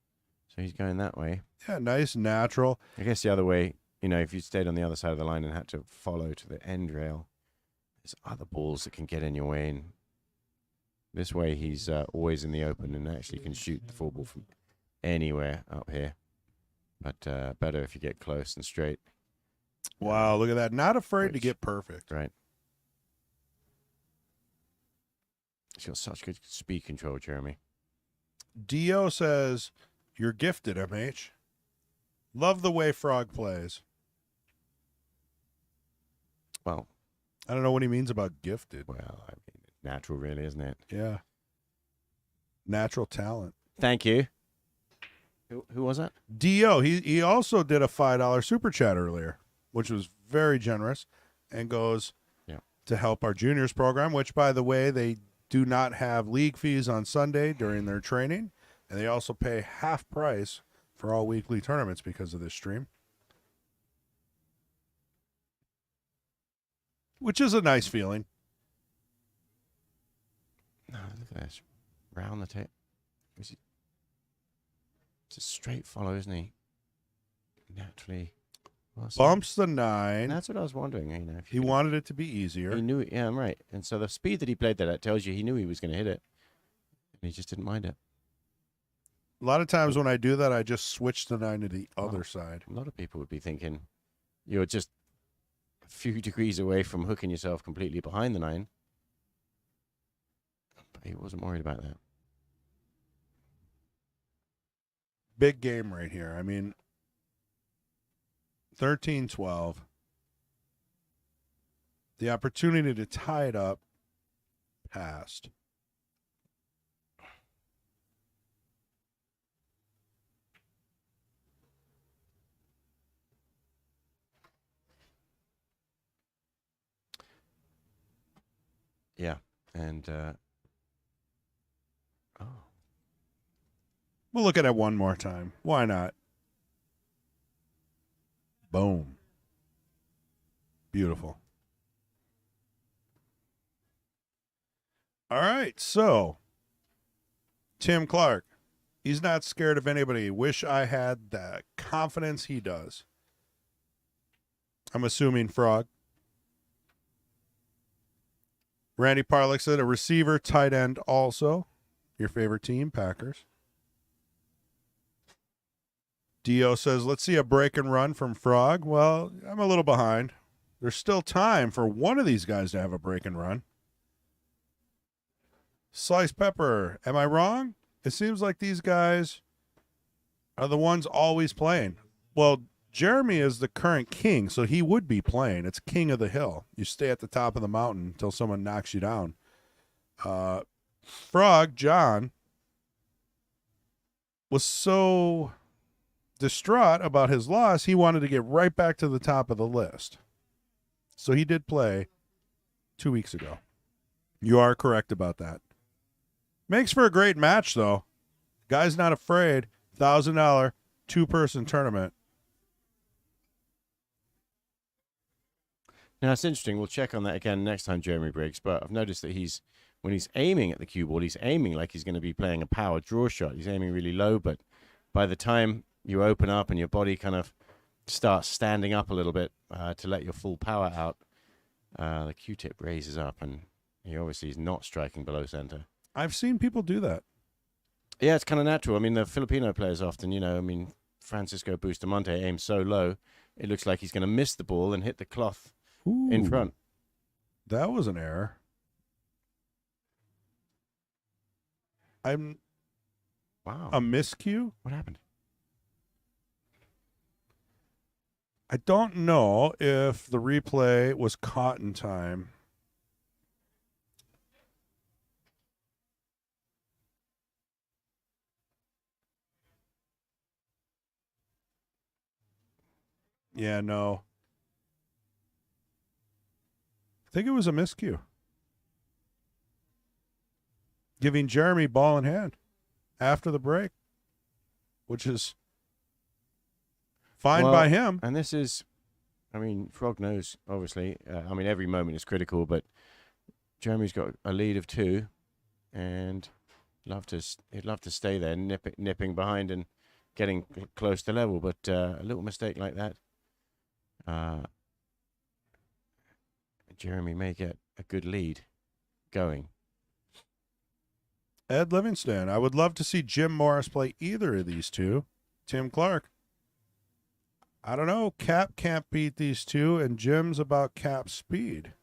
So he's going that way. Yeah, nice, natural. I guess the other way, if you stayed on the other side of the line and had to follow to the end rail, there's other balls that can get in your way. And this way, he's always in the open and actually can shoot the 4 ball from anywhere up here. But better if you get close and straight. Wow, look at that. Not afraid to get perfect. Right. He's got such good speed control, Jeremy. Dio says, you're gifted, MH. Love the way Frog plays. Well, I don't know what he means about gifted. well, I mean, natural, really, isn't it? Yeah. Natural talent. Thank you. Who was that? Dio, he also did a $5 super chat earlier, which was very generous, and goes to help our juniors program, which, by the way, they do not have league fees on Sunday during their training, and they also pay half price for all weekly tournaments because of this stream, which is a nice feeling. No, look at this. Round the tape. It's a straight follow, isn't he? Naturally. Bumps the 9. That's what I was wondering. If He wanted it to be easier. He knew it. Yeah, I'm right. And so the speed that he played that tells you he knew he was going to hit it. And he just didn't mind it. A lot of times when I do that, I just switch the 9 to the other side. A lot of people would be thinking you're just a few degrees away from hooking yourself completely behind the 9. But he wasn't worried about that. Big game right here. I mean, 13-12. The opportunity to tie it up passed. Yeah. And, We'll look at it one more time. Why not? Boom. Beautiful. All right, so Tim Clark, he's not scared of anybody. Wish I had the confidence he does. I'm assuming Frog. Randy Parlick said a receiver, tight end also. Your favorite team, Packers. Dio says, let's see a break and run from Frog. Well, I'm a little behind. There's still time for one of these guys to have a break and run. Slice Pepper, am I wrong? It seems like these guys are the ones always playing. Well, Jeremy is the current king, so he would be playing. It's king of the hill. You stay at the top of the mountain until someone knocks you down. Frog, John, was so distraught about his loss, he wanted to get right back to the top of the list. So he did play 2 weeks ago. You are correct about that. Makes for a great match, though. Guy's not afraid. $1,000 two-person tournament. now it's interesting. We'll check on that again next time Jeremy breaks. But I've noticed that when he's aiming at the cue ball, he's aiming like he's going to be playing a power draw shot. He's aiming really low, but by the time you open up and your body kind of starts standing up a little bit to let your full power out, the Q-tip raises up, and he obviously is not striking below center. I've seen people do that. Yeah, it's kind of natural. I mean, the Filipino players often, Francisco Bustamante aims so low, it looks like he's going to miss the ball and hit the cloth in Ooh, front. That was an error. Wow. A miscue? What happened? I don't know if the replay was caught in time. Yeah, no. I think it was a miscue. Giving Jeremy ball in hand after the break, which is fine by him. And this is, Frog knows, obviously. Every moment is critical, but Jeremy's got a lead of 2, and he'd love to stay there, nipping behind and getting close to level, but a little mistake like that, Jeremy may get a good lead going. Ed Livingston. I would love to see Jim Morris play either of these two. Tim Clark. I don't know. Cap can't beat these two, and Jim's about Cap's speed.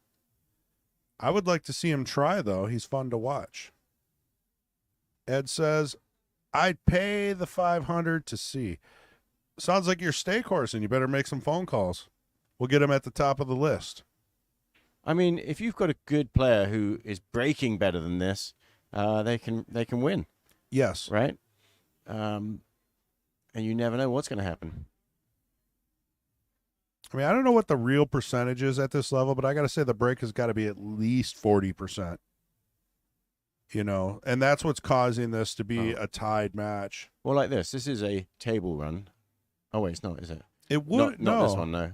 I would like to see him try, though. He's fun to watch. Ed says, I'd pay the $500 to see. Sounds like you're stake horse, and you better make some phone calls. We'll get him at the top of the list. If you've got a good player who is breaking better than this, they can win. Yes. Right? And you never know what's going to happen. I don't know what the real percentage is at this level, but I got to say the break has got to be at least 40%. And that's what's causing this to be a tied match. Well, like this. This is a table run. Oh, wait, it's not, is it? It would not this one, no.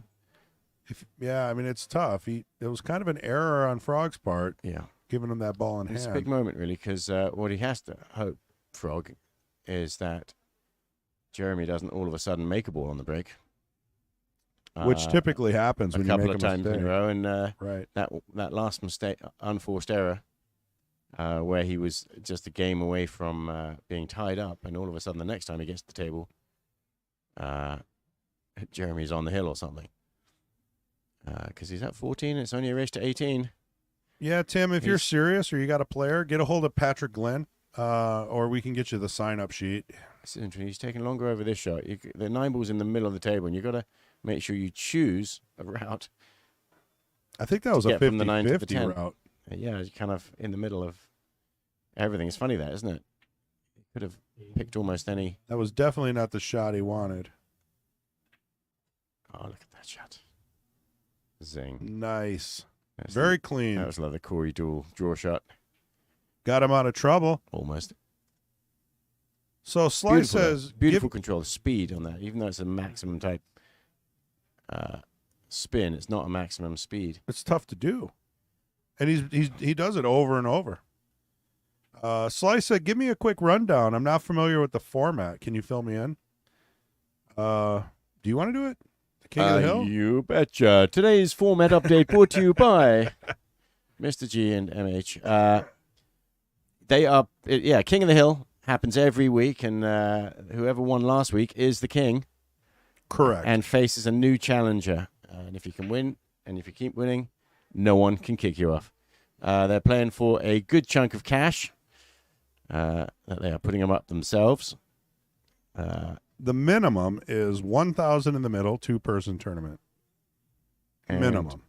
It's tough. It was kind of an error on Frog's part. Yeah. Giving him that ball in hand. It's a big moment, really, because what he has to hope, Frog, is that Jeremy doesn't all of a sudden make a ball on the break. Which typically happens when you make a mistake. A couple of times in a row, and right. that last mistake, unforced error, where he was just a game away from being tied up, and all of a sudden the next time he gets to the table, Jeremy's on the hill or something. Because he's at 14, it's only a race to 18. Yeah, Tim, if you're serious or you got a player, get a hold of Patrick Glenn, or we can get you the sign-up sheet. It's interesting. He's taking longer over this shot. The 9 ball's in the middle of the table, and you've got to make sure you choose a route. I think that was a 50-50 route. Yeah, it's kind of in the middle of everything. It's funny that, isn't it? He could have picked almost any. That was definitely not the shot he wanted. Oh, look at that shot. Zing. Nice. Very clean. That was like the Corey Dual draw shot. Got him out of trouble. Almost. So Sly says... Beautiful control of speed on that. Even though it's a maximum type spin, it's not a maximum speed. It's tough to do. And he does it over and over. Sly said, give me a quick rundown. I'm not familiar with the format. Can you fill me in? Do you want to do it? King of the Hill? You betcha. Today's format update brought to you by Mr. G and MH. They are, King of the Hill happens every week, and whoever won last week is the king. Correct. And faces a new challenger. And if you can win, and if you keep winning, no one can kick you off. They're playing for a good chunk of cash that they are putting them up themselves. The minimum is 1,000 in the middle, 2-person tournament. Minimum.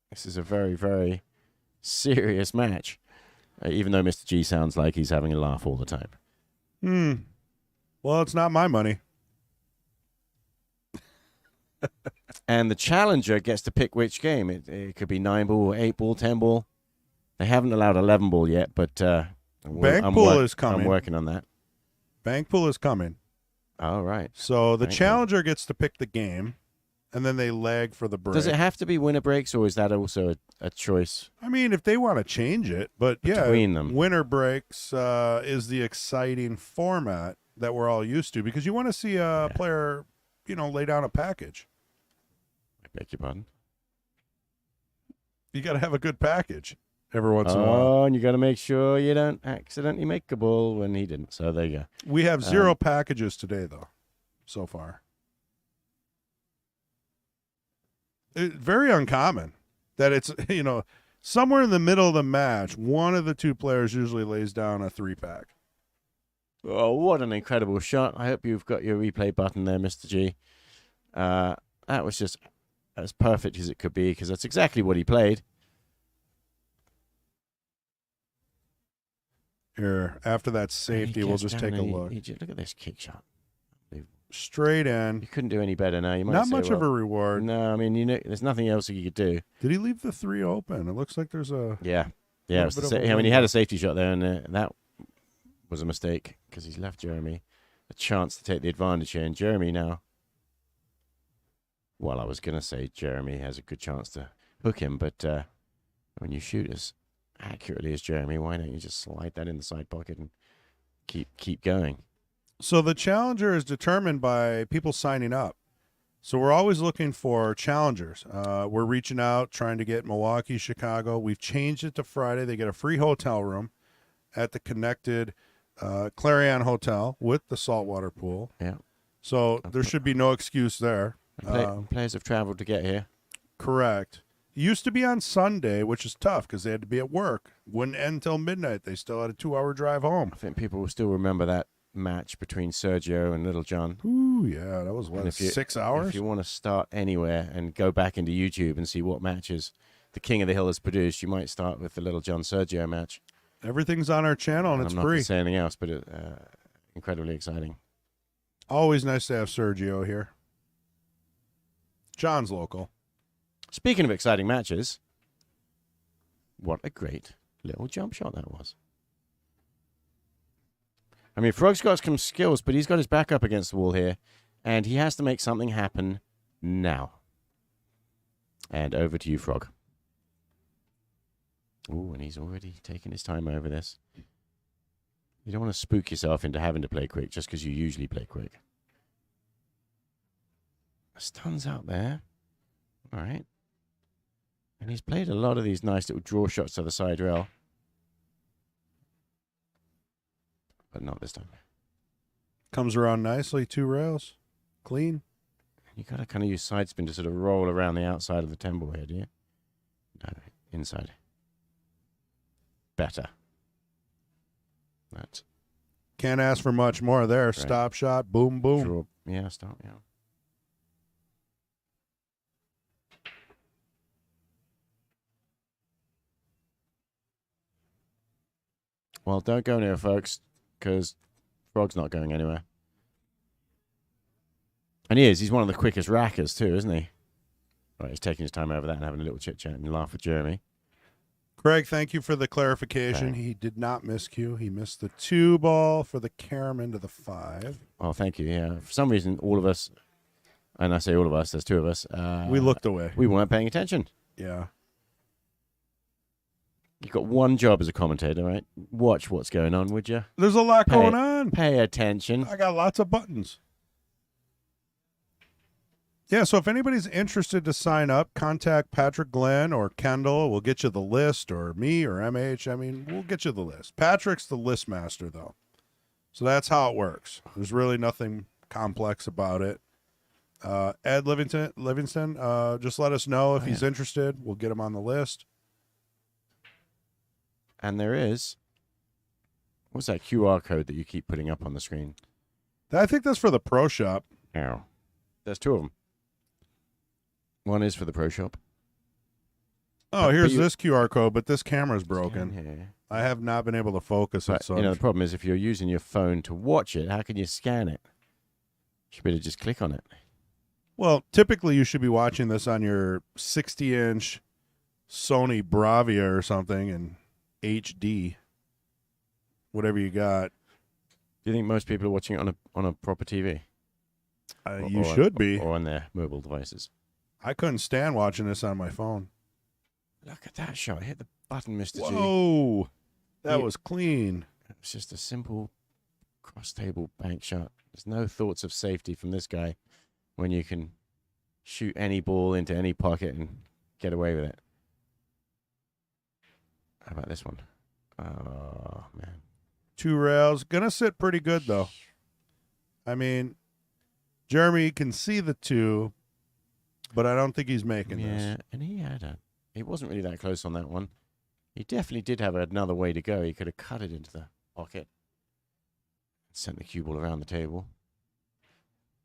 This is a very, very serious match, even though Mr. G sounds like he's having a laugh all the time. Well, it's not my money. And the challenger gets to pick which game. It could be 9-ball, 8-ball, 10-ball. They haven't allowed 11-ball yet, but Bank pool is coming. I'm working on that. Bank pool is coming. All right. So the challenger gets to pick the game, and then they lag for the break. Does it have to be winner breaks, or is that also a choice? If they want to change it, but between them, winner breaks is the exciting format that we're all used to, because you want to see a player, lay down a package. I beg your pardon? You got to have a good package every once in a while. And you got to make sure you don't accidentally make a ball when he didn't. So there you go. We have 0 packages today, though, so far. Very uncommon that it's, somewhere in the middle of the match, one of the two players usually lays down a 3-pack. Oh, what an incredible shot. I hope you've got your replay button there, Mr. G. That was just as perfect as it could be because that's exactly what he played. Here, after that safety, we'll just take a look. Look at this kick shot. Straight in. You couldn't do any better now. You might Not say, much of a reward. No, I mean, there's nothing else you could do. Did he leave the 3 open? It looks like there's a... Yeah. Little It was bit of a he window. had a safety shot there, and that was a mistake because he's left Jeremy a chance to take the advantage here. And Jeremy now, well, I was going to say Jeremy has a good chance to hook him, but when you shoot as accurately as Jeremy, why don't you just slide that in the side pocket and keep going? So the challenger is determined by people signing up. So we're always looking for challengers. We're reaching out, trying to get Milwaukee, Chicago. We've changed it to Friday. They get a free hotel room at the connected Clarion Hotel with the saltwater pool. Yeah. So there should be no excuse there. Players have traveled to get here. Correct. It used to be on Sunday, which is tough because they had to be at work. Wouldn't end until midnight. They still had a 2-hour drive home. I think people will still remember that match between Sergio and Little John. Ooh, yeah, that was, And 6 hours? If you want to start anywhere and go back into YouTube and see what matches the King of the Hill has produced, you might start with the Little John Sergio match. Everything's on our channel, and it's I'm not free. going to say anything else, but incredibly exciting. Always nice to have Sergio here. John's local. Speaking of exciting matches, what a great little jump shot that was. I mean, Frog's got some skills, but he's got his back up against the wall here, and he has to make something happen now. And over to you, Frog. Ooh, and he's already taking his time over this. You don't want to spook yourself into having to play quick just because you usually play quick. Stun's out there. All right. And he's played a lot of these nice little draw shots to the side rail. But not this time. Comes around nicely, 2 rails. Clean. You got to kind of use side spin to sort of roll around the outside of the temple here, do you? No, inside. Better. That's Can't ask for much more there. Right. Stop shot, boom, boom. draw. Yeah, stop, yeah. Well, don't go near, folks, because Frog's not going anywhere. And he is. He's one of the quickest rackers, too, isn't he? Right, he's taking his time over that and having a little chit-chat and laugh with Jeremy. Craig, thank you for the clarification. Okay. He did not miscue. He missed the 2 ball for the carom into the 5. Oh, thank you, yeah. For some reason, all of us, and I say all of us, there's 2 of us. We looked away. We weren't paying attention. Yeah. You've got one job as a commentator, right? Watch what's going on, would you? There's a lot going on. Pay attention. I got lots of buttons. Yeah, so if anybody's interested to sign up, contact Patrick Glenn or Kendall. We'll get you the list, or me or MH. I mean, we'll get you the list. Patrick's the list master, though. So that's how it works. There's really nothing complex about it. Ed Livingston, just let us know if he's interested. We'll get him on the list. And there is, what's that QR code that you keep putting up on the screen? I think that's for the pro shop. Ow. There's 2 of them. One is for the pro shop. Oh, here's this QR code, but this camera's broken. Here. I have not been able to focus it. But, So the problem is if you're using your phone to watch it, how can you scan it? You should better just click on it. well, typically you should be watching this on your 60-inch Sony Bravia or something in HD, whatever you got. Do you think most people are watching it on a proper TV? You should be. Or on their mobile devices. I couldn't stand watching this on my phone. Look at that shot. Hit the button, Mr. G. Whoa. That Yeah. was clean. It's just a simple cross-table bank shot. There's no thoughts of safety from this guy when you can shoot any ball into any pocket and get away with it. How about this one? Oh, man. 2 rails. Gonna sit pretty good, though. I mean, Jeremy can see the 2, but I don't think he's making Yeah, this. and he wasn't really that close on that one. He definitely did have another way to go. He could have cut it into the pocket and sent the cue ball around the table.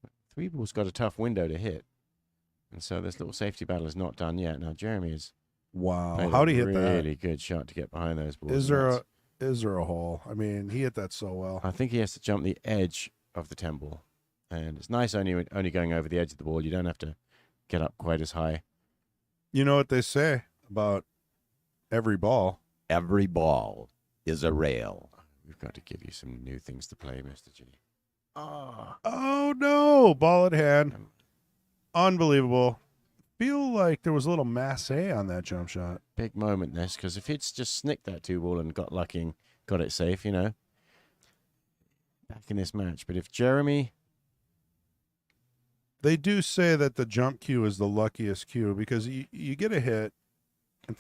But 3 ball's got a tough window to hit. And so this little safety battle is not done yet. Now, Jeremy is Wow. How'd he hit that? really good shot to get behind those balls. Is there a hole? I mean, he hit that so well. I think he has to jump the edge of the 10 ball. And it's nice only going over the edge of the ball. You don't have to get up quite as high. You know what they say about every ball? Every ball is a rail. We've got to give you some new things to play, Mr. G. Oh, no. Ball at hand. Unbelievable. Feel like there was a little masse on that jump shot. Big moment, this, because if it's just snicked that 2 ball and got lucky and got it safe, back in this match. But if Jeremy... They do say that the jump cue is the luckiest cue because you get a hit, and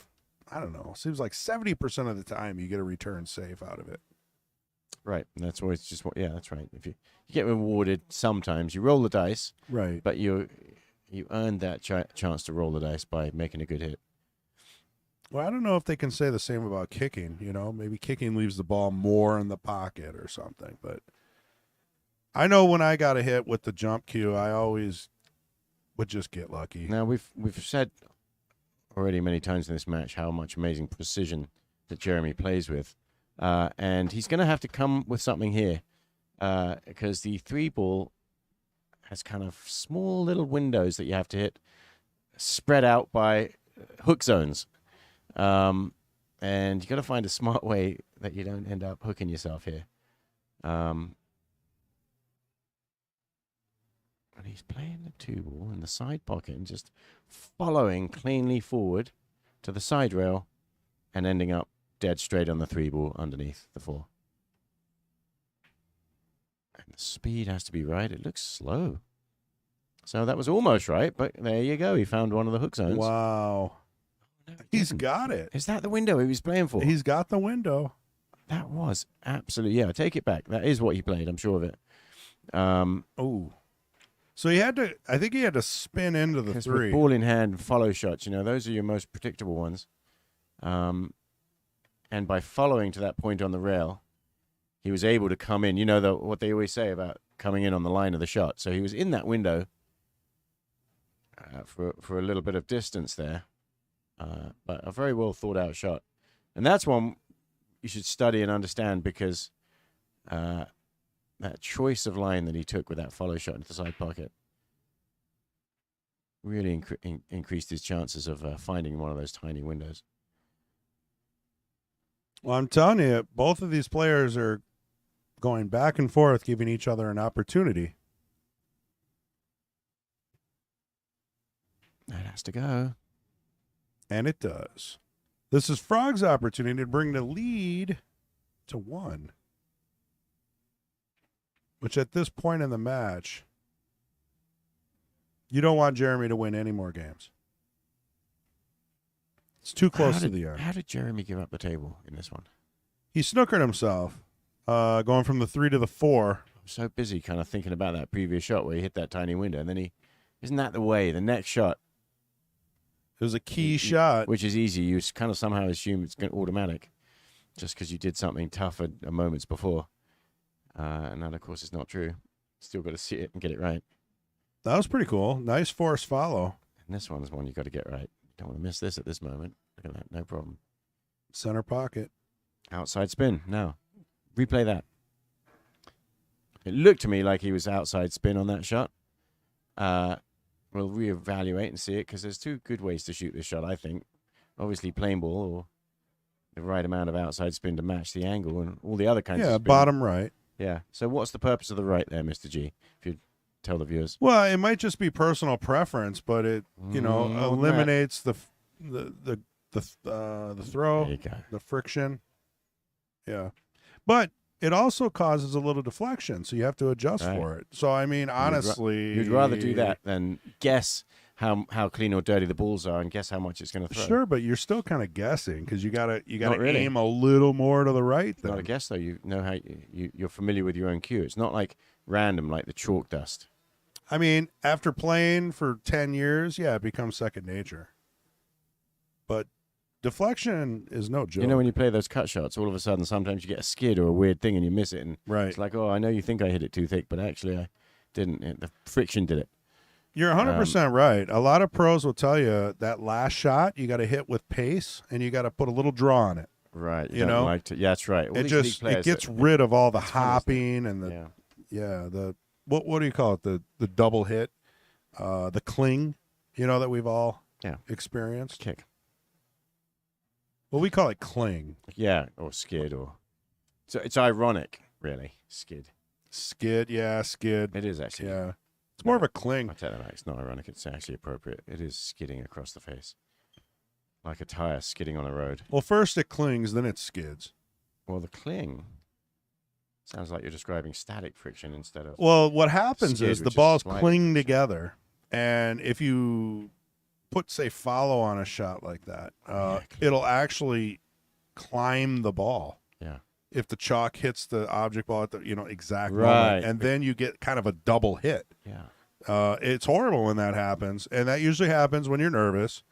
I don't know, seems like 70% of the time you get a return safe out of it. Right, and that's always just what... Yeah, that's right. If you get rewarded sometimes, you roll the dice, Right. but you earned that chance to roll the dice by making a good hit. Well, I don't know if they can say the same about kicking, maybe kicking leaves the ball more in the pocket or something, but I know when I got a hit with the jump cue, I always would just get lucky. Now, we've said already many times in this match how much amazing precision that Jeremy plays with, and he's going to have to come with something here because the 3 ball has kind of small little windows that you have to hit, spread out by hook zones. And you got to find a smart way that you don't end up hooking yourself here. And he's playing the 2 ball in the side pocket and just following cleanly forward to the side rail and ending up dead straight on the 3 ball underneath the 4. And the speed has to be right. It looks slow. So that was almost right, but there you go. He found one of the hook zones. Wow. No, he He's didn't. got it. Is that the window he was playing for? He's got the window. That was absolutely, yeah, take it back. That is what he played, I'm sure of it. Oh. So I think he had to spin into the 'Cause 3. with ball in hand and follow shots, those are your most predictable ones. And by following to that point on the rail, he was able to come in. What they always say about coming in on the line of the shot. So he was in that window for a little bit of distance there. But a very well thought out shot. And that's one you should study and understand because that choice of line that he took with that follow shot into the side pocket really increased his chances of finding one of those tiny windows. Well, I'm telling you, both of these players are going back and forth, giving each other an opportunity. That has to go. And it does. This is Frog's opportunity to bring the lead to 1. Which at this point in the match, you don't want Jeremy to win any more games. It's too close to the end. How did Jeremy give up the table in this one? He snookered himself, going from the 3 to the 4. I'm so busy kind of thinking about that previous shot where he hit that tiny window, and then isn't that the way? The next shot, It was a key shot. which is easy. You kind of somehow assume it's automatic, just because you did something tough a moments before, and that of course is not true. Still got to see it and get it right. That was pretty cool. Nice force follow. And this one's one you got to get right. Don't want to miss this at this moment. Look at that, no problem. Center pocket. Outside spin. Now, replay that. It looked to me like he was outside spin on that shot. We'll reevaluate and see it because there's 2 good ways to shoot this shot, I think. Obviously, plain ball or the right amount of outside spin to match the angle and all the other kinds of Yeah, spin. bottom right. Yeah. So what's the purpose of the right there, Mr. G? If you tell the viewers. Well, it might just be personal preference, but it eliminates the throw, There you go. the friction. Yeah, but it also causes a little deflection, so you have to adjust Right. for it. So I mean, honestly, You'd rather do that than guess how clean or dirty the balls are and guess how much it's going to throw. Sure, but you're still kind of guessing because you gotta Not really. aim a little more to the right. Then. Not a guess though. You know how you're familiar with your own cue. It's not like random like the chalk dust. I mean, after playing for 10 years, yeah, it becomes second nature. But deflection is no joke. You know when you play those cut shots, all of a sudden sometimes you get a skid or a weird thing and you miss it, and right. it's like, oh, I know you think I hit it too thick, but actually I didn't. The friction did it. You're 100% right. A lot of pros will tell you that last shot you got to hit with pace and you got to put a little draw on it. Right. You know? Like to, yeah, that's right. All It these just league players it gets that- rid of all the it's fun, isn't it? hopping and the what do you call it? The double hit, the cling, that we've all experienced. Kick. Well, we call it cling. Yeah, or skid, or so it's ironic, really. Skid. Skid, yeah, skid. It is actually. Yeah. It's more of a cling. I tell you that it's not ironic. It's actually appropriate. It is skidding across the face, like a tire skidding on a road. Well, first it clings, then it skids. Well, the cling sounds like you're describing static friction instead of. Well, what happens Skid, is the which is balls sliding cling friction. together, and if you put, say, follow on a shot like that, it'll actually climb the ball. Yeah. If the chalk hits the object ball at the exact Right. moment, and then you get kind of a double hit. Yeah. It's horrible when that happens, and that usually happens when you're nervous,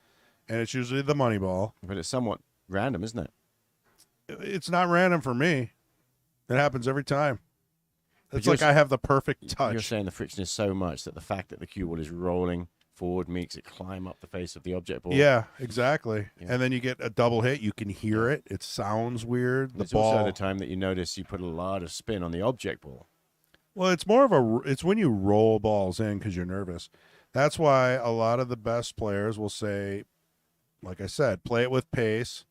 and it's usually the money ball. But it's somewhat random, isn't it? It's not random for me. It happens every time. But It's like you're- I have the perfect You're touch. saying the friction is so much that the fact that the cue ball is rolling forward makes it climb up the face of the object ball. Yeah, exactly. Yeah. And then you get a double hit. You can hear it. It sounds weird. The It's ball. also the time that you notice you put a lot of spin on the object ball. Well, it's more of it's when you roll balls in because you're nervous. That's why a lot of the best players will say, like I said, play it with pace,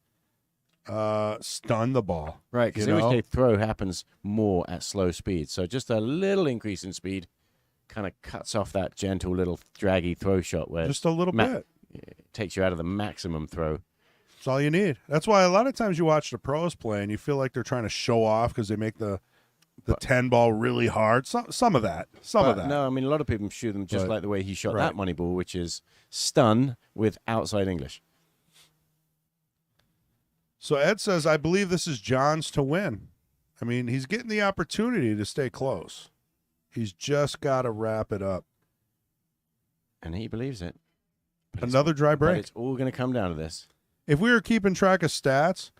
stun the ball. Right, because You know? the throw happens more at slow speed. So just a little increase in speed kind of cuts off that gentle little draggy throw shot where Just a little bit. it takes you out of the maximum throw. That's all you need. That's why a lot of times you watch the pros play and you feel like they're trying to show off because they make the 10 ball really hard. Some of that. Some of But that. no, I mean, a lot of people shoot them just But- like the way he shot right. that money ball, which is stun with outside English. So Ed says, I believe this is John's to win. I mean, he's getting the opportunity to stay close. He's just got to wrap it up. And he believes it. But Another dry But break. it's all going to come down to this. If we were keeping track of stats,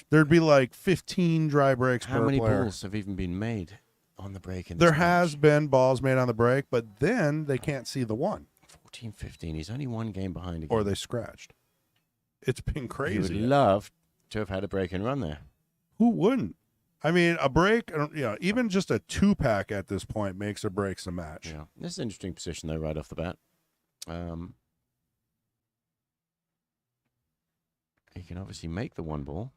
there'd be like 15 dry breaks How per many player. balls have even been made on the break? In There this has match? been balls made on the break, but then they can't see the one, 14, 15. He's only one game behind again. or they scratched. It's been He would crazy. love to have had a break and run there. Who wouldn't? I mean, a break, even just a 2-pack at this point makes or breaks a match. Yeah. This is an interesting position, though, right off the bat. He can obviously make the one ball.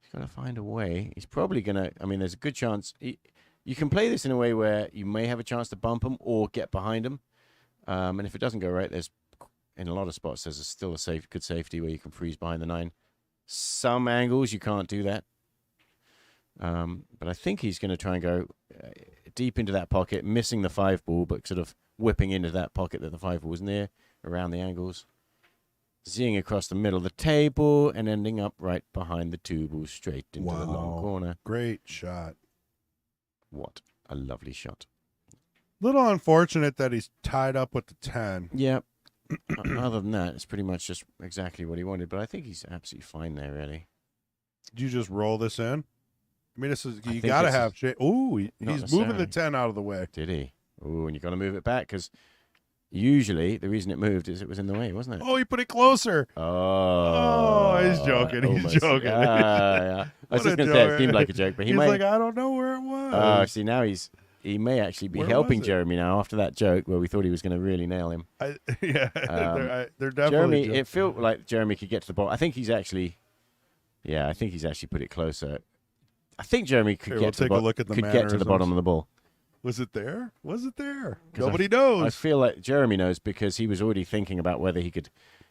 He's got to find a way. He's probably going to, I mean, there's a good chance. You can play this in a way where you may have a chance to bump him or get behind him. And if it doesn't go right, there's, in a lot of spots, there's still a good safety where you can freeze behind the 9. Some angles, you can't do that. But I think he's going to try and go deep into that pocket, missing the 5 ball, but sort of whipping into that pocket that the 5 ball was near, around the angles, zing across the middle of the table, and ending up right behind the 2 ball, straight into the long Wow. corner. Great shot. What a lovely shot. Little unfortunate that he's tied up with the 10. Yeah. Other than that, it's pretty much just exactly what he wanted, but I think he's absolutely fine there, really. Did you just roll this in? I mean, this is I you think got to this have. Ooh, not he's moving the necessarily. 10 out of the way. Did he? Oh, and you've got to move it back because usually the reason it moved is it was in the way, wasn't it? Oh, he put it closer. Oh, he's joking. He's almost. joking. Yeah. I was What just a going to say it joke. seemed like a joke, but he He's might. like, I don't know where it was. See, now he may actually be Where helping was it? Jeremy now after that joke where we thought he was going to really nail him. Yeah, they're definitely. Jeremy, joking. it felt like Jeremy could get to the ball. I think he's actually put it closer. I think Jeremy could Here, get we'll to the take a look at the could get to the mannerisms. bottom of the ball. Was it there? Was it there? 'Cause Nobody I knows. feel like Jeremy knows because he was already thinking about whether he could.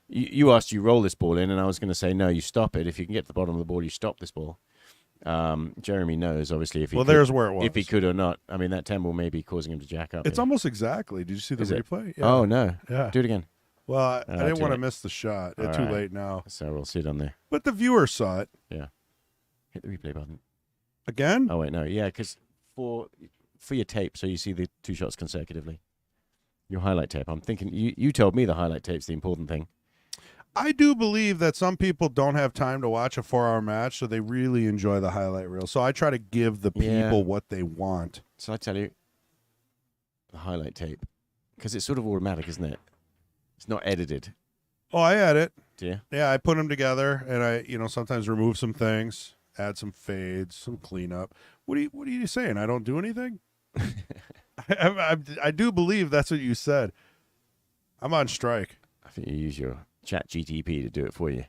You asked you roll this ball in, and I was going to say no. You stop it. If you can get to the bottom of the ball, you stop this ball. Jeremy knows, obviously, if he Well, could, there's where it was. if he could or not. I mean, that 10 ball may be causing him to jack up. It's here. almost exactly. Did you see the Is it? replay? Yeah. Oh, no. Yeah. Do it again. Well, I didn't too want to late. miss the shot. It's All too right. late now. So we'll see it on there. But the viewer saw it. Yeah. Hit the replay button. Again? Oh, wait, no. Yeah, because for your tape, so you see the 2 shots consecutively. Your highlight tape. I'm thinking, you told me the highlight tape's the important thing. I do believe that some people don't have time to watch a 4-hour match, so they really enjoy the highlight reel. So I try to give the people Yeah. what they want. So I tell you, the highlight tape, because it's sort of automatic, isn't it? It's not edited. Oh, I edit. Do you? Yeah, I put them together, and I, sometimes remove some things, add some fades, some cleanup. What are you saying? I don't do anything? I do believe that's what you said. I'm on strike. I think you use your chat GTP to do it for you.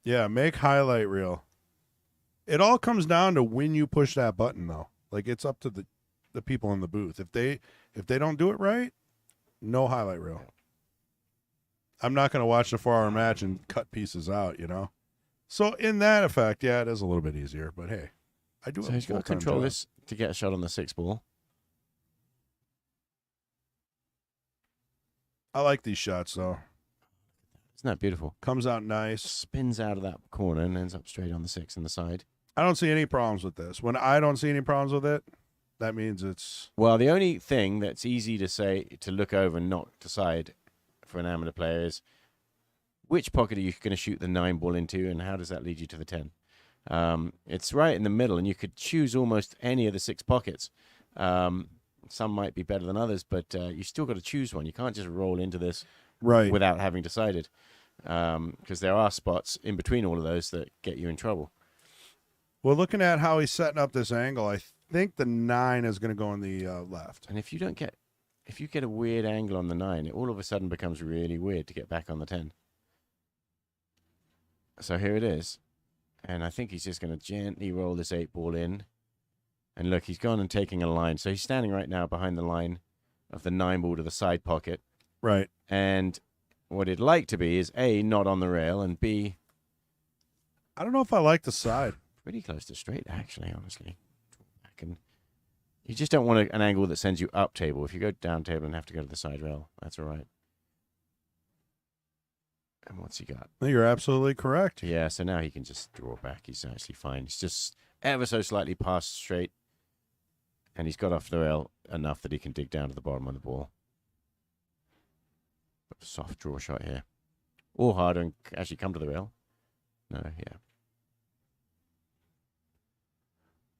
Yeah, make highlight reel. It all comes down to when you push that button, though. Like, it's up to the people in the booth. If they don't do it right, no highlight reel. I'm not going to watch the 4-hour match and cut pieces out, So in that effect, yeah, it is a little bit easier. But hey, I do. So have a he's got to full-time control job. this to get a shot on the 6 ball. I like these shots though. Isn't that beautiful? Comes out nice. Spins out of that corner and ends up straight on the 6 in the side. I don't see any problems with this. When I don't see any problems with it, that means it's Well, the only thing that's easy to say, to look over and not decide for an amateur player is which pocket are you going to shoot the 9 ball into, and how does that lead you to the 10? It's right in the middle, and you could choose almost any of the 6 pockets. Some might be better than others, but you still got to choose one. You can't just roll into this right. without having decided, because there are spots in between all of those that get you in trouble. Well, looking at how he's setting up this angle, I think the 9 is going to go on the left. And if you get a weird angle on the 9, it all of a sudden becomes really weird to get back on the 10. So here it is. And I think he's just going to gently roll this 8 ball in. And look, he's gone and taking a line. So he's standing right now behind the line of the 9 ball to the side pocket. Right. And what it'd like to be is A, not on the rail, and B, I don't know if I like the side. pretty close to straight, actually, honestly. Back and you just don't want an angle that sends you up table. If you go down table and have to go to the side rail, that's all right. And what's he got? You're absolutely correct. Yeah, so now he can just draw back. He's actually fine. He's just ever so slightly past straight. And he's got off the rail enough that he can dig down to the bottom of the ball. Soft draw shot here. Or hard and actually come to the rail. No, yeah.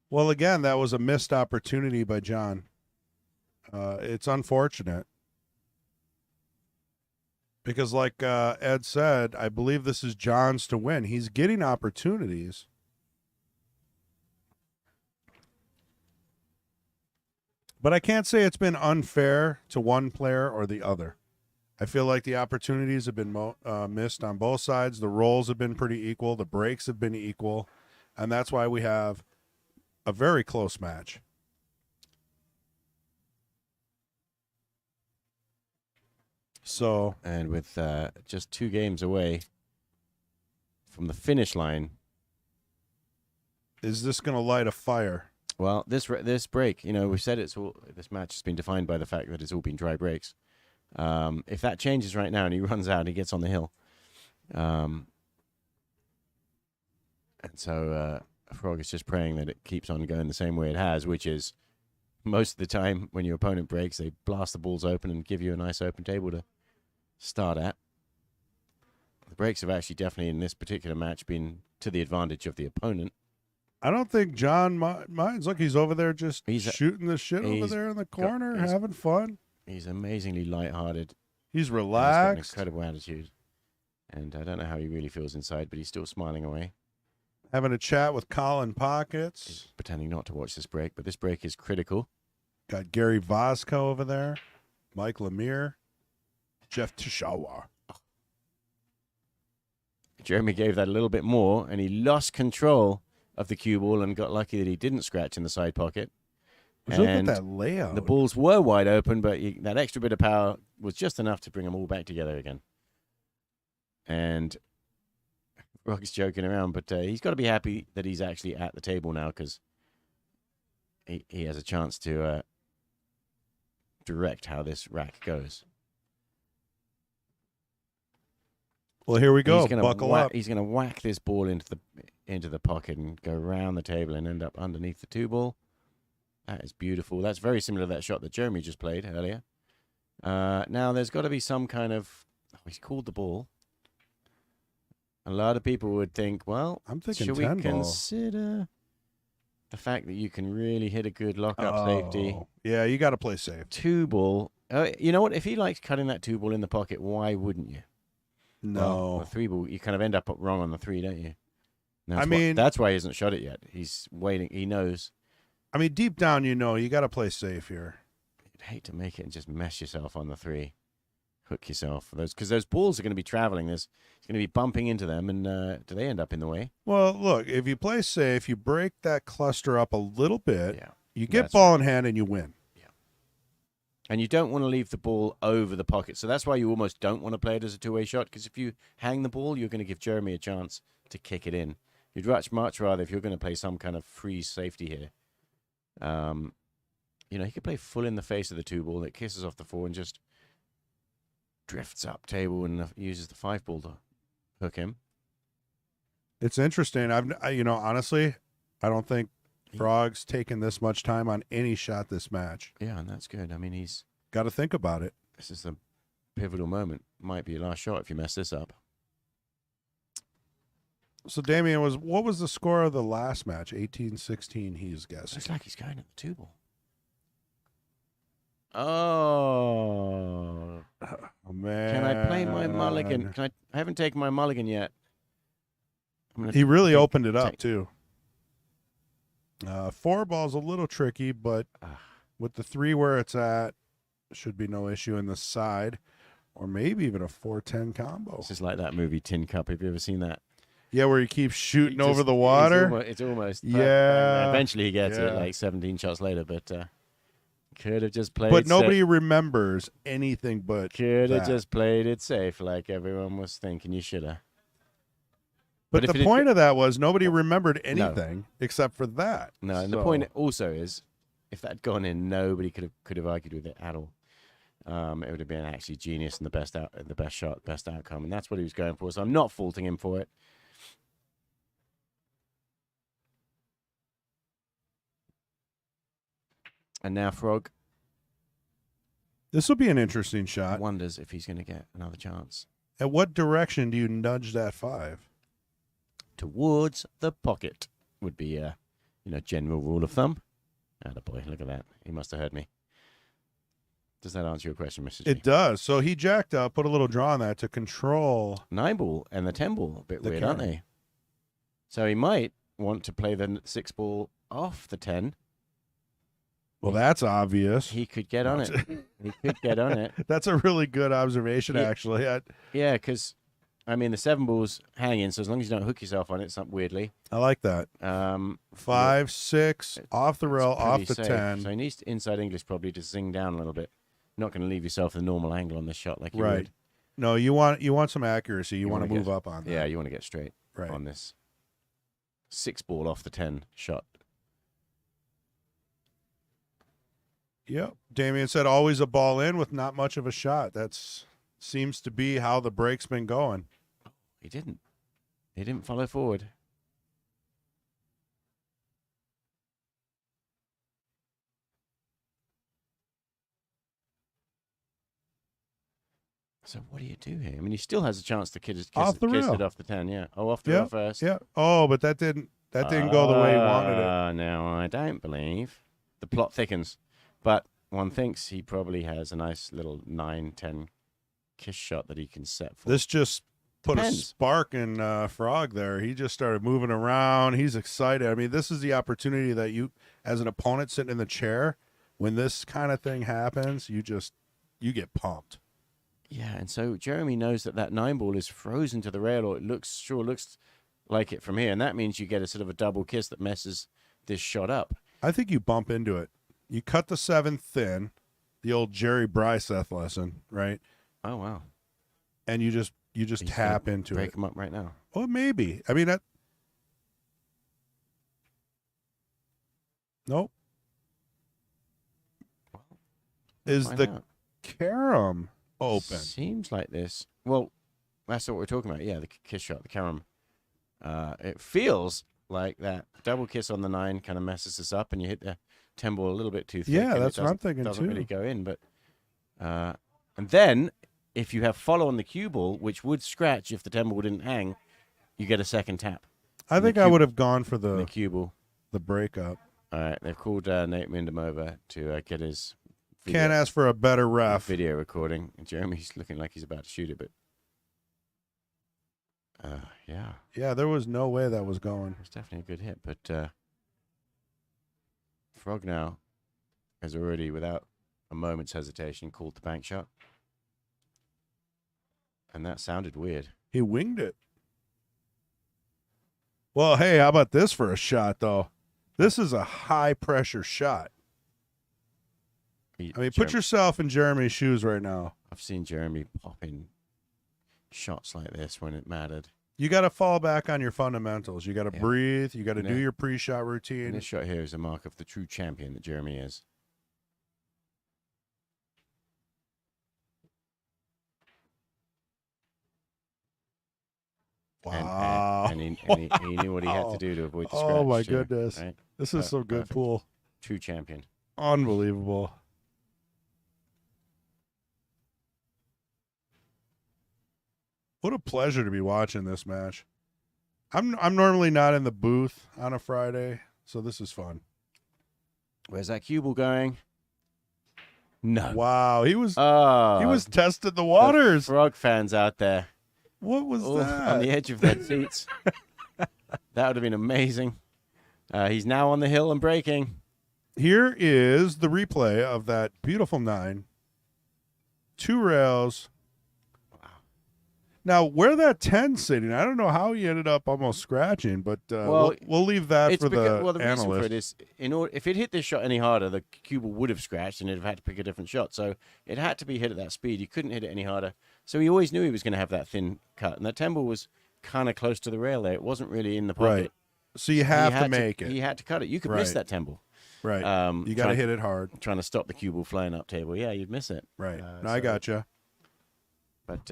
Well, again, that was a missed opportunity by John. It's unfortunate. Because like Ed said, I believe this is John's to win. He's getting opportunities. But I can't say it's been unfair to one player or the other. I feel like the opportunities have been missed on both sides. The rolls have been pretty equal. The breaks have been equal. And that's why we have a very close match. So, And with just 2 games away from the finish line, is this going to light a fire? well, this break, we said this match has been defined by the fact that it's all been dry breaks. If that changes right now and he runs out and he gets on the hill, and so Frog is just praying that it keeps on going the same way it has, which is most of the time when your opponent breaks, they blast the balls open and give you a nice open table to start at. The breaks have actually definitely in this particular match been to the advantage of the opponent. I don't think John minds. Look, he's over there just He's shooting the shit over he's there in the got- corner, he's- having fun. He's amazingly lighthearted. He's He's got an relaxed, incredible attitude. And I don't know how he really feels inside, but he's still smiling away. having a chat with Colin Pockets. He's pretending not to watch this break, but this break is critical. Got Gary Vosko over there, Mike Lemire, Jeff Tishawa. Jeremy gave that a little bit more, and he lost control of the cue ball and got lucky that he didn't scratch in the side pocket. Look at And that layout. the balls were wide open, but that extra bit of power was just enough to bring them all back together again. And Frog's joking around, but he's got to be happy that he's actually at the table now because he has a chance to direct how this rack goes. Well, here we go. He's gonna Buckle up. He's going to whack this ball into the pocket and go around the table and end up underneath the 2-ball. That is beautiful. That's very similar to that shot that Jeremy just played earlier. Now, there's got to be some kind of... Oh, he's called the ball. A lot of people would think, well, I'm thinking should 10 we ball. consider the fact that you can really hit a good lock-up safety? Yeah, you got to play safe. 2-ball. You know what? If he likes cutting that 2-ball in the pocket, why wouldn't you? No. Well, the 3-ball, you kind of end up wrong on the 3, don't you? mean- that's why he hasn't shot it yet. He's waiting. He knows. I mean, deep down, you know, you got to play safe here. You'd hate to make it and just mess yourself on the 3. Hook yourself because those balls are going to be traveling. He's going to be bumping into them, and do they end up in the way? Well, look, if you play safe, you break that cluster up a little bit. Yeah. You get That's ball in hand and you win. And you don't want to leave the ball over the pocket. So that's why you almost don't want to play it as a two-way shot, because if you hang the ball, you're going to give Jeremy a chance to kick it in. You'd much rather, if you're going to play some kind of free safety here, he could play full in the face of the 2-ball that kisses off the 4 and just drifts up table and uses the 5-ball to hook him. It's interesting. Honestly, I don't think Frog's taken this much time on any shot this match. Yeah, and that's good. I mean, he's got to think about it. This is the pivotal moment. Might be your last shot if you mess this up. So, Damien, what was the score of the last match? 18-16, he's guessing. Looks like he's going at the 2-ball. Oh. Oh, man. Can I play my mulligan? I haven't taken my mulligan yet. He really opened it up, too. 4-ball's a little tricky, but with the 3 where it's at, should be no issue in the side, or maybe even a 4-10 combo. This is like that movie Tin Cup. Have you ever seen that? Yeah, where he keeps shooting over the water. It's almost. Yeah. Eventually he gets it Yeah. like 17 shots later, but could have just played. But nobody remembers anything but could have that. just played it safe, like everyone was thinking you should have. But if the it had- point of that was nobody remembered anything except for that. No, and the point also is, if that had gone in, nobody could have argued with it at all. It would have been actually genius and the best shot, best outcome, and that's what he was going for. So I'm not faulting him for it. And now Frog This will be an interesting shot. wonders if he's going to get another chance. At what direction do you nudge that 5? Towards the pocket would be general rule of thumb. Attaboy, look at that. He must have heard me. Does that answer your question, Mr. G? It does. So he jacked up, put a little draw on that to control 9-ball and the 10-ball, a bit The weird, aren't carry. they? So he might want to play the 6-ball off the 10. Well, that's obvious. He could get on it. He could get on it. That's a really good observation, actually. Yeah, because, the 7-ball's hanging, so as long as you don't hook yourself on it, something weirdly. I like that. 5, 6, off the rail, off the safe. 10. So he needs inside English probably to zing down a little bit. Not going to leave yourself the normal angle on this shot like you Right. would. No, you want some accuracy. You want to wanna move get- up on that. Yeah, you want to get straight Right. on this 6-ball off the 10 shot. Yep. Damien said always a ball in with not much of a shot. That's seems to be how the break's been going. He didn't. He didn't follow forward. So what do you do here? He still has a chance to kiss Off the it rail. off the 10, yeah. Oh, off the rail first. Yeah. Oh, but that didn't go the way he wanted it. No, I don't believe. The plot thickens. But one thinks he probably has a nice little 9-10 kiss shot that he can set for. This just put Depends. a spark in Frog there. He just started moving around. He's excited. This is the opportunity that you, as an opponent sitting in the chair, when this kind of thing happens, you get pumped. Yeah, and so Jeremy knows that 9-ball is frozen to the rail, or it looks like it from here, and that means you get a sort of a double kiss that messes this shot up. I think you bump into it. You cut the 7 thin, the old Jerry Bryseth lesson, right? Oh, wow. And you just He's tap gonna into break it. him up right now. Oh, maybe. I mean, nope. Is Find the out. carom open? Seems like this. Well, that's what we're talking about. Yeah, the kiss shot, the carom. It feels like that double kiss on the 9 kind of messes us up, and you hit the 10 ball a little bit too thick. Yeah, and that's it what I'm thinking doesn't too. really go in. But and then if you have follow on the cue ball, which would scratch if the 10 ball didn't hang, you get a second tap. I think I would have gone for The the cue ball. breakup. All right, they've called Nate Wyndham over to get his Can't ask for a better ref. video recording. And Jeremy's looking like he's about to shoot it, but yeah, Yeah, there was no way that was going. it's definitely a good hit. But Frog now has already, without a moment's hesitation, called the bank shot, and that sounded weird. He winged it. Well, hey, how about this for a shot, though? This is a high-pressure shot. I mean, put yourself in Jeremy's shoes right now. I've seen Jeremy pop in shots like this when it mattered. You got to fall back on your fundamentals. You got to Yeah. breathe. You got to And do it- your pre-shot And routine. this shot here is a mark of the true champion that Jeremy is. Wow. And he knew what he had to do to avoid the scratch. Oh, my too, goodness. right? This is some good Perfect. pool. True champion. Unbelievable. What a pleasure to be watching this match. I'm normally not in the booth on a Friday, so this is fun. Where's that cue ball going? No. Wow, he was Oh, testing the waters. Frog fans out there. What was All that? on the edge of their seats. That would have been amazing. He's now on the hill and breaking. Here is the replay of that beautiful 9. 2 rails. Now, where that 10 sitting, I don't know how he ended up almost scratching, but we'll leave that for the the reason for analyst. it is, if it hit this shot any harder, the cue ball would have scratched and it'd have had to pick a different shot. So it had to be hit at that speed. You couldn't hit it any harder. So he always knew he was going to have that thin cut. And that 10 ball was kind of close to the rail there. It wasn't really in the pocket. Right. So you have to make it. He had to cut it. You could miss Right. that 10 ball. Right. You got to trying- hit it hard. Trying to stop the cue ball flying up table. Yeah, you'd miss it. Right. Uh, No, I so- gotcha. But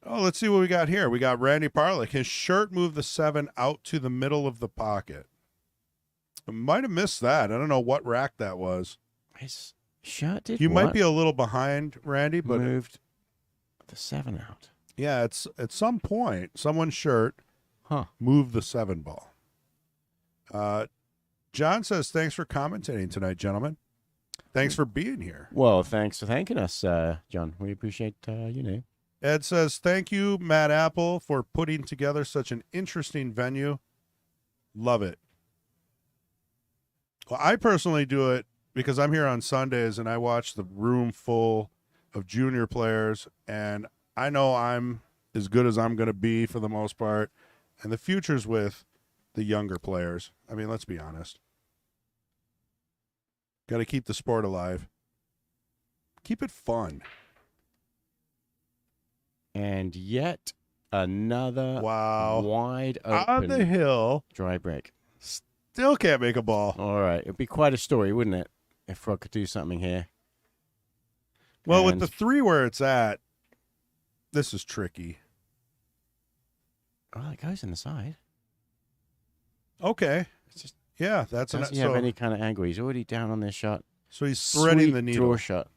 Oh, let's see what we got here. We got Randy Parlick. His shirt moved the 7 out to the middle of the pocket. I might have missed that. I don't know what rack that was. his shirt did You might what? be a little behind, Randy, but moved the 7 out. yeah, it's at some point someone's shirt Huh. moved the 7 ball. John says, thanks for commentating tonight, gentlemen. Thanks for being here. Well, thanks for thanking us, John. We appreciate Ed says, thank you, Matt Apple, for putting together such an interesting venue. Love it. Well, I personally do it because I'm here on Sundays and I watch the room full of junior players, and I know I'm as good as I'm going to be for the most part, and the future's with the younger players. I mean, let's be honest. Got to keep the sport alive. Keep it fun. And yet another Wow. wide On the open hill, dry break. still can't make a ball. All right. It'd be quite a story, wouldn't it, if Frog could do something here? Well, with And- the 3 where it's at, this is tricky. Oh, it goes in the side. Okay. It's just Yeah, that's doesn't an have so, any kind of angle. He's already down on this shot. so he's threading Sweet the needle. draw shot.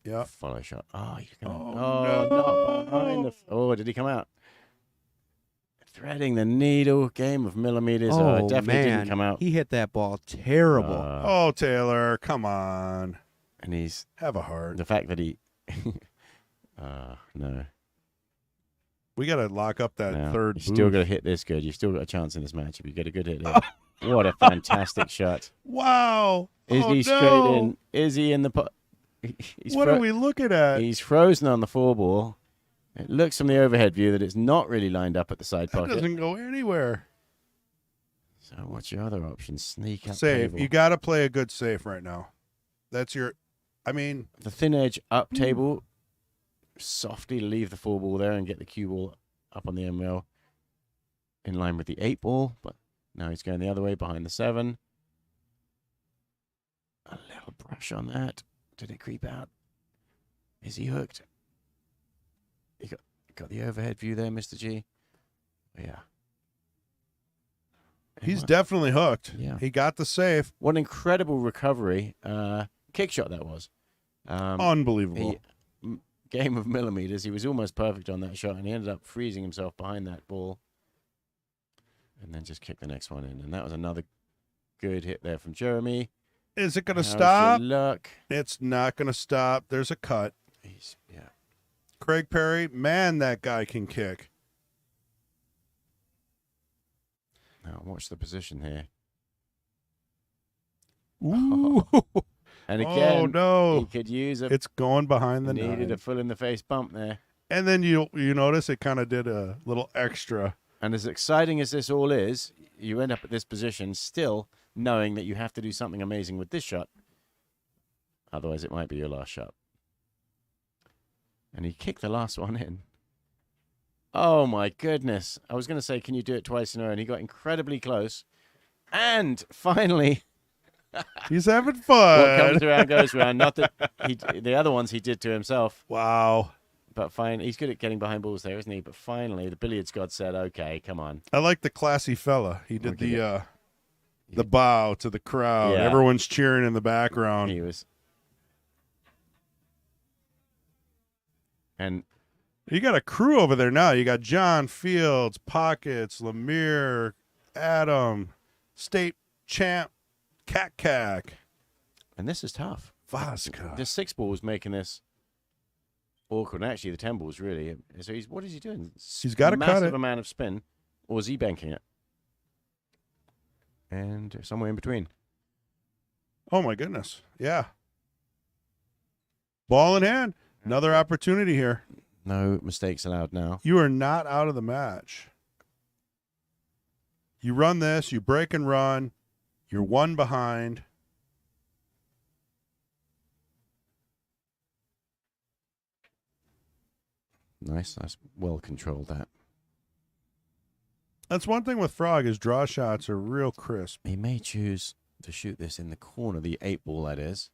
Yeah. Follow shot. Oh, he's gonna. Oh, Not behind the. Oh, did he come out? Threading the needle. Game of millimeters. Oh, it definitely man, didn't come out. he hit that ball terrible. Oh, Taylor, come on. And he's Have a heart. the fact that he. No. We got to lock up that No. third You still booth. got to hit this good. You've still got a chance in this match if you get a good hit here. What a fantastic shot. Wow. Is Oh, he straight no. in? Is he in the pot? What are we looking at? He's frozen on the 4 ball. It looks from the overhead view that it's not really lined up at the side That pocket. doesn't go anywhere. So what's your other option? Sneak up Safe. table. You got to play a good safe right now. That's your, I mean, The thin edge up table softly leave the 4 ball there and get the cue ball up on the end rail in line with the 8 ball. But now he's going the other way behind the 7. A little brush on that. Did it creep out? Is he hooked? You got the overhead view there, Mr. G. Yeah. He's definitely hooked. Yeah. He got the safe. What an incredible recovery. Kick shot that was. Unbelievable. Game of millimeters. He was almost perfect on that shot, and he ended up freezing himself behind that ball. And then just kicked the next one in. And that was another good hit there from Jeremy. Is it going to How's stop? your luck? It's not going to stop. There's a cut. Yeah. Craig Perry, man, that guy can kick. Now watch the position here. Ooh. And again, Oh, no. he could use a It's going behind the needed 9. a full in the face bump there. And then you notice it kind of did a little extra. And as exciting as this all is, you end up at this position still knowing that you have to do something amazing with this shot. Otherwise, it might be your last shot. And he kicked the last one in. Oh, my goodness. I was going to say, can you do it twice in a row? And he got incredibly close. And finally, He's having fun. what comes around goes around. Not that the other ones he did to himself. Wow. But fine, he's good at getting behind balls there, isn't he? But finally, the billiards god said, okay, come on. I like the classy fella. He did Okay. the bow to the crowd. Yeah. Everyone's cheering in the background. He was. And You got a crew over there now. You got John Fields, Pockets, Lemire, Adam, State Champ, Cack, this is tough. Vasca. The 6 ball was making this awkward. And actually, the 10 ball's really. So what is he doing? He's got to cut Massive it. amount of spin, or is he banking it? And somewhere in between. Oh, my goodness. Yeah. Ball in hand. Another opportunity here. No mistakes allowed now. You are not out of the match. You run this, you break and run. You're 1 behind. Nice. That's well controlled, that. That's one thing with Frog, his draw shots are real crisp. He may choose to shoot this in the corner, the 8 ball, that is.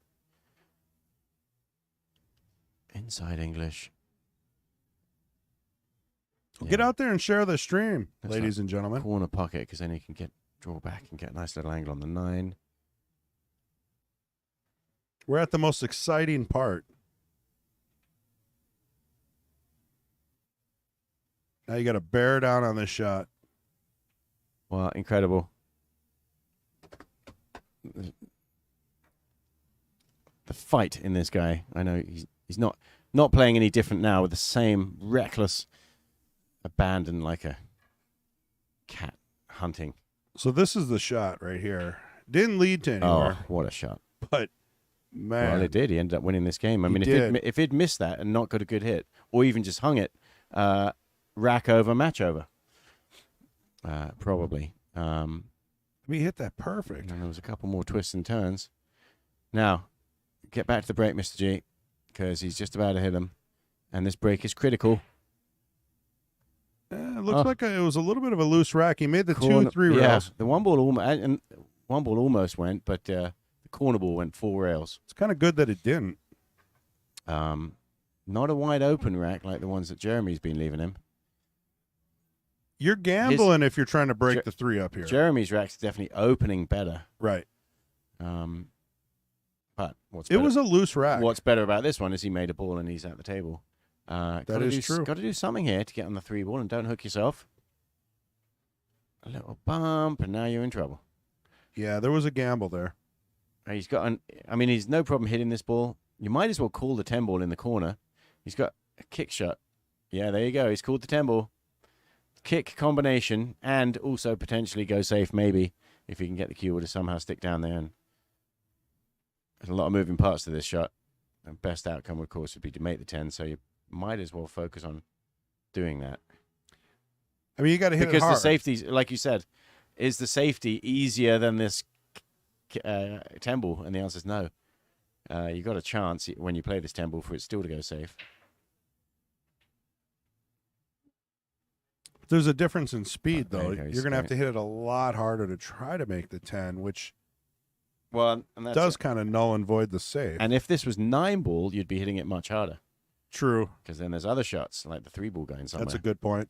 Inside English. Get out there and share the stream, That's ladies and gentlemen. Corner pocket, because then he can draw back and get a nice little angle on the 9. We're at the most exciting part. Now you got to bear down on this shot. Well, incredible. The fight in this guy. I know he's not playing any different now with the same reckless abandon like a cat hunting. So this is the shot right here. Didn't lead to anywhere, Oh, what a shot. but man, Well, it did. He ended up winning this game. I He mean, did. if he'd missed that and not got a good hit, or even just hung it, rack over, match over. Probably. we hit that perfect. And there was a couple more twists and turns. Now, get back to the break, Mr. G, because he's just about to hit him. And this break is critical. It looks like it was a little bit of a loose rack. He made the Corner- 2-3 yeah, rails. the one ball almost went, but the corner ball went 4 rails. It's kind of good that it didn't. Not a wide open rack like the ones that Jeremy's been leaving him. You're gambling if you're trying to break Jer- the 3 up here. Jeremy's rack's definitely opening better. Right. But what's It better, was a loose rack. what's better about this one is he made a ball and he's at the table. That is true. Got to do something here to get on the 3 ball and don't hook yourself. A little bump and now you're in trouble. Yeah, there was a gamble there. He's no problem hitting this ball. You might as well call the 10 ball in the corner. He's got a kick shot. Yeah, there you go. He's called the 10 ball. Kick combination and also potentially go safe maybe if he can get the cue to somehow stick down there. And there's a lot of moving parts to this shot. The best outcome, of course, would be to make the 10, so you might as well focus on doing that. I mean, you got to hit Because it hard. the safety, like you said, is the safety easier than this 10 ball? And the answer is no. You got a chance when you play this 10 ball for it still to go safe. There's a difference in speed, Very, though. very You're going to have to scary. hit it a lot harder to try to make the 10, which Well, and that's does it. kind of null and void the save. And if this was 9-ball, you'd be hitting it much harder. True. Because then there's other shots, like the 3-ball going somewhere. That's a good point.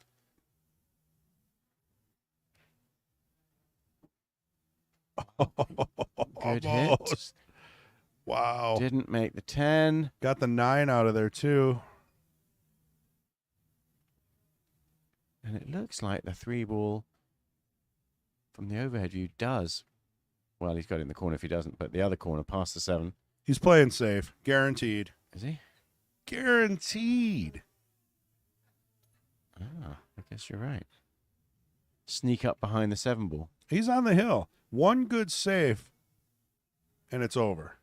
Good hit. Almost. Wow. Didn't make the 10. Got the 9 out of there, too. And it looks like the 3-ball from the overhead view does. Well, he's got it in the corner if he doesn't, but the other corner past the 7. He's playing safe. Guaranteed. Is he? Guaranteed. Ah, I guess you're right. Sneak up behind the 7-ball. He's on the hill. One good save, and it's over.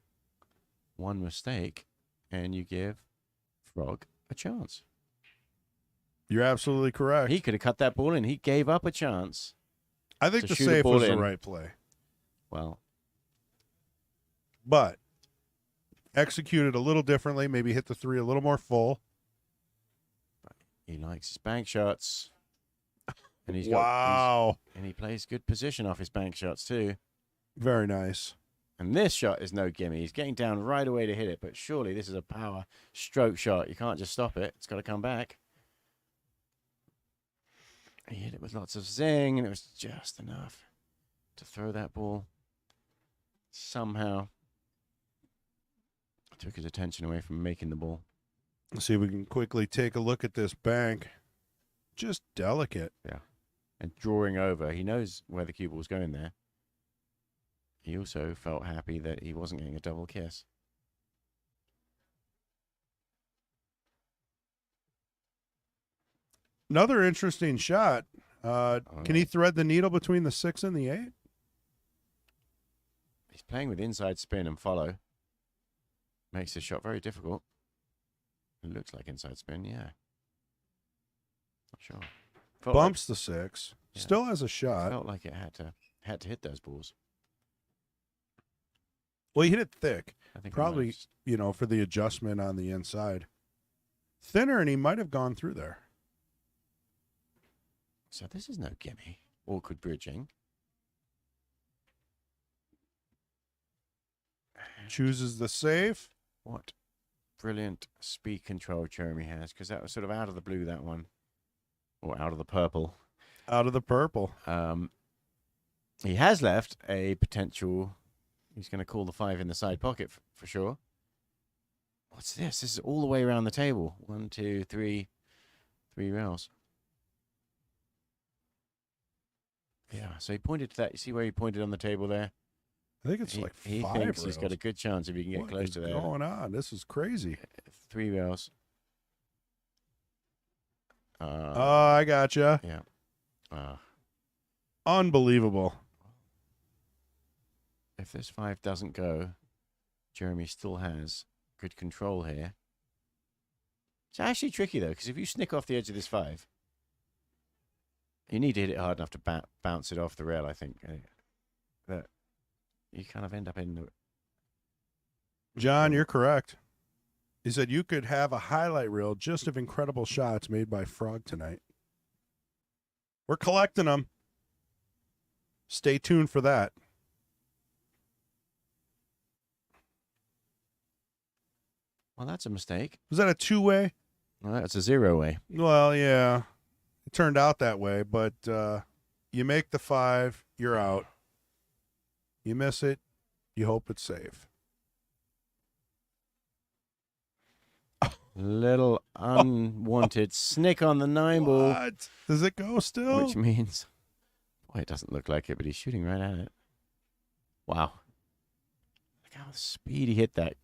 One mistake, and you give Frog a chance. You're absolutely correct. He could have cut that ball in. He gave up a chance. I think to the shoot a safe ball was the in. right play. Well, But executed a little differently, maybe hit the 3 a little more full. he likes his bank shots. And he's got, Wow. and he plays good position off his bank shots too. Very nice. And this shot is no gimme. He's getting down right away to hit it, but surely this is a power stroke shot. You can't just stop it. It's got to come back. He hit it with lots of zing, and it was just enough to throw that ball. Somehow took his attention away from making the ball. Let's see if we can quickly take a look at this bank. Just delicate. And drawing over, he knows where the cue ball was going there. He also felt happy that he wasn't getting a double kiss. Another interesting shot. Can he thread the needle between the 6 and the 8? He's playing with inside spin and follow. Makes this shot very difficult. It looks like inside spin, yeah. Not sure. Felt Bumps the 6. Yeah. Still has a like, shot. felt like it had to hit those balls. Well, he hit it thick. I think Probably, it for the adjustment on the inside. Thinner, and he might have gone through there. So this is no gimme. Awkward bridging. Chooses the safe. What brilliant speed control Jeremy has, because that was sort of out of the blue, that one. Or out of the purple. Out of the purple. He has left a potential. He's going to call the 5 in the side pocket for sure. What's this? This is all the way around the table. 1, 2, 3 rails. Yeah, so he pointed to that. You see where he pointed on the table there? I think it's he, like 5 he thinks he's got a rails. good chance if he can get What close is to there. going on? This is crazy. 3 rails. Oh, I gotcha. Yeah. Unbelievable. If this 5 doesn't go, Jeremy still has good control here. It's actually tricky, though, because if you snick off the edge of this 5, you need to hit it hard enough to bounce it off the rail, I think. That you kind of end up in the... John, you're correct. He said you could have a highlight reel just of incredible shots made by Frog tonight. We're collecting them. Stay tuned for that. Well, that's a mistake. Was that a 2-way? Well, that's a 0-way. Well, yeah. It turned out that way, but you make the 5, you're out. You miss it, you hope it's safe. Little unwanted snick on the 9-ball. What? Does it go still? Which means... Boy, it doesn't look like it, but he's shooting right at it. Wow. Look how speed he hit that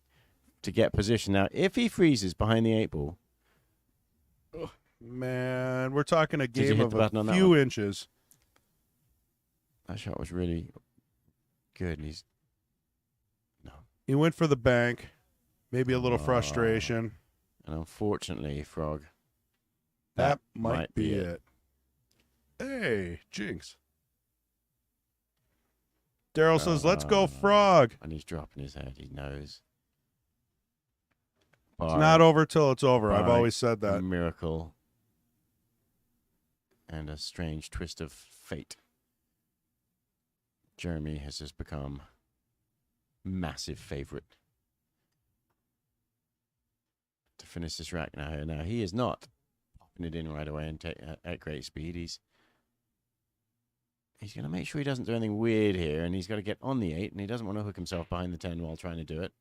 to get position. Now, if he freezes behind the 8-ball... Man, we're talking a you game hit of the button on a that few one? inches. That shot was really good. And he's... No. He went for the bank. Maybe a little Oh. frustration. And unfortunately, Frog... That might be it. Hey, Jinx. Daryl says, let's go Frog. And he's dropping his head. He knows. It's not over till it's over. I've barring always said A that. miracle. and a strange twist of fate, Jeremy has just become massive favorite to finish this rack now. Now, he is not popping it in right away and at great speed. He's going to make sure he doesn't do anything weird here, and he's got to get on the 8, and he doesn't want to hook himself behind the 10 while trying to do it.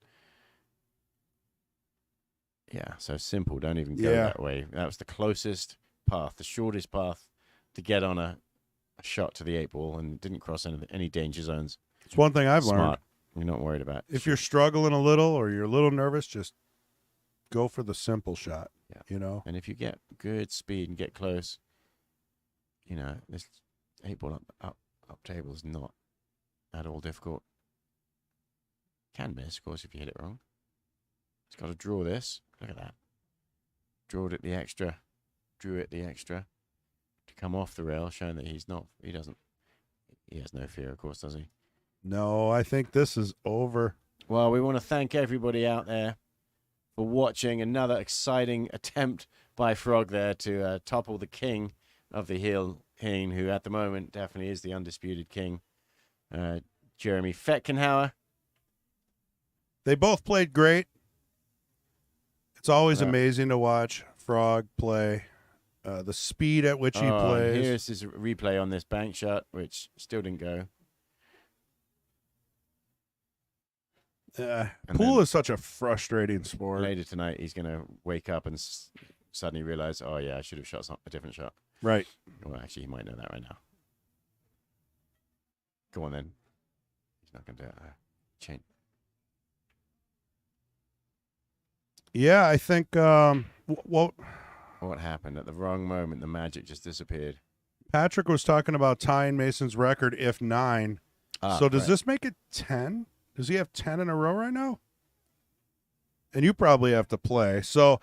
Yeah, so simple. Don't even go that way. That was the closest path, the shortest path to get on a shot to the 8 ball, and didn't cross any danger zones. It's one thing I've learned. Smart. You're not worried about. If you're struggling a little or you're a little nervous, just go for the simple shot. Yeah. You know? And if you get good speed and get close, you know, this 8 ball up table is not at all difficult. Can miss, of course, if you hit it wrong. He's got to draw this. Look at that. Drawed it the extra. Drew it the extra. To come off the rail, showing that he has no fear, of course, does he? No, I think this is over. Well, we want to thank everybody out there for watching another exciting attempt by Frog there to topple the king of the hill, Hing, who at the moment definitely is the undisputed king, Jeremy Fedkenheuer. They both played great. It's always amazing to watch Frog play. The speed at which he plays. Here's his replay on this bank shot, which still didn't go. Pool is such a frustrating sport. Later tonight, he's going to wake up and suddenly realize, oh, yeah, I should have shot a different shot. Right. Well, actually, he might know that right now. Go on, then. He's not going to change. Yeah, I think, What happened? At the wrong moment, the magic just disappeared. Patrick was talking about tying Mason's record if 9. So does this make it 10? Does he have 10 in a row right now? And you probably have to play. So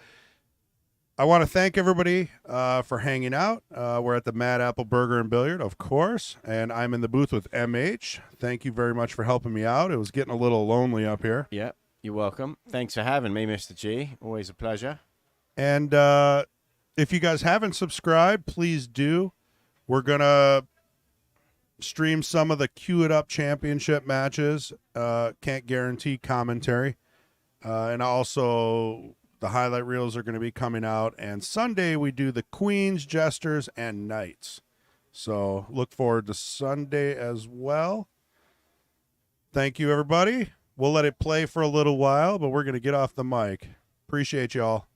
I want to thank everybody for hanging out. We're at the Mad Apple Burger and Billiard, of course, and I'm in the booth with MH. Thank you very much for helping me out. It was getting a little lonely up here. Yeah, you're welcome. Thanks for having me, Mr. G. Always a pleasure. And if you guys haven't subscribed, please do. We're going to stream some of the Cue It Up championship matches. Can't guarantee commentary. And also the highlight reels are going to be coming out. And Sunday we do the Queens, Jesters, and Knights. So look forward to Sunday as well. Thank you, everybody. We'll let it play for a little while, but we're going to get off the mic. Appreciate y'all.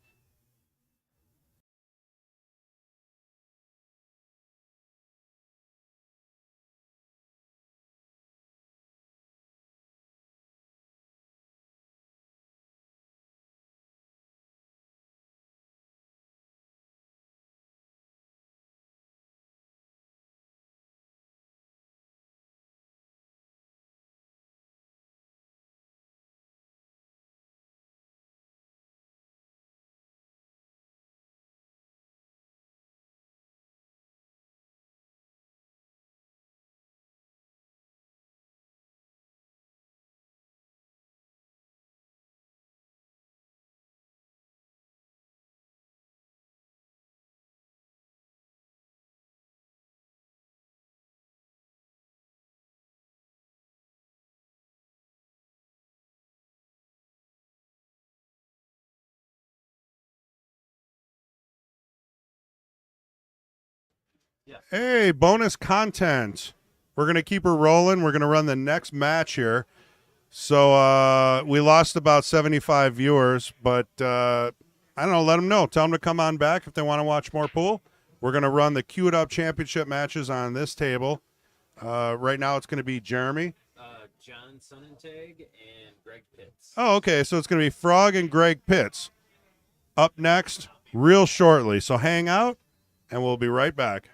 Hey, bonus content. We're going to keep her rolling. We're going to run the next match here. So we lost about 75 viewers, but I don't know. Let them know. Tell them to come on back if they want to watch more pool. We're going to run the Cue It Up championship matches on this table. Right now it's going to be Jeremy. John Sonnentag and Greg Pitts. Oh, okay. So it's going to be Frog and Greg Pitts up next real shortly. So hang out, and we'll be right back.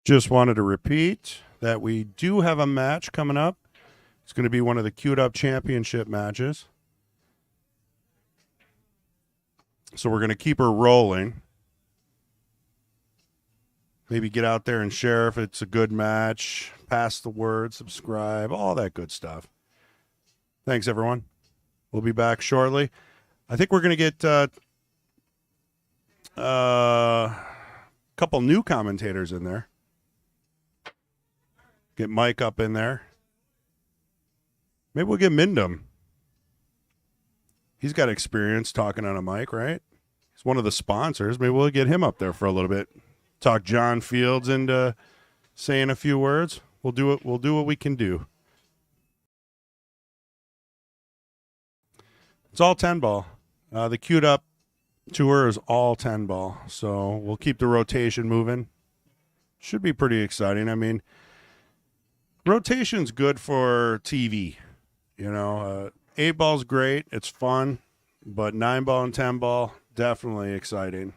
Just wanted to repeat that we do have a match coming up. It's going to be one of the Queued Up Championship matches. So we're going to keep her rolling. Maybe get out there and share if it's a good match. Pass the word, subscribe, all that good stuff. Thanks, everyone. We'll be back shortly. I think we're going to get a couple new commentators in there. Get Mike up in there. Maybe we'll get Mindum. He's got experience talking on a mic, right? He's one of the sponsors. Maybe we'll get him up there for a little bit. Talk John Fields into saying a few words. We'll do it. We'll do what we can do. It's all 10 ball. The Queued Up tour is all 10 ball. So we'll keep the rotation moving. Should be pretty exciting. I mean, rotation's good for TV. You know, 8 ball's great. It's fun. But 9 ball and 10 ball, definitely exciting.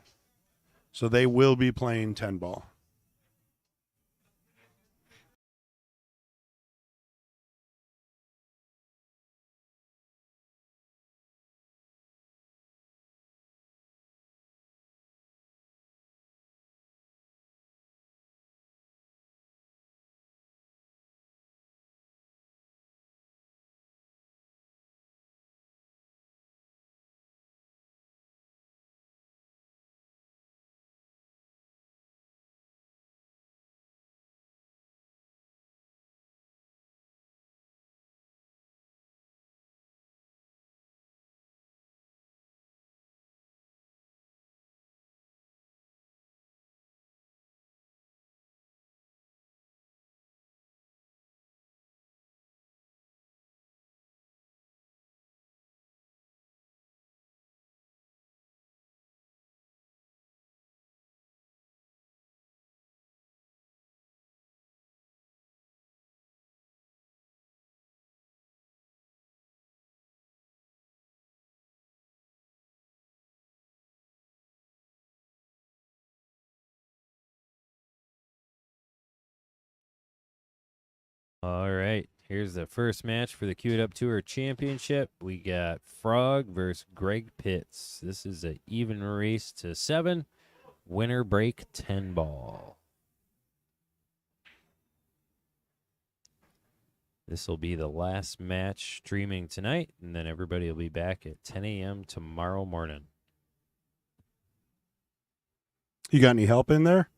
So they will be playing 10 ball. All right, here's the first match for the Queued Up Tour Championship. We got Frog versus Greg Pitts. This is an even race to 7. Winner break 10 ball. This will be the last match streaming tonight, and then everybody will be back at 10 a.m. tomorrow morning. You got any help in there?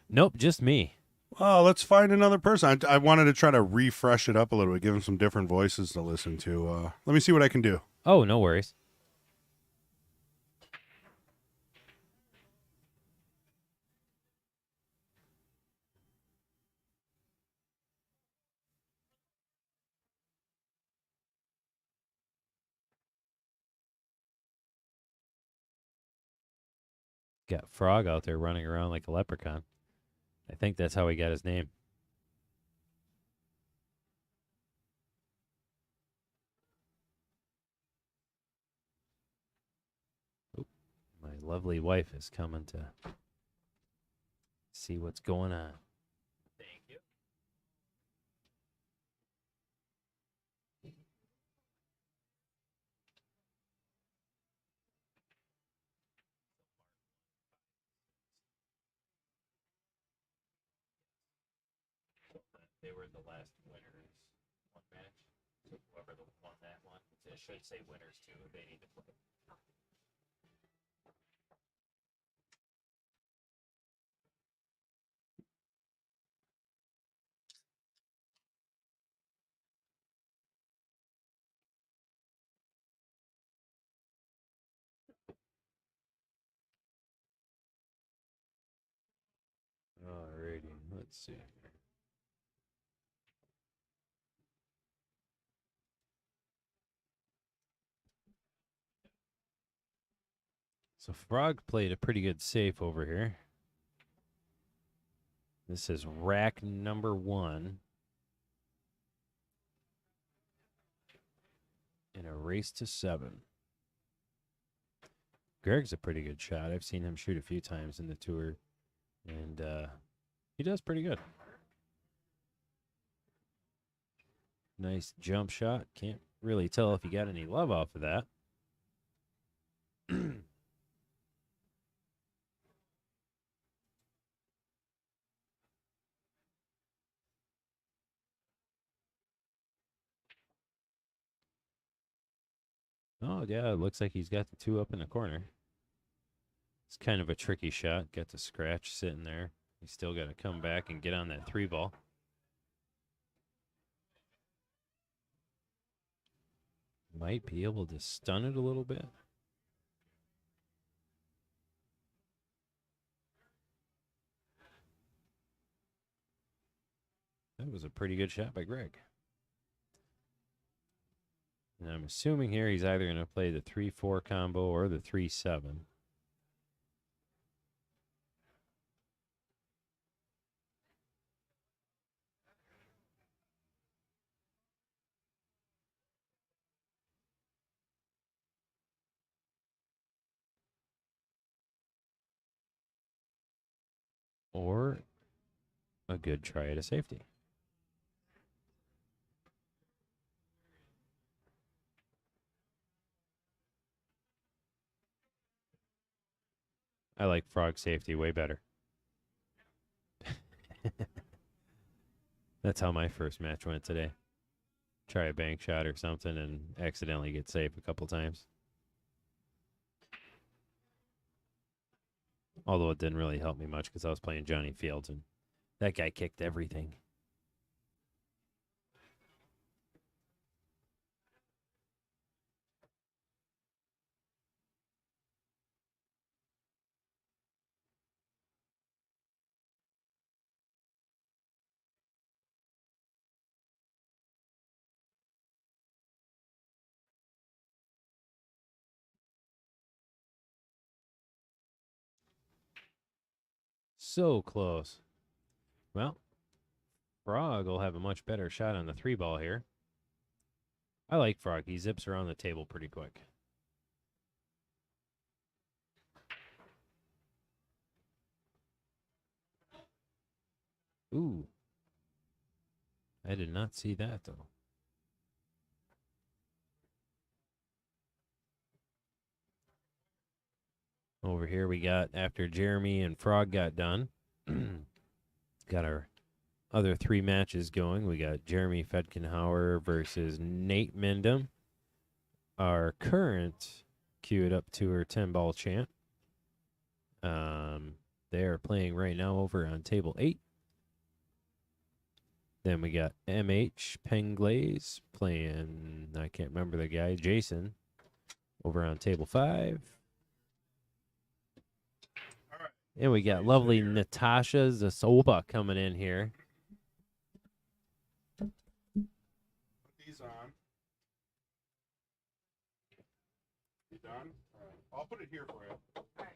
Nope, just me. Oh, let's find another person. I wanted to try to refresh it up a little bit, give them some different voices to listen to. Let me see what I can do. Oh, no worries. Got Frog out there running around like a leprechaun. I think that's how he got his name. Oop, my lovely wife is coming to see what's going on. Thank you. They were the last winners. One match. So whoever won that one, it should say winners too. They need to play. Alrighty, let's see. So Frog played a pretty good safe over here. This is rack number 1 in a race to 7. Greg's a pretty good shot. I've seen him shoot a few times in the tour, and He does pretty good. Nice jump shot. Can't really tell if he got any love off of that. Oh, yeah, it looks like he's got the 2 up in the corner. It's kind of a tricky shot. Got the scratch sitting there. He's still got to come back and get on that 3 ball. Might be able to stun it a little bit. That was a pretty good shot by Greg. And I'm assuming here he's either going to play the 3-4 combo or the 3-7. Or a good try at a safety. I like frog safety way better. That's how my first match went today. Try a bank shot or something and accidentally get safe a couple times. Although it didn't really help me much because I was playing Johnny Fields and that guy kicked everything. So close. Well, Frog will have a much better shot on the 3 ball here. I like Frog. He zips around the table pretty quick. Ooh. I did not see that, though. Over here we got, after Jeremy and Frog got done, got our other 3 matches going. We got Jeremy Fedkenheuer versus Nate Mindham, our current Cue It Up Tour 10-ball champ. They are playing right now over on table 8. Then we got MH Penglaze playing, I can't remember the guy, Jason, over on table 5. And we got lovely Natasha Zasoba coming in here. Put these on. You done? All right. I'll put it here for you. All right.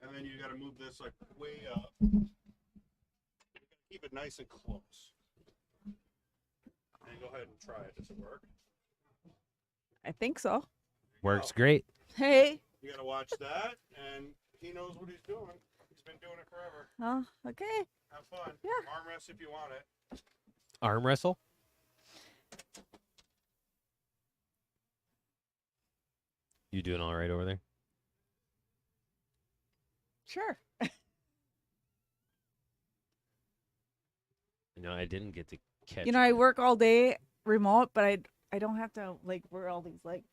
And then you got to move this like way up. Keep it nice and close. And go ahead and try it. Does it work? I think so. Works great. Hey. You got to watch that, and he knows what he's doing. He's been doing it forever. Oh, okay. Have fun. Yeah. Arm rest if you want it. Arm wrestle? You doing all right over there? Sure. I didn't get to catch I work all day remote, but I don't have to like wear all these like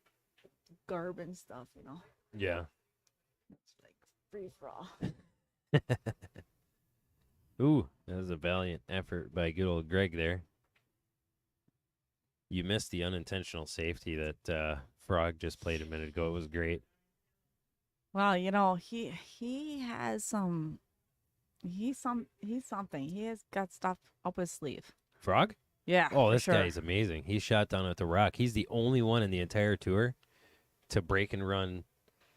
garb and stuff, Yeah. It's like free for all. Ooh, that was a valiant effort by good old Greg there. You missed the unintentional safety that Frog just played a minute ago. It was great. Well, he has some. He's something. He has got stuff up his sleeve. Frog? Yeah. Oh, for this sure. guy's amazing. He shot down at the Rock. He's the only one in the entire tour to break and run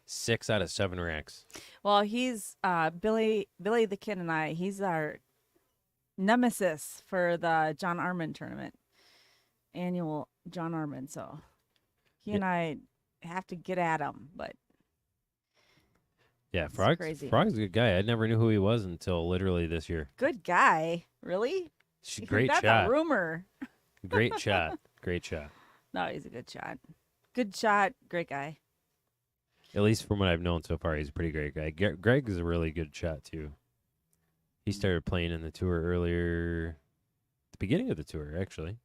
6 out of 7 racks. Well, he's Billy the Kid and I. He's our nemesis for the John Armand tournament, annual John Armand. So he and I have to get at him, but Yeah, It's Frog's crazy. a good guy. I never knew who he was until literally this year. Good guy. Really? Great That's shot. a rumor. Great shot. Great shot. No, he's a good shot. Good shot. Great guy. At least from what I've known so far, he's a pretty great guy. Greg is a really good shot too. He started playing in the tour earlier, the beginning of the tour actually.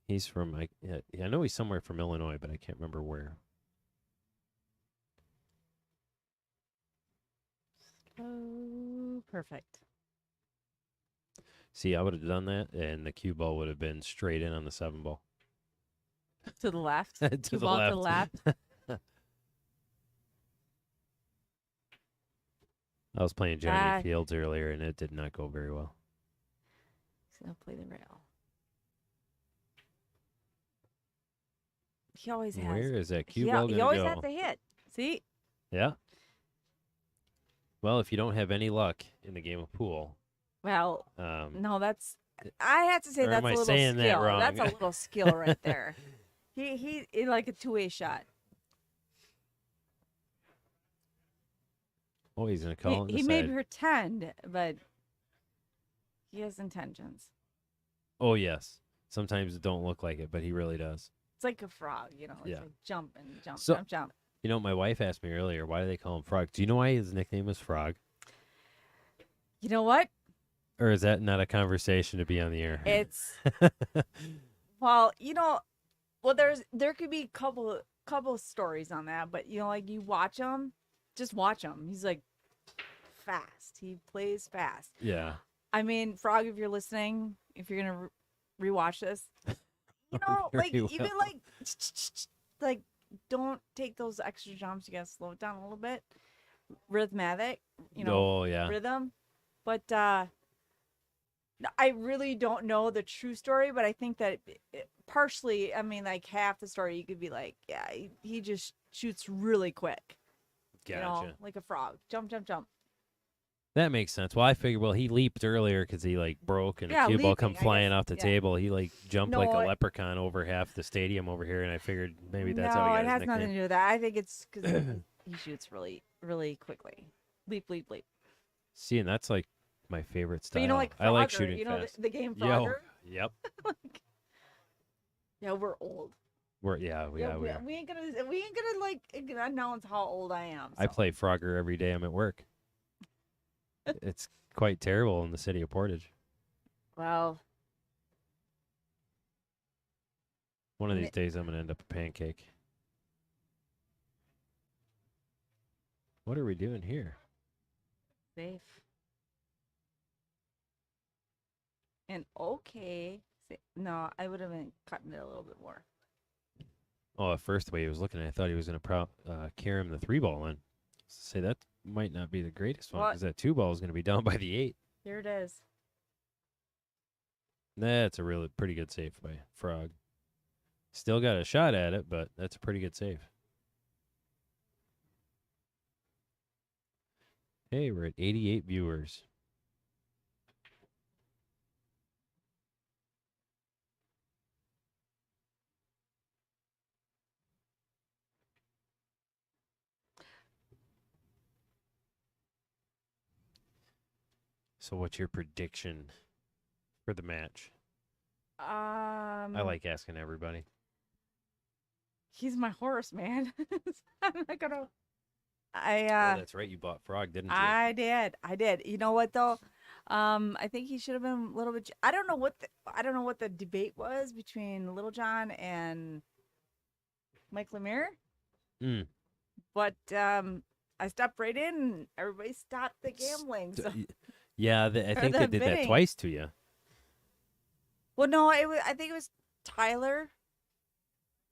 He's from I know he's somewhere from Illinois, but I can't remember where. Oh, perfect. See, I would have done that, and the cue ball would have been straight in on the 7 ball. To the left. To Cue the ball left. to the left. I was playing Johnny Ah. Fields earlier, and it did not go very well. He's gonna play the rail. He always has. Where is that cue he, ball he going always to has go? to hit. See? Yeah. Well, if you don't have any luck in the game of pool, Well, no, that's. I have to say Or that's am a I little saying that skill. wrong? That's a little skill right there. He like a two-way shot. oh, he's going to call it He the may side. pretend, but he has intentions. Oh, yes. Sometimes it don't look like it, but he really does. It's like a frog, you know. It's Yeah. like jump and jump, So- jump, jump. You know, my wife asked me earlier, why do they call him Frog? Do you know why his nickname is Frog? You know what? Or is that not a conversation to be on the air? It's well, you know, well, there could be a couple stories on that, but you know, like you watch him, just watch him. He's like fast. He plays fast. Yeah. I mean, Frog, if you're listening, if you're gonna rewatch this, you know, like Very even well. like don't take those extra jumps. You gotta slow it down a little bit. Rhythmatic, you know, Oh, yeah. rhythm. But I really don't know the true story, but I think that partially, I mean, like half the story, you could be like, yeah, he just shoots really quick. Gotcha. You know, like a frog. Jump, jump, jump. That makes sense. Well, I figured, he leaped earlier because he, broke and Yeah, a cue ball come leaping, I flying guess, off the yeah. table. He, jumped like a No, leprechaun over half the stadium over here, and I figured maybe that's no, how he got it his has nickname. nothing to do with that. I think it's because he shoots really, really quickly. Leap, leap, leap. See, and that's, my favorite style. But you know, like Frogger, I like shooting you know, fast. the game Yo. Frogger? Yep. Yeah, we're old. We are. we ain't gonna announce how old I am. I so. play Frogger every day I'm at work. It's quite terrible in the city of Portage. Well, One of these days I'm going to end up a pancake. What are we doing here? safe. And okay. No, I would have been cutting it a little bit more. Oh, at first the way he was looking, I thought he was going to carry him the 3-ball in. Say that might not be the greatest one What? because that 2-ball is going to be down by the 8. Here it is. That's a really pretty good save by Frog. Still got a shot at it, but that's a pretty good save. Hey, we're at 88 viewers. So what's your prediction for the match? I like asking everybody. He's my horse, man. I'm not gonna. Oh, that's right. You bought Frog, didn't you? I did. You know what though? I think he should have been a little bit. I don't know what the debate was between Little John and Mike Lemire, Mm. but I stepped right in. And everybody stopped the gambling. So. Yeah, I think they the did that bidding. twice to you. Well, no, I think it was Tyler.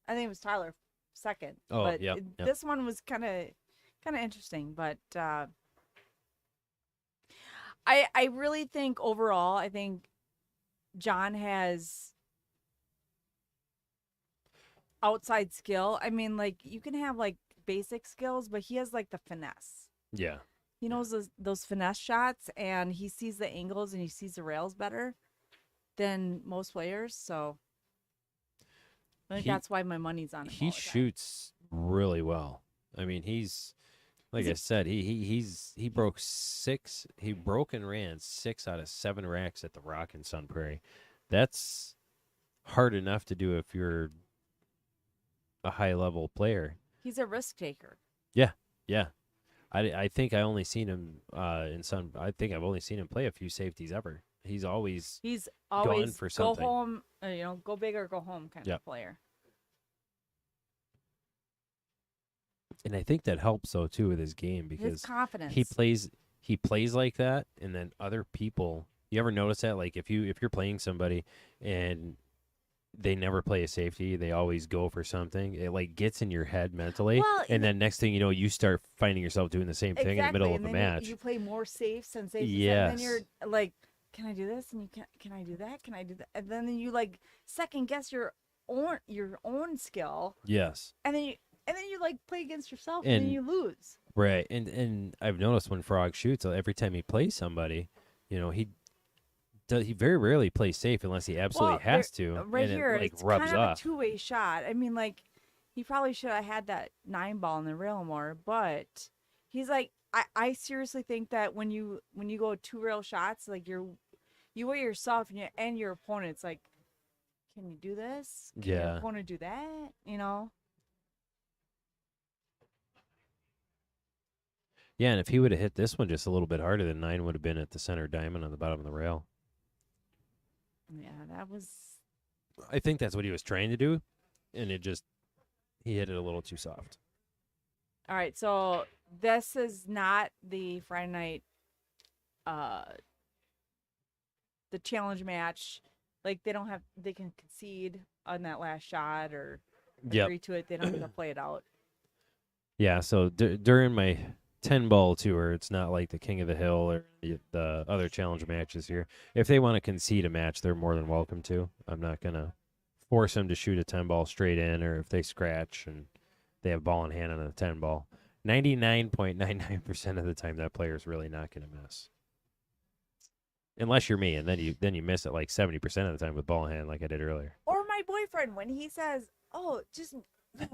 I think it was Tyler second. Oh, but yep, yep. This one was kind of interesting, but I really think overall, I think John has outside skill. I mean, like you can have like basic skills, but he has like the finesse. Yeah. He knows those finesse shots, and he sees the angles and he sees the rails better than most players. So I think that's why my money's on him. He all the time. shoots really well. I mean, Like I said, he broke six. He broke and ran 6 out of 7 racks at the Rock in Sun Prairie. That's hard enough to do if you're a high level player. He's a risk taker. Yeah, yeah. I think I only seen him in Sun. I think I've only seen him play a few safeties ever. He's always Always for go something. home, go big or go home kind Yep. of player. And I think that helps though too with his game His because confidence. he plays like that, and then other people. You ever notice that? Like if you're playing somebody and they never play a safety, they always go for something. It like gets in your head mentally, Well, and then next thing you know, you start finding yourself doing the same thing in the middle of and a then match. You play more safes and safes, and Yes. then you're like, can I do this? And you can I do that? Can I do that? And then you like second guess your own skill, Yes. and then you like play against yourself, and then And- you lose. Right, and I've noticed when Frog shoots, every time he plays somebody, he very rarely plays safe unless he absolutely Well, has to, Right and here, it like it's rubs kind of off. a two-way shot. I mean, like he probably should have had that 9-ball in the rail more, but he's like, I seriously think that when you go 2 rail shots, like you weigh yourself and your opponent's like, can you do this? Can your Yeah. opponent do that? Yeah, and if he would have hit this one just a little bit harder, then 9 would have been at the center diamond on the bottom of the rail. Yeah, that was. I think that's what he was trying to do, and he hit it a little too soft. All right, so this is not the Friday night, the challenge match. Like they can concede on that last shot or Yep. agree to it. They don't have to play it out. Yeah, so during my 10-ball tour, it's not like the King of the Hill or the other challenge matches here. If they want to concede a match, they're more than welcome to. I'm not going to force them to shoot a 10-ball straight in, or if they scratch and they have ball in hand on a 10-ball. 99.99% of the time, that player is really not going to miss. Unless you're me, and then you miss it like 70% of the time with ball in hand like I did earlier. Or my boyfriend when he says, "Oh, just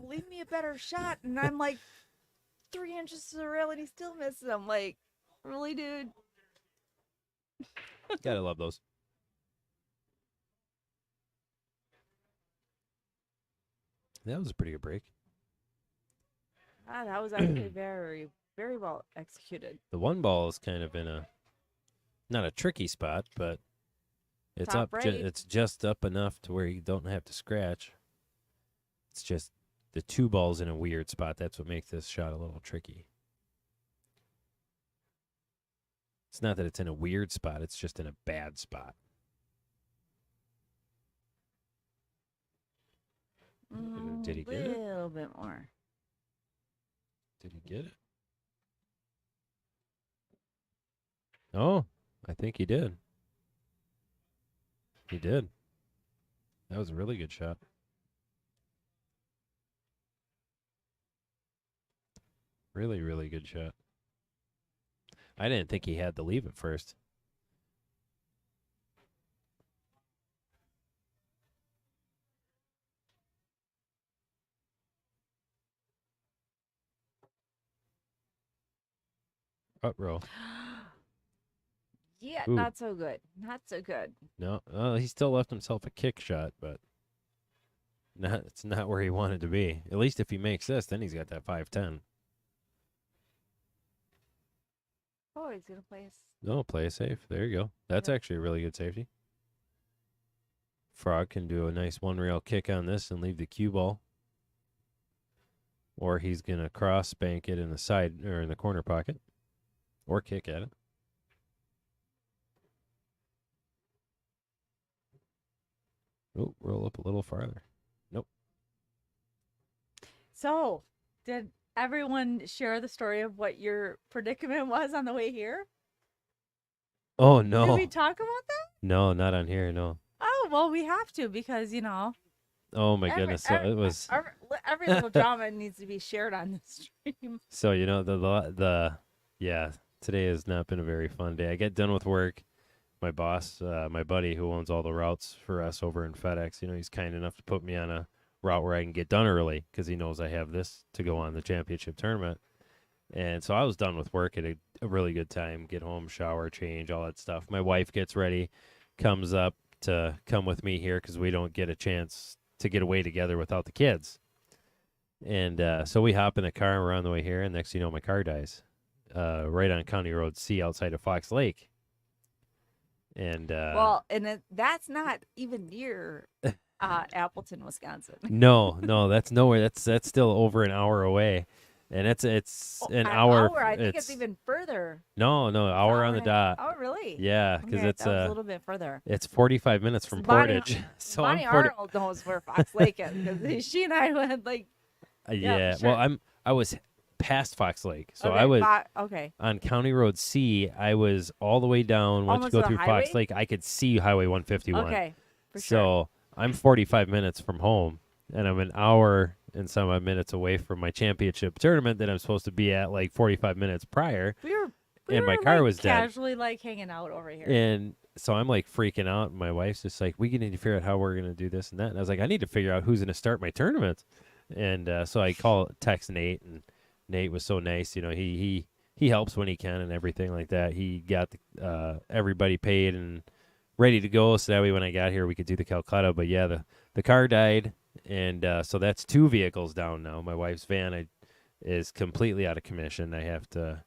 leave me a better shot," and I'm like 3 inches to the rail and he still misses. I'm like, really, dude? Gotta love those. That was a pretty good break. That was actually very, very well executed. The 1-ball is kind of in not a tricky spot, but it's Top up. right. It's just up enough to where you don't have to scratch. It's just the 2-ball's in a weird spot. That's what makes this shot a little tricky. It's not that it's in a weird spot. It's just in a bad spot. Did he get it? A little bit more. Did he get it? Oh, I think he did. He did. That was a really good shot. Really, really good shot. I didn't think he had to leave at first. Up row. Yeah, Ooh. not so good. Not so good. No, he still left himself a kick shot, but it's not where he wanted to be. At least if he makes this, then he's got that 5-10. Oh, he's gonna play us. No, play it safe. There you go. That's Yep. actually a really good safety. Frog can do a nice 1-rail kick on this and leave the cue ball. Or he's going to cross bank it in the side or in the corner pocket. Or kick at it. Oh, roll up a little farther. Nope. So, did everyone share the story of what your predicament was on the way here? Oh, Did no. we talk about that? No, not on here, no. Oh, well, we have to because, Oh, my goodness. So it was... every little drama needs to be shared on this stream. So, yeah, today has not been a very fun day. I get done with work. My boss, my buddy who owns all the routes for us over in FedEx, he's kind enough to put me on a route where I can get done early because he knows I have this to go on the championship tournament. And so I was done with work at a really good time. Get home, shower, change, all that stuff. My wife gets ready, comes up to come with me here because we don't get a chance to get away together without the kids. And so we hop in the car and we're on the way here. And next thing you know, my car dies right on County Road C outside of Fox Lake. And that's not even near Appleton, Wisconsin. no, that's nowhere. That's still over an hour away. And it's an hour. I think it's even further. No, hour on the dot. Oh, really? Yeah, because Okay, it's that was a little bit further. It's 45 minutes from Bonnie- Portage. So Bonnie I'm 40. Arnold knows where Fox Lake is because she and I went like. Yeah, for sure. well, I was past Fox Lake, so Okay, I was okay. on County Road C. I was all the way down. Once Almost you to go the through highway? Fox Lake, I could see Highway 151. Okay, for so sure. I'm 45 minutes from home, and I'm an hour and some odd minutes away from my championship tournament that I'm supposed to be at like 45 minutes prior. We were and my car like, was dead. casually like hanging out over here. And so I'm like freaking out. And my wife's just like, we need to figure out how we're going to do this and that. And I was like, I need to figure out who's going to start my tournament. And so I text Nate, and Nate was so nice. You know, he helps when he can and everything like that. He got everybody paid and ready to go. So that way when I got here, we could do the Calcutta. But yeah, the car died. And so that's 2 vehicles down now. My wife's van is completely out of commission. I have to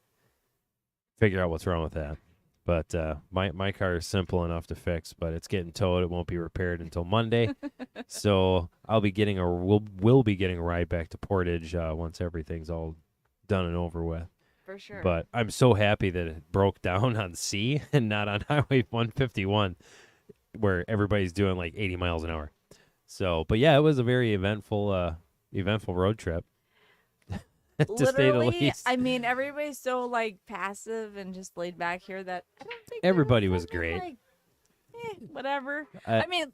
figure out what's wrong with that. But my car is simple enough to fix, but it's getting towed. It won't be repaired until Monday. So we'll be getting a ride back to Portage once everything's all done and over with. For sure. But I'm so happy that it broke down on C and not on Highway 151, where everybody's doing like 80 miles an hour. So, but yeah, it was a very eventful road trip. To say the Literally, least. I mean, everybody's so like passive and just laid back here that I don't think there Everybody was something, great. Like, whatever. I- I mean,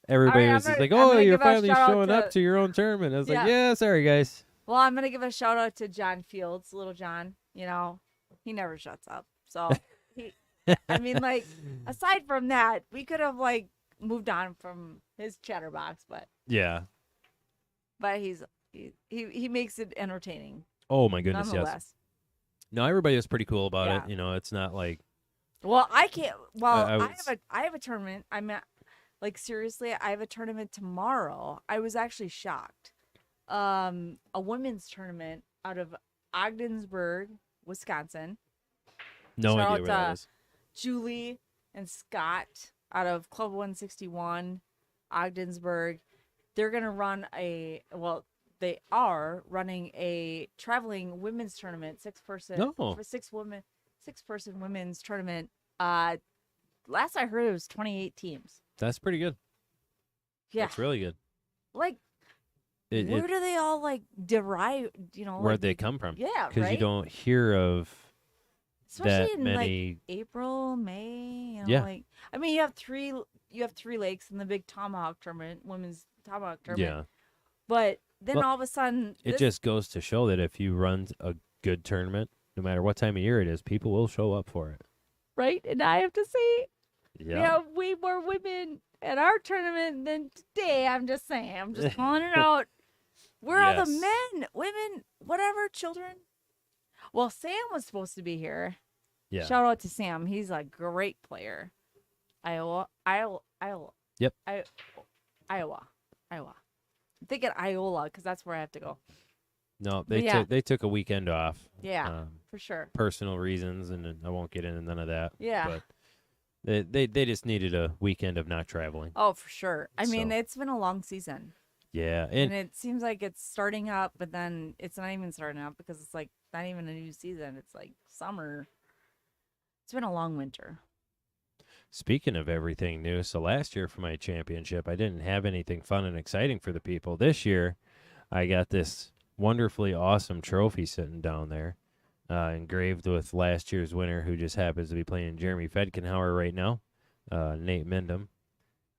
Everybody All right, was I'm just gonna- like, I'm "Oh, gonna you're give a finally shout out showing up to- to your own tournament." I was Yeah. like, "Yeah, sorry guys." well, I'm gonna give a shout out to John Fields, little John. You know, he never shuts up. So I mean, like, aside from that, we could have like moved on from his chatterbox, but Yeah. he makes it entertaining Oh my goodness, yes. nonetheless. No, everybody was pretty cool about Yeah. it. You know, it's not like Well, I can't. Well, I was- I have a tournament. I'm at, like, seriously, I have a tournament tomorrow. I was actually shocked. A women's tournament out of Ogdensburg, Wisconsin. no Shout idea out where that to is. Julie and Scott out of Club 161, Ogdensburg. They're gonna run they are running a traveling women's tournament, 6-person No. for 6-person women's tournament. Last I heard it was 28 teams. That's pretty good. Yeah. That's really good. Like, where do they all like derive, Where'd like, they come from? Yeah, Because right? you don't hear of Especially that in many. like April, May, Yeah. like I mean you have three lakes in the big Tomahawk tournament, women's Tomahawk tournament. Yeah. But then Well, all of a sudden It this- just goes to show that if you run a good tournament, no matter what time of year it is, people will show up for it. right, and I have to say Yeah. we have way more women at our tournament than today. I'm just saying. I'm just calling it out. Where are the Yes. men, women, whatever, children? Well, Sam was supposed to be here. Yeah. Shout out to Sam. He's a great player. Iowa. Yep. Iowa. I'm thinking Iola because that's where I have to go. No, But yeah. they took a weekend off. Yeah, for sure. Personal reasons, and I won't get into none of that. Yeah. But they just needed a weekend of not traveling. Oh, for sure. I mean, So- it's been a long season. Yeah, And and it seems like it's starting up, but then it's not even starting up because it's like not even a new season. It's like summer. It's been a long winter. speaking of everything new, so last year for my championship, I didn't have anything fun and exciting for the people. This year, I got this wonderfully awesome trophy sitting down there, engraved with last year's winner, who just happens to be playing Jeremy Fedkenheuer right now, Nate Mindham.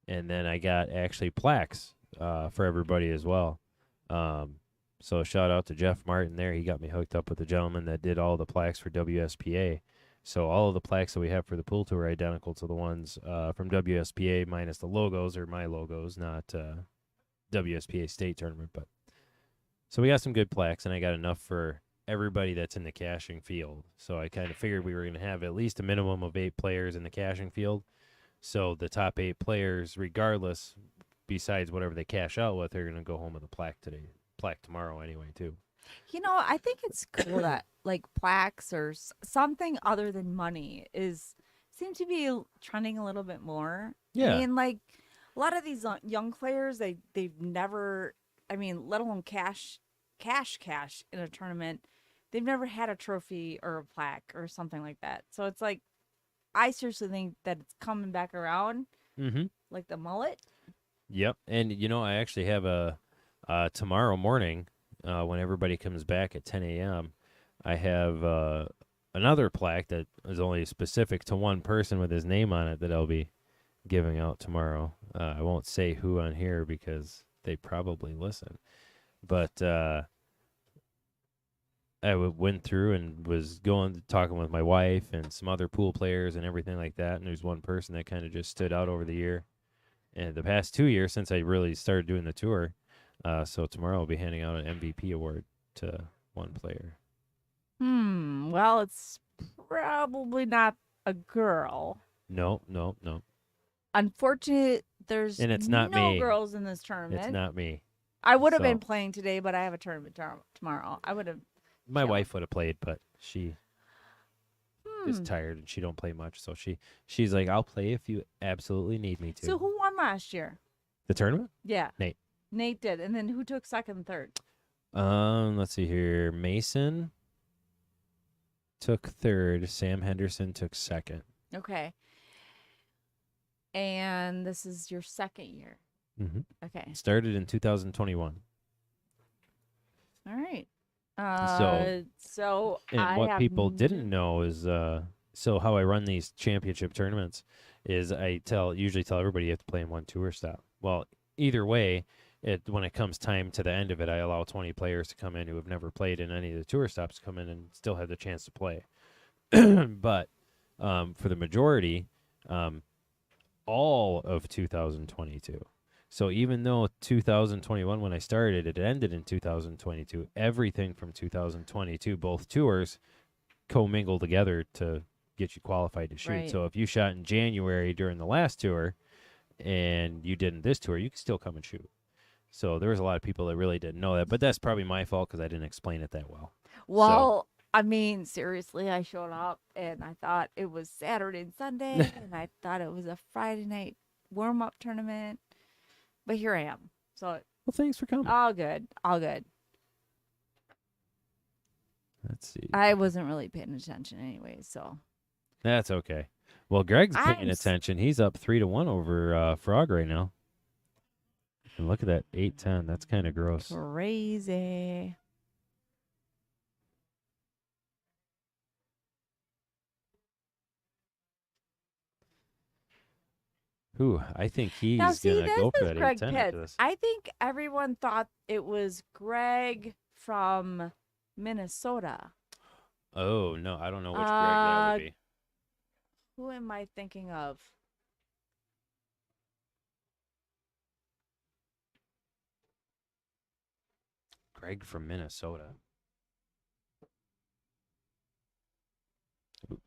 And then I got actually plaques for everybody as well. So shout out to Jeff Martin there. He got me hooked up with the gentleman that did all the plaques for WSPA. So all of the plaques that we have for the pool tour are identical to the ones from WSPA, minus the logos, or my logos, not WSPA state tournament. But so we got some good plaques, and I got enough for everybody that's in the caching field. So I kind of figured we were going to have at least a minimum of 8 players in the caching field. So the top 8 players, regardless, besides whatever they cash out with, they're going to go home with a plaque tomorrow anyway, too. I think it's cool that like plaques or something other than money seems to be trending a little bit more. Yeah. I mean, like a lot of these young players, they've never, I mean, let alone cash in a tournament, they've never had a trophy or a plaque or something like that. So it's like, I seriously think that it's coming back around, like the mullet. Yep. And, I actually have a tomorrow morning, when everybody comes back at 10 a.m., I have another plaque that is only specific to one person with his name on it that I'll be giving out tomorrow. I won't say who on here because they probably listen. But I went through and was talking with my wife and some other pool players and everything like that. And there's one person that kind of just stood out over the year. And the past 2 years since I really started doing the tour. So tomorrow I'll be handing out an MVP award to one player. Well, it's probably not a girl. No. Unfortunately, there's And it's not no me. girls in this tournament. It's not me. I would have So- been playing today, but I have a tournament tomorrow. I would have. My Yeah. wife would have played, but she is tired and she don't play much. So she's like, I'll play if you absolutely need me to. So who won last year? The tournament? Yeah, Nate. Nate did, and then who took second and third? Let's see here. Mason took third. Sam Henderson took second. Okay. And this is your second year. Mm-hmm. Okay. Started in 2021. All right. So And I what have people didn't know is, so how I run these championship tournaments is I usually tell everybody you have to play in one tour stop. Well, either way, when it comes time to the end of it, I allow 20 players to come in who have never played in any of the tour stops, come in and still have the chance to play. But for the majority, all of 2022. So even though 2021, when I started, it ended in 2022, everything from 2022, both tours commingle together to get you qualified to shoot. Right. So if you shot in January during the last tour and you did in this tour, you can still come and shoot. So there was a lot of people that really didn't know that, but that's probably my fault because I didn't explain it that well. Well, I mean, seriously, I showed up and I thought it was Saturday and Sunday, and I thought it was a Friday night warm-up tournament. But here I am. So Well, thanks for coming. all good. Let's see. I wasn't really paying attention anyway, so. That's okay. Well, Greg's paying I'm attention. He's up 3-1 over Frog right now. And look at that 8-10. That's kind of gross. Crazy. Ooh, I think he's Now, see, gonna this go for is that Greg 8-10 after Pitts. this. I think everyone thought it was Greg from Minnesota. Oh no, I don't know which Greg that would be. Who am I thinking of? Greg from Minnesota. Ooh,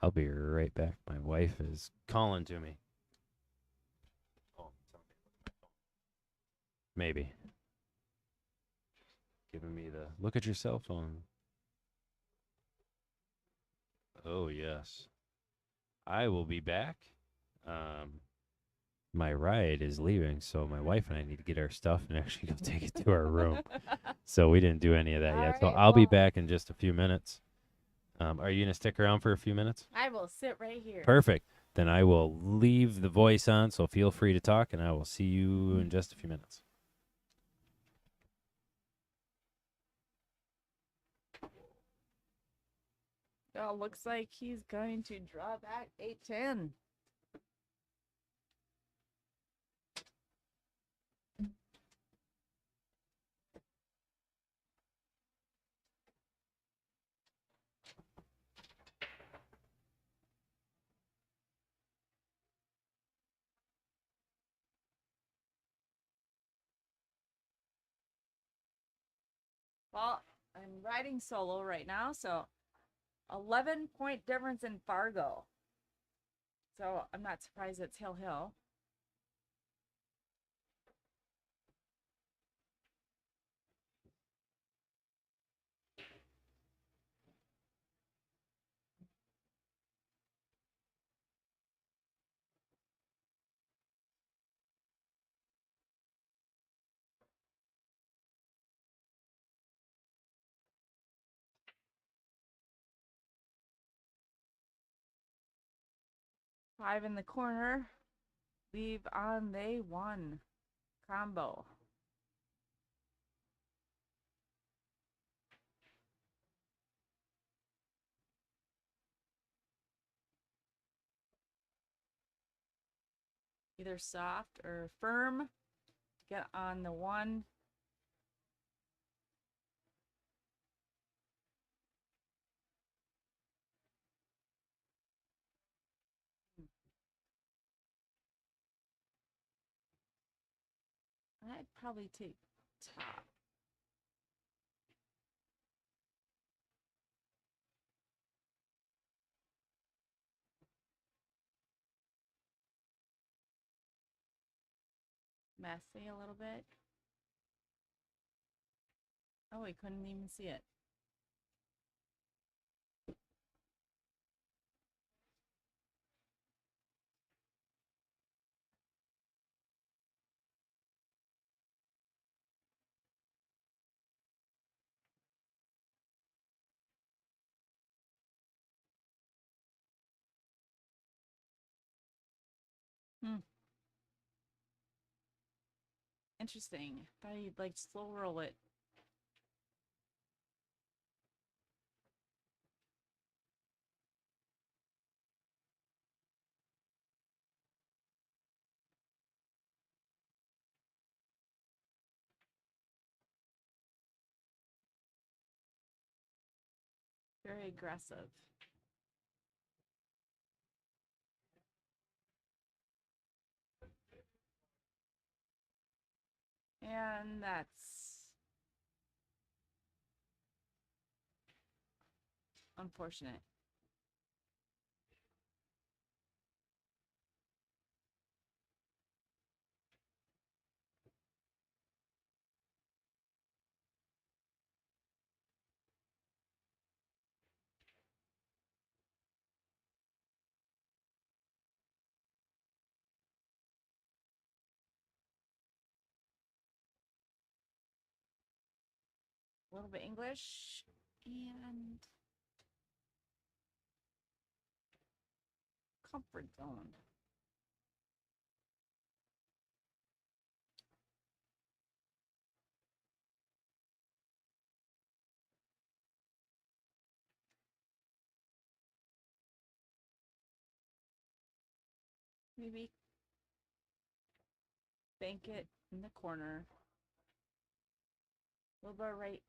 I'll be right back. My wife is calling to me. Oh, maybe. Giving me the look at your cell phone. Oh yes. I will be back. My ride is leaving, so my wife and I need to get our stuff and actually go take it to our room. So we didn't do any of that All yet. So right, I'll be well- back in just a few minutes. Are you gonna stick around for a few minutes? I will sit right here. Perfect. Then I will leave the voice on, so feel free to talk, and I will see you in just a few minutes. Oh, looks like he's going to draw back 8-10. Well, I'm riding solo right now, so 11-point difference in Fargo. So I'm not surprised it's Hill Hill. Five in the corner. Leave on they one. Combo. Either soft or firm. Get on the one. I'd probably take top. Messy a little bit. Oh, we couldn't even see it. Interesting. Thought you'd like slow roll it. Very aggressive. And that's unfortunate. A little bit English and comfort zone. Maybe bank it in the corner. A little bit right.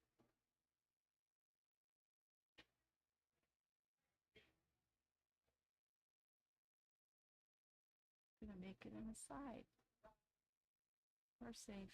Gonna make it in the side. We're safe.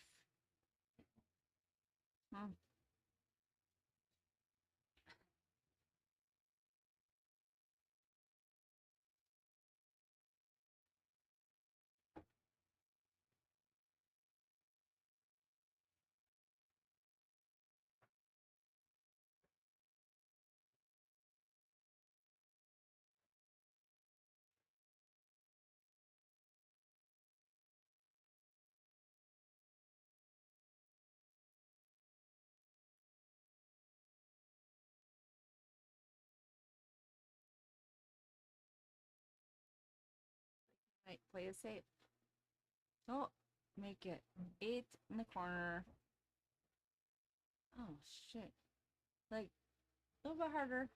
Right, play it safe. Oh, make it 8 in the corner. Oh shit. Like a little bit harder.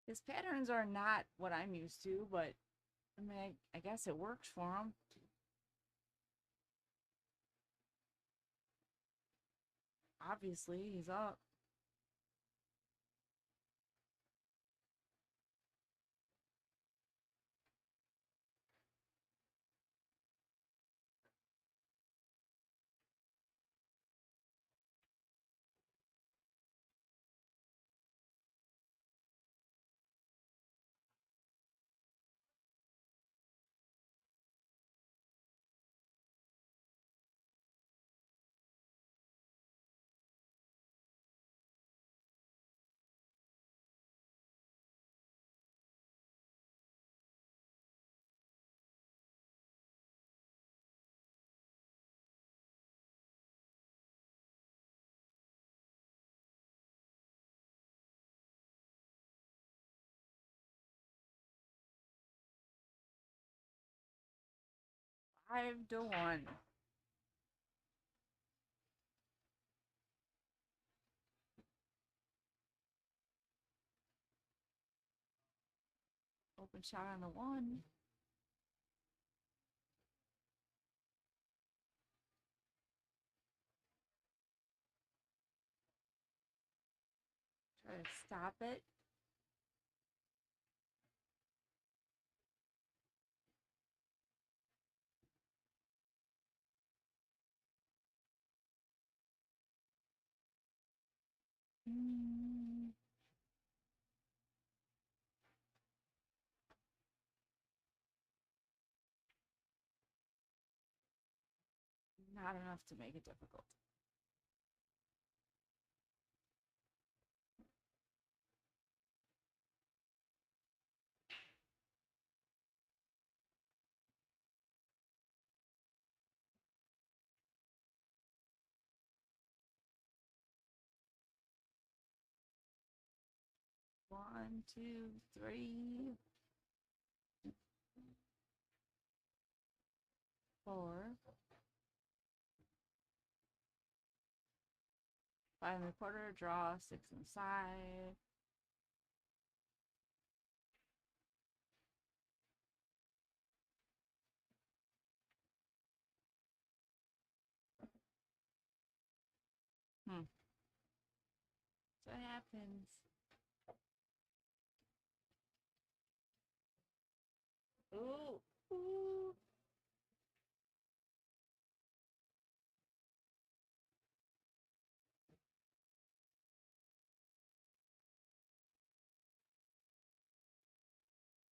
His patterns are not what I'm used to, but I mean, I guess it works for him. Obviously, he's up. Five to one. Open shot on the one. Try to stop it. Mm. Not enough to make it difficult. One, two, three, four, 5 1/4, draw, 6 inside. So what happens? Ooh, ooh.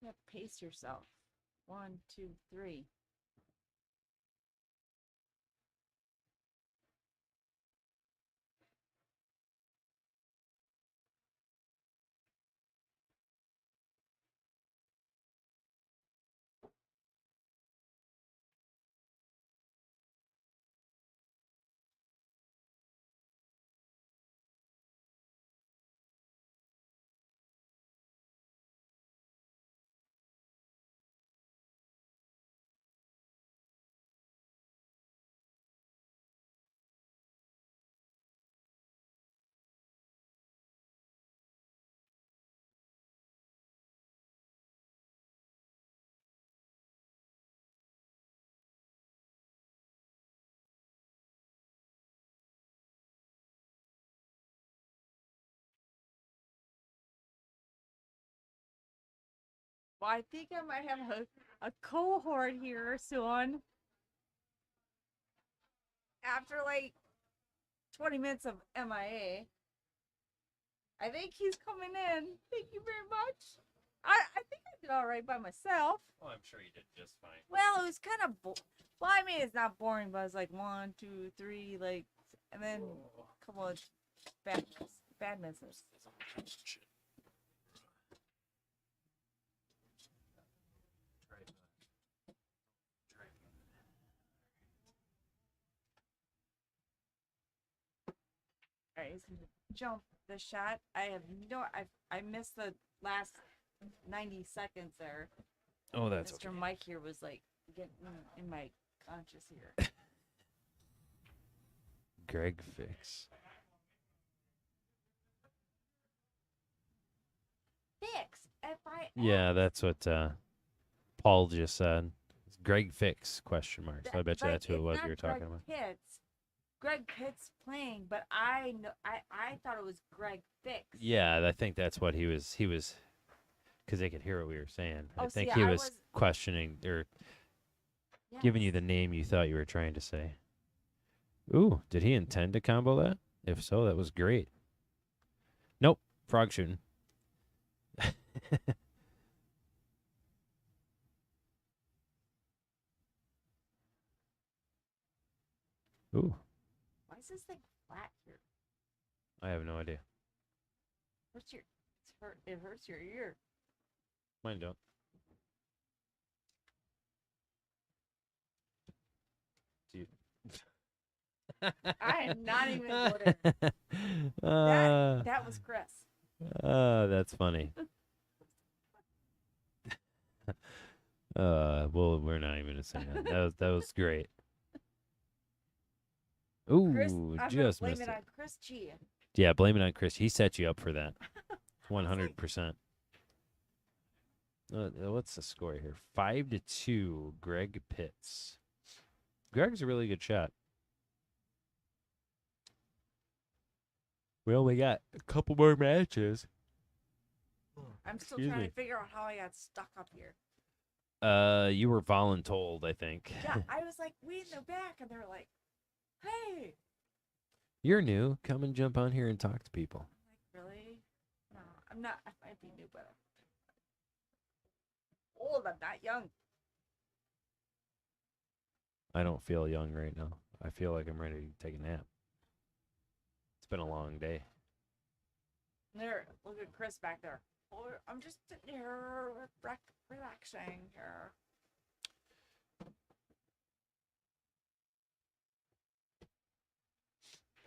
You have to pace yourself. 1, 2, 3. Well, I think I might have a cohort here soon. After like 20 minutes of MIA. I think he's coming in. Thank you very much. I think I did all right by myself. Oh, I'm sure you did just fine. Well, it was kind of well, I mean, it's not boring, but it's like 1, 2, 3, like, and then a couple of bad misses. All right, he's gonna jump the shot. I have I missed the last 90 seconds there. Oh, that's Mr. okay. Mike here was like getting in my conscious here. Greg fix. Fix. Yeah, that's what Paul just said. It's Greg Fix, question mark. So I bet you that's who it was you were talking about. Greg Pitts playing, but I know I thought it was Greg Fix. Yeah, I think that's what he was because they could hear what we were saying. Oh, I think see, he I was was- questioning or Yes. giving you the name you thought you were trying to say. Ooh, did he intend to combo that? If so, that was great. Nope, frog shooting. Ooh, Why is this thing flat here? I have no idea. It hurts your ear. Mine don't. Do you? I am not even going that was Chris. That's funny. Well, we're not even gonna say that. That was great. Ooh, Chris, I'm gonna just blame missed it it. on Chris G. Yeah, blame it on Chris. He set you up for that. 100%. What's the score here? 5-2. Greg Pitts. Greg's a really good shot. We only got a couple more matches. I'm still Excuse trying me. to figure out how I got stuck up here. You were voluntold, I think. Yeah, I was like way in the back, and they're like, "Hey." You're new. Come and jump on here and talk to people. Like, really? No, I'm not. I might be new, but I'm old. I'm not young. I don't feel young right now. I feel like I'm ready to take a nap. It's been a long day. There, look at Chris back there. Oh, I'm just sitting here relaxing here.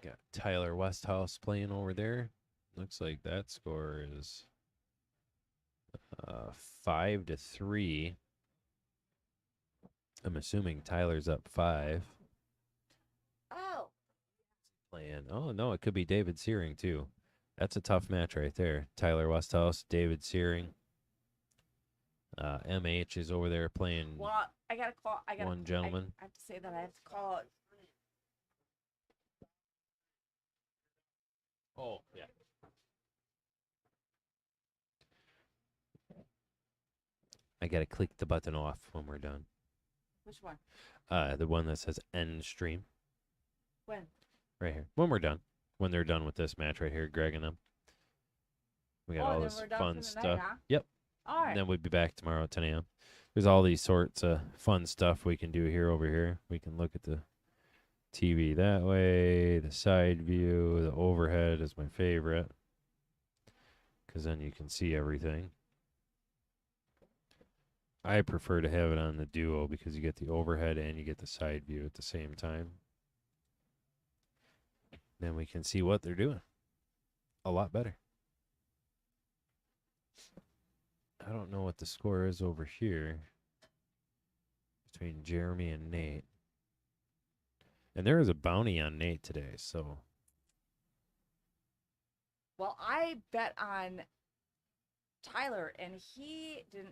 Got Tyler Westhouse playing over there. Looks like that score is 5-3. I'm assuming Tyler's up 5. Oh, Playing. Oh no, it could be David Searing too. That's a tough match right there. Tyler Westhouse, David Searing. MH is over there playing well, I gotta call. one gentleman. I have to say that I have to call it. Oh, yeah. I gotta click the button off when we're done. Which one? The one that says end stream. When? Right here. When we're done. When they're done with this match right here, Greg and them. We got all then this we're done fun for the stuff. night, huh? Yep. All right. And then we'll be back tomorrow at 10 a.m. There's all these sorts of fun stuff we can do here over here. We can look at the TV that way, the side view, the overhead is my favorite. Because then you can see everything. I prefer to have it on the duo because you get the overhead and you get the side view at the same time. Then we can see what they're doing a lot better. I don't know what the score is over here between Jeremy and Nate. And there is a bounty on Nate today, so. Well, I bet on Tyler, and he did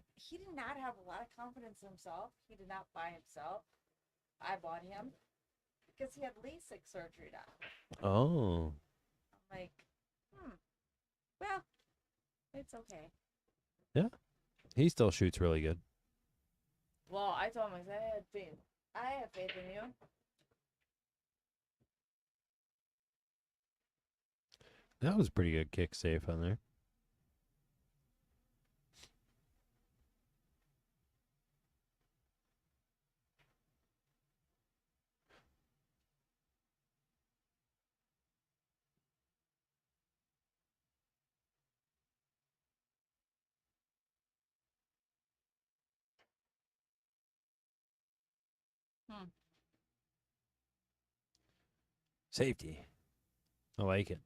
not have a lot of confidence in himself. He did not buy himself. I bought him because he had LASIK surgery done. Oh. I'm like, well, it's okay. Yeah. He still shoots really good. Well, I told him, I said, I have faith in you. That was a pretty good kick safe on there. Safety. I like it.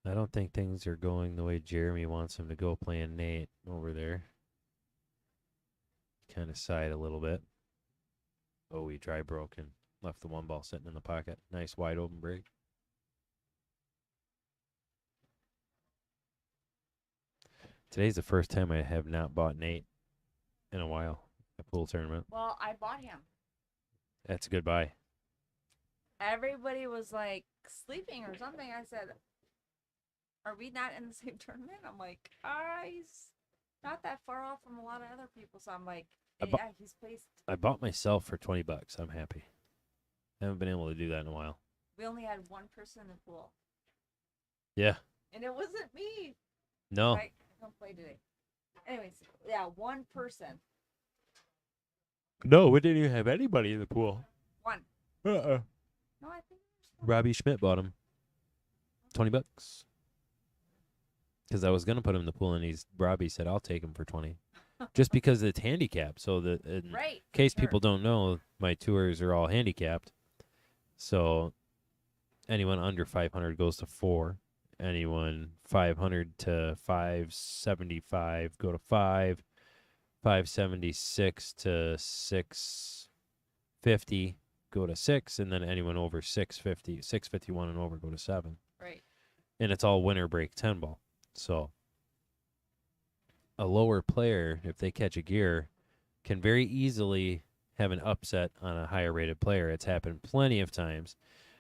I don't think things are going the way Jeremy wants them to go playing Nate over there. Kind of side a little bit. Oh, he dry broken. Left the one ball sitting in the pocket. Nice wide open break. Today's the first time I have not bought Nate in a while. A pool tournament. Well, I bought him. That's a good buy. Everybody was like sleeping or something. I said, "Are we not in the same tournament?" I'm like, he's not that far off from a lot of other people." So I'm like, "Yeah, he's placed." I bought myself for $20. I'm happy. I haven't been able to do that in a while. We only had one person in the pool, Yeah. and it wasn't me. No. I don't play today. Anyways, yeah, one person. No, we didn't even have anybody in the pool. One. Uh-uh. No, I think Robbie Schmidt bought him. $20. Because I was gonna put him in the pool, and Robbie said I'll take him for 20, just because it's handicapped. So that in right. case sure. people don't know, my tours are all handicapped. So anyone under 500 goes to 4. Anyone 500 to 575 go to 5. 576 to 650 go to 6, and then anyone over 651 and over go to 7. Right. And it's all winter break 10 ball. So a lower player, if they catch a gear, can very easily have an upset on a higher rated player. It's happened plenty of times.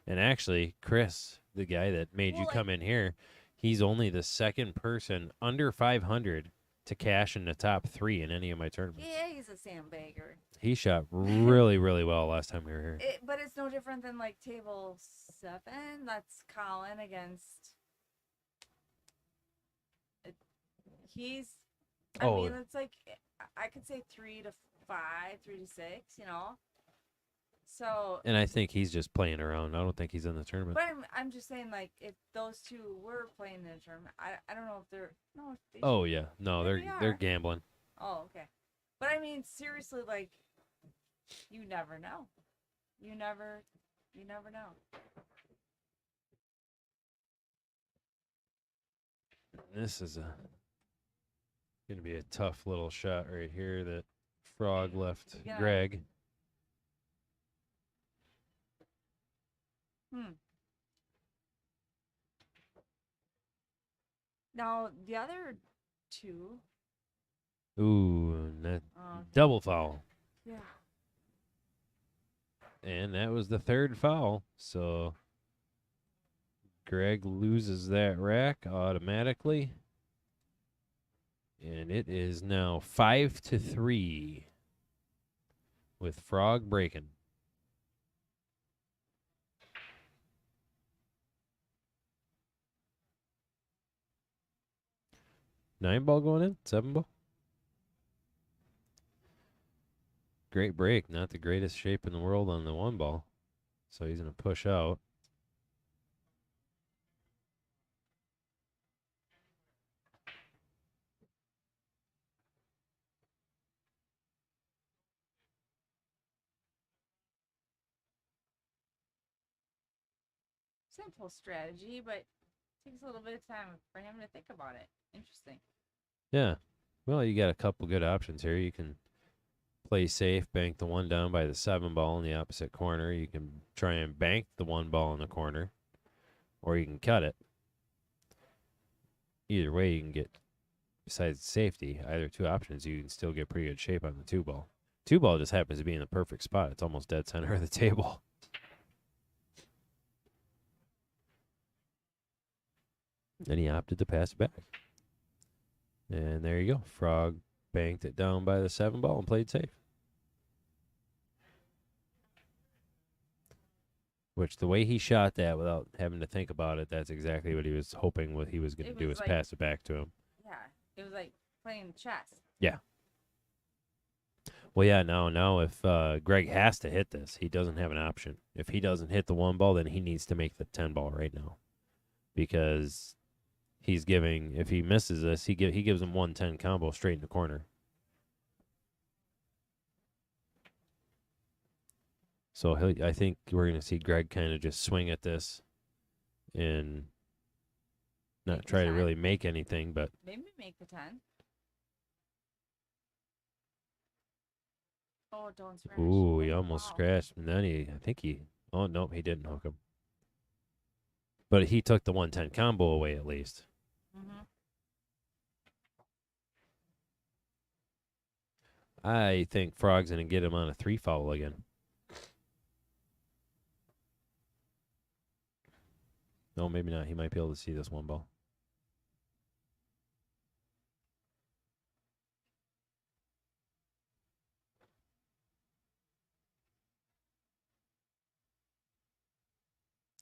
And actually, Chris, the guy that made you come in here, he's only the second person under 500 to cash in the top 3 in any of my tournaments. Yeah, he's a sandbagger. He shot really, really well last time we were here. But it's no different than like table 7. That's Colin against. I mean, it's like I could say 3 to 5, 3 to 6. You know. So. And I think he's just playing around. I don't think he's in the tournament. But I'm just saying, like, if those two were playing in a tournament, I don't know if they're They oh yeah, no, they're gambling. Oh, okay. But I mean, seriously, like, you never know. You never know. This is gonna be a tough little shot right here that Frog left Greg. Now the other two. Ooh, double foul. Yeah. And that was the third foul. So Greg loses that rack automatically. And it is now 5-3 with Frog breaking. Nine ball going in? 7 ball? Great break. Not the greatest shape in the world on the 1 ball. So he's going to push out. Simple strategy, but it takes a little bit of time for him to think about it. Interesting. Yeah. Well, you got a couple good options here. You can play safe, bank the 1 down by the 7 ball in the opposite corner. You can try and bank the 1 ball in the corner, or you can cut it. Either way, you can get, besides safety, either 2 options, you can still get pretty good shape on the 2 ball. 2 ball just happens to be in the perfect spot. It's almost dead center of the table. And he opted to pass it back. And there you go. Frog banked it down by the 7 ball and played safe. Which, the way he shot that without having to think about it, that's exactly what he was hoping what he was going to do, is like, pass it back to him. Yeah. It was like playing chess. Yeah. Well, yeah, now if Greg has to hit this, he doesn't have an option. If he doesn't hit the 1 ball, then he needs to make the 10 ball right now. Because he's giving, if he misses this, he gives him 1-10 combo straight in the corner. So I think we're going to see Greg kind of just swing at this and not try to really make anything, but maybe make the 10. Oh, don't scratch. Ooh, he almost scratched, and then oh, nope, he didn't hook him. But he took the 110 combo away at least. Mm-hmm. I think Frog's going to get him on a 3 foul again. No, maybe not. He might be able to see this one ball.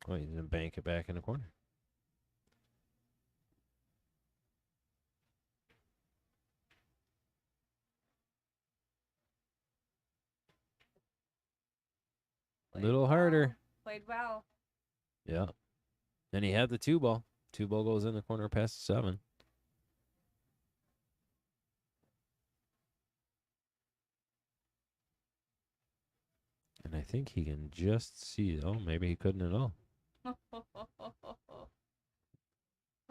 Oh, he's going to bank it back in the corner. A little harder. Played well. Yeah. And he had the 2 ball. 2 ball goes in the corner past 7. And I think he can just see. Oh, maybe he couldn't at all.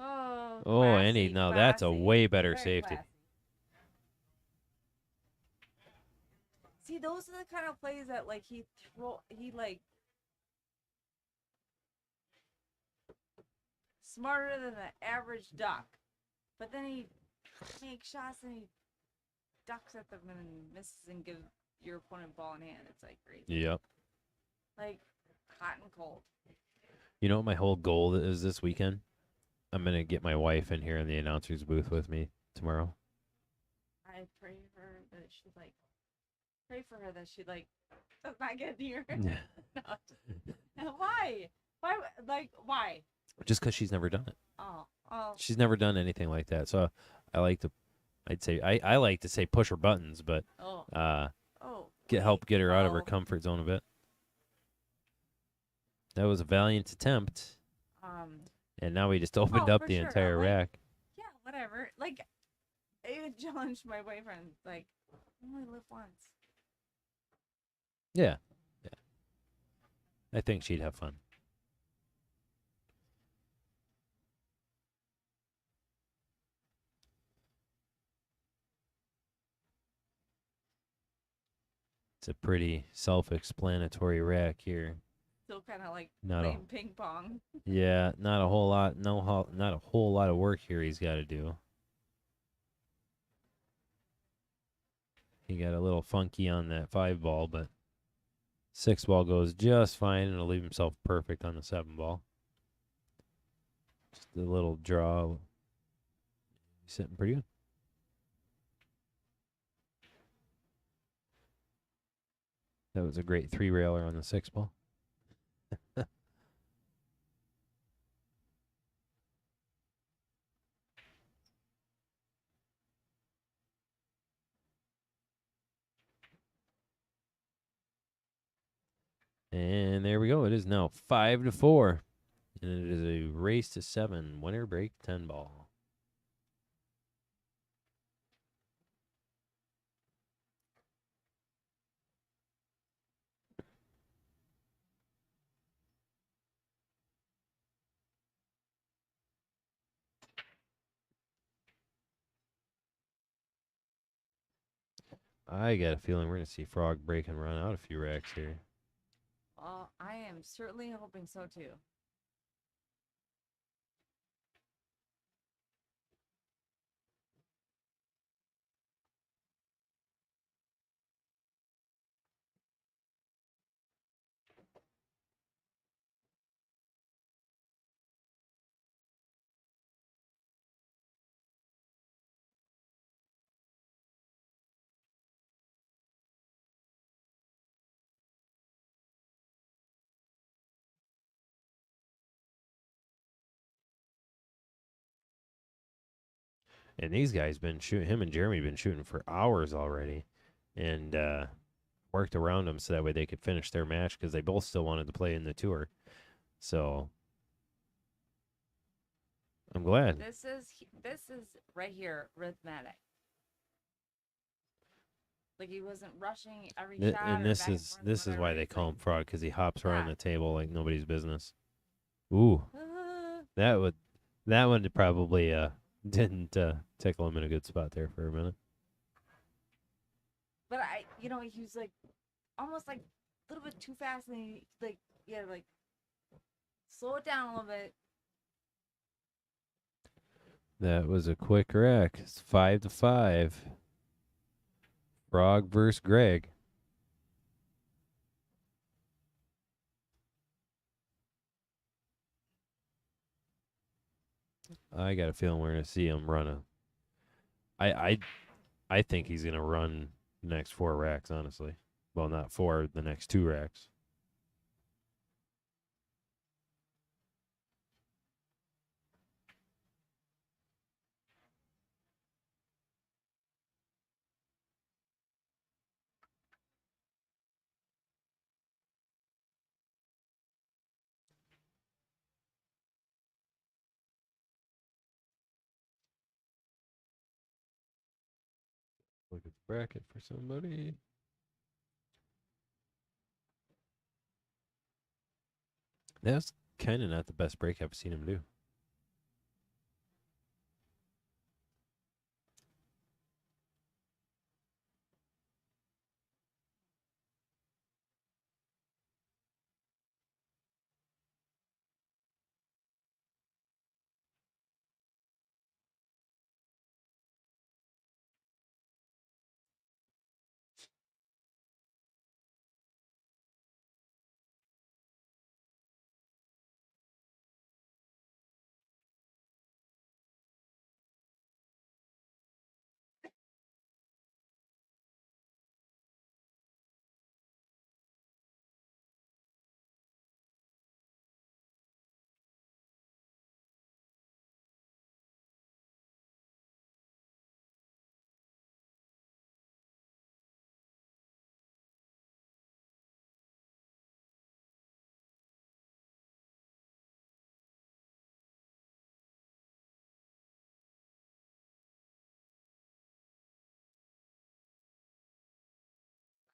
Oh, And he, classy, no, that's a classy. way better Very safety. classy. See, those are the kind of plays that like he like smarter than the average duck, but then he makes shots and he ducks at them and misses and gives your opponent ball in hand. It's like crazy. Yep. Like hot and cold. You know what my whole goal is this weekend? I'm going to get my wife in here in the announcer's booth with me tomorrow. I pray for her that she does not get near. No. Why? Why? Just because she's never done it. Oh. She's never done anything like that. So I like to push her buttons, but help get her out of her comfort zone a bit. That was a valiant attempt. And now we just opened up the sure. entire rack. Yeah, whatever. Like, I even challenged my boyfriend. Like, I only live once. Yeah. I think she'd have fun. It's a pretty self-explanatory rack here. Still kind of like Not playing ping pong. Yeah, not a whole lot. Not a whole lot of work here he's got to do. He got a little funky on that 5 ball, but 6 ball goes just fine, and he'll leave himself perfect on the 7 ball. Just a little draw. He's sitting pretty good. That was a great 3-railer on the 6 ball. And there we go. It is now 5-4. And it is a race to 7. Winner break 10 ball. I got a feeling we're going to see Frog break and run out a few racks here. Well, I am certainly hoping so too. And these guys been shooting. Him and Jeremy been shooting for hours already, and worked around them so that way they could finish their match because they both still wanted to play in the tour. So I'm glad. This is right here arithmetic. Like he wasn't rushing every shot. And this is why they call him Frog, because he hops around the table like nobody's business. Ooh, that one probably didn't tickle him in a good spot there for a minute. But he was like almost like a little bit too fast, and he like slow it down a little bit. That was a quick rack. It's 5-5. Frog versus Greg. I got a feeling we're gonna see him run a. I think he's gonna run the next 4 racks. Honestly, well, not 4, the next 2 racks. Look at the bracket for somebody. That's kind of not the best break I've seen him do.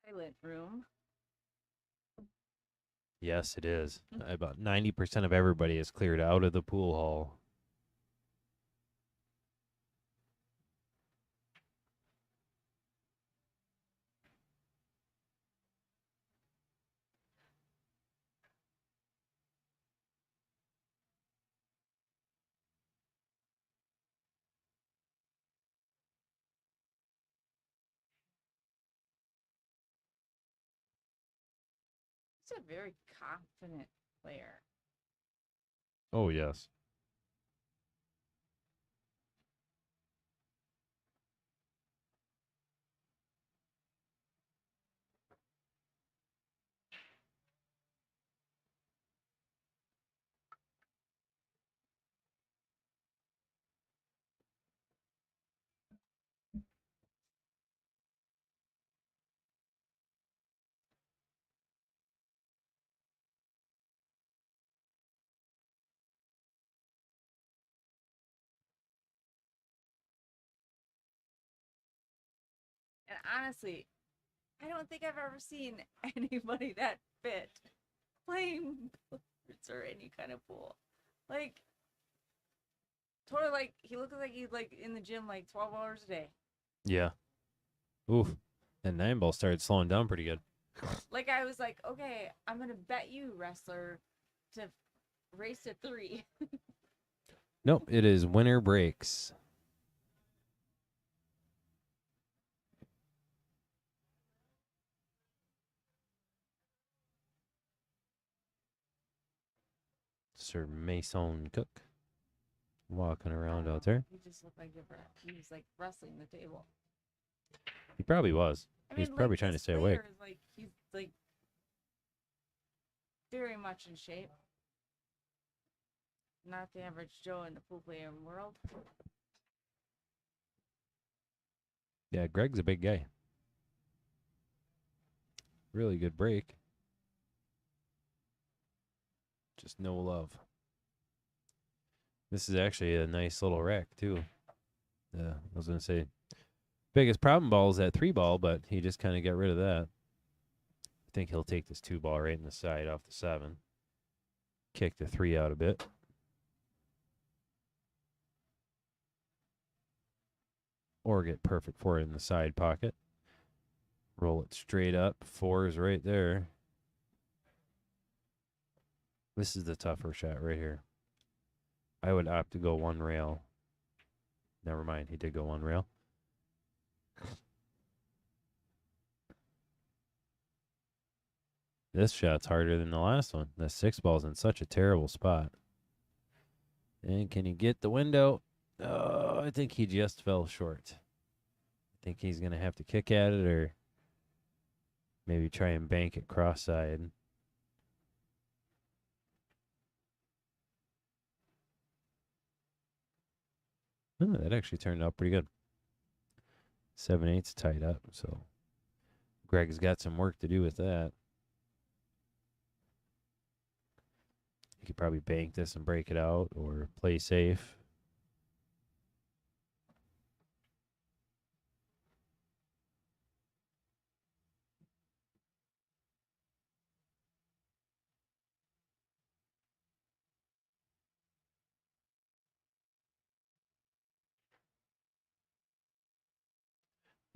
Silent room. Yes, it is. About 90% of everybody is cleared out of the pool hall. He's a very confident player. Oh, yes. And honestly, I don't think I've ever seen anybody that fit playing billiards or any kind of pool. Like, totally like, he looks like he's like in the gym like 12 hours a day. Yeah. Oof. And 9 ball started slowing down pretty good. Like, I was like, okay, I'm going to bet you, wrestler, to race to 3. Nope, it is winner breaks. Sir Mason Cook walking around out there. He just looked like he was like wrestling the table. He probably was. I He's mean, probably like, trying to this stay awake. player is, like, he's like very much in shape. Not the average Joe in the pool playing world. Yeah, Greg's a big guy. Really good break. Just no love. This is actually a nice little rack, too. I was going to say, biggest problem ball is that 3 ball, but he just kind of got rid of that. I think he'll take this 2 ball right in the side off the 7. Kick the 3 out a bit. Or get perfect for it in the side pocket. Roll it straight up. 4 is right there. This is the tougher shot right here. I would opt to go 1 rail. Never mind, he did go 1 rail. This shot's harder than the last one. The 6-ball's in such a terrible spot. And can he get the window? Oh, I think he just fell short. I think he's going to have to kick at it or maybe try and bank it cross-side. Oh, that actually turned out pretty good. 7/8's tied up, so Greg's got some work to do with that. He could probably bank this and break it out or play safe.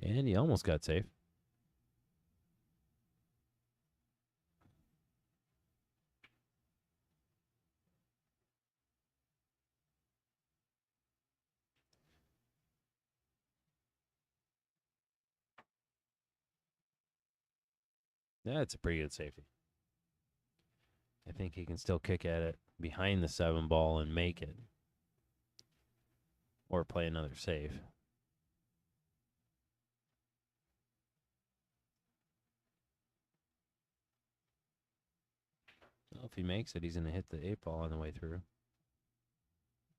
And he almost got safe. That's a pretty good safety. I think he can still kick at it behind the 7-ball and make it. Or play another save. Well, if he makes it, he's going to hit the 8-ball on the way through.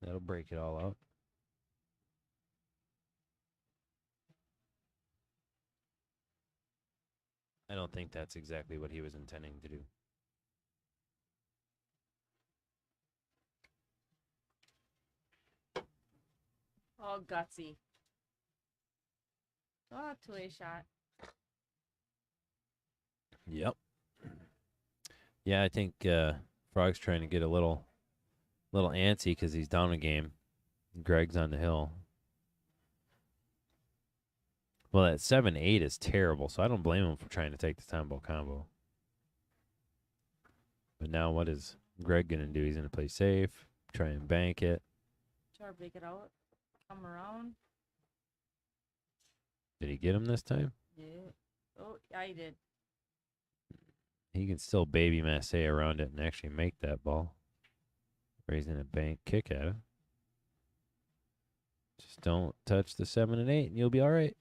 That'll break it all out. I don't think that's exactly what he was intending to do. Oh, gutsy. Oh, two-way shot. Yep. Yeah, I think Frog's trying to get a little antsy because he's down a game. Greg's on the hill. Well, that 7/8 is terrible, so I don't blame him for trying to take the 10-ball combo. But now what is Greg going to do? He's going to play safe, try and bank it. Try to break it out. Come around. Did he get him this time? Yeah. Oh, yeah, he did. He can still baby masse around it and actually make that ball. Raising a bank kick at it. Just don't touch the 7 and 8 and you'll be all right.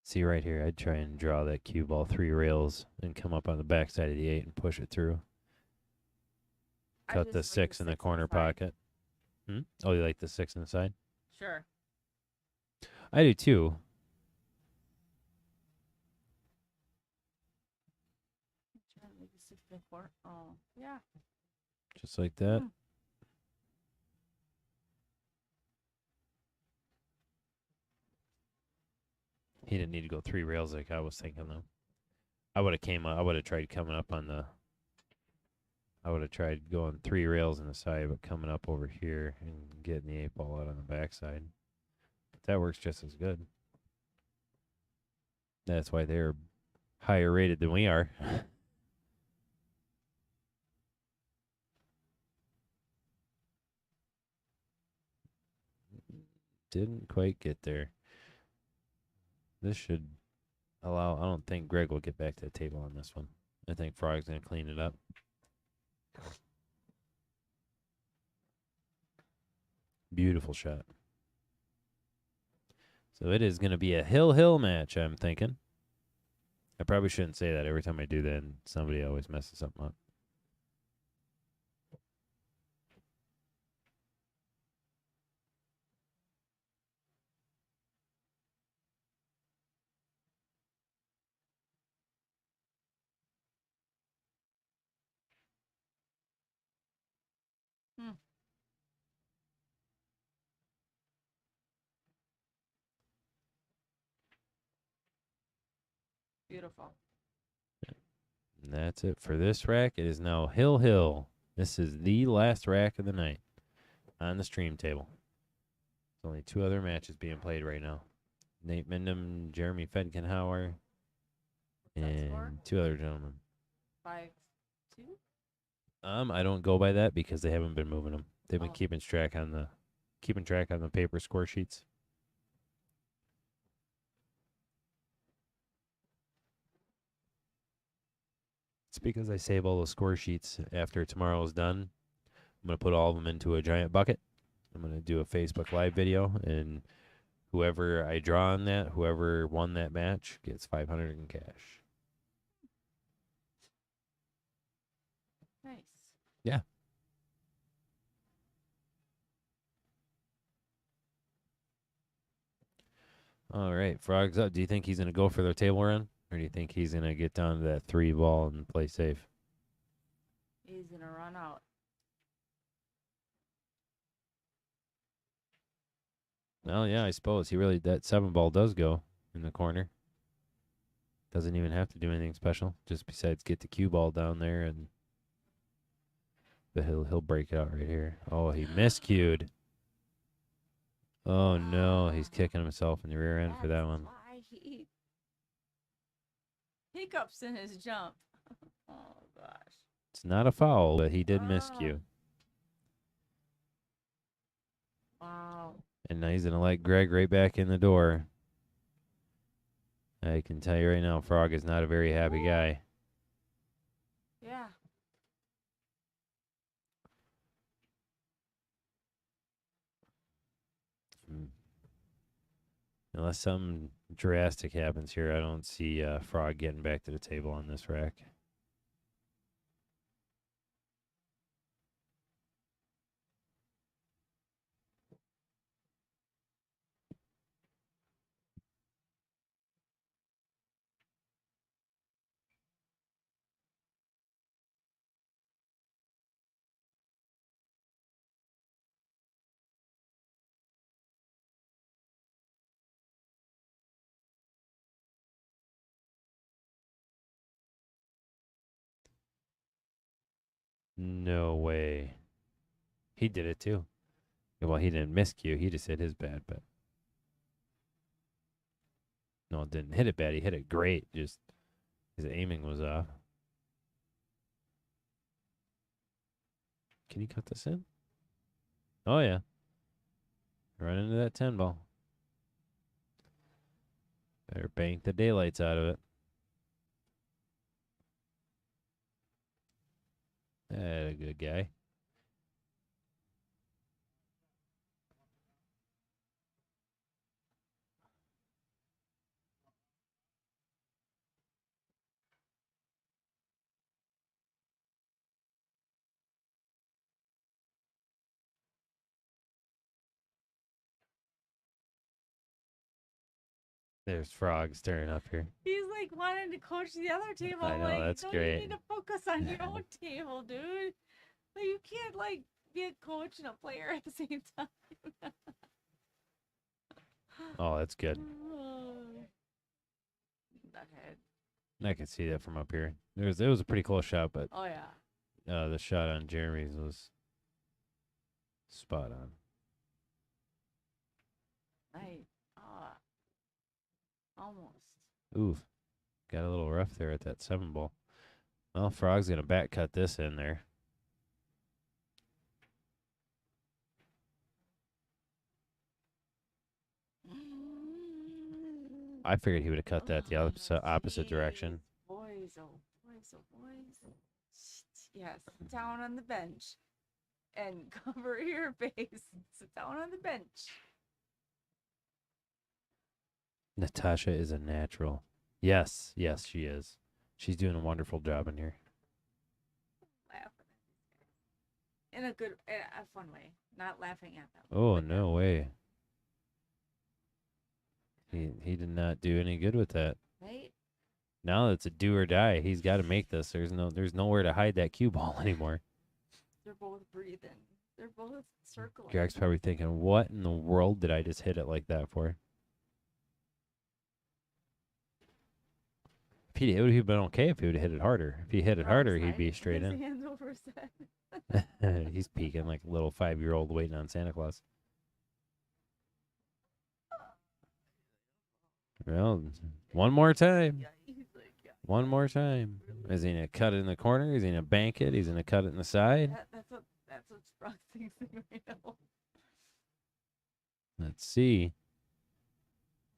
See right here, I'd try and draw that cue ball 3 rails and come up on the backside of the 8 and push it through. Cut the 6 in the corner pocket. Oh, you like the 6 in the side? Sure. I do too. Try to make a 6 in the corner. Oh, yeah. Just like that. He didn't need to go 3 rails like I was thinking though. I would have tried coming up on the I would have tried going 3 rails in the side, but coming up over here and getting the 8-ball out on the backside. But that works just as good. That's why they're higher rated than we are. Didn't quite get there. This should allow. I don't think Greg will get back to the table on this one. I think Frog's going to clean it up. Beautiful shot. So it is going to be a hill match, I'm thinking. I probably shouldn't say that every time I do that, and somebody always messes something up. Beautiful. And that's it for this rack. It is now hill. This is the last rack of the night on the stream table. There's only 2 other matches being played right now. Nate Mindham, Jeremy Fedkenhauer, and 2 other gentlemen. 5-2? I don't go by that because they haven't been moving them. They've been Oh. keeping track on the paper score sheets. It's because I save all those score sheets after tomorrow is done. I'm going to put all of them into a giant bucket. I'm going to do a Facebook Live video, and whoever I draw on that, whoever won that match, gets $500 in cash. Nice. Yeah. All right, Frog's up. Do you think he's going to go for the table run, or do you think he's going to get down to that 3 ball and play safe? He's gonna run out. Well, yeah, I suppose that 7 ball does go in the corner. Doesn't even have to do anything special, just besides get the cue ball down there, and he'll break it out right here. Oh, he miscued. Oh no, he's kicking himself in the rear end for that one. Why he hiccups in his jump. Oh gosh. It's not a foul, but he did miscue. Wow. And now he's gonna let Greg right back in the door. I can tell you right now, Frog is not a very happy guy. Yeah. Unless something drastic happens here, I don't see Frog getting back to the table on this rack. No way. He did it too. Well, he didn't miscue. He just hit his bad, but no, it didn't hit it bad. He hit it great. Just his aiming was off. Can you cut this in? Oh yeah. Run into that 10 ball. Better bank the daylights out of it. That a good guy. There's Frog staring up here. He's like wanting to coach the other table. I know, like, that's no, great. You need to focus on your own table, dude. Like, you can't like be a coach and a player at the same time. Oh, that's good. Okay. I can see that from up here. It was a pretty close shot, but Oh yeah. the shot on Jeremy's was spot on. Right. Almost. Oof. Got a little rough there at that 7 ball. Well, Frog's going to back cut this in there. I figured he would have cut that the opposite direction. Boys, oh boys, oh boys. Yes, sit down on the bench and cover your face. Sit down on the bench. Natasha is a natural. Yes, she is. She's doing a wonderful job in here. Laughing in a good, a fun way, not laughing at them. Oh, no way. He did not do any good with that. Right? Now it's a do or die. He's got to make this. There's nowhere to hide that cue ball anymore. They're both breathing. They're both circling. Greg's probably thinking, what in the world did I just hit it like that for? It would have been okay if he would have hit it harder. If he hit it harder, he'd be straight his in. hands over his head. He's peeking like a little 5-year-old waiting on Santa Claus. Well, one more time. Yeah, he's like, yeah, One more time. Is he gonna cut it in the corner? Is he gonna bank it? He's gonna cut it in the side. That's what Frog's thinking right now. Let's see.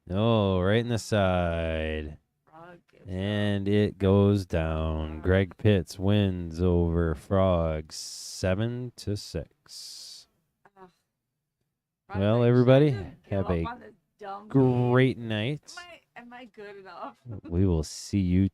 No, right in the side. Frog gives And it goes down. Greg Pitts wins over Frog 7-6. Frog's Well, like, everybody, "Should I just give have up a on this dumb game? great night. Am I good enough? We will see you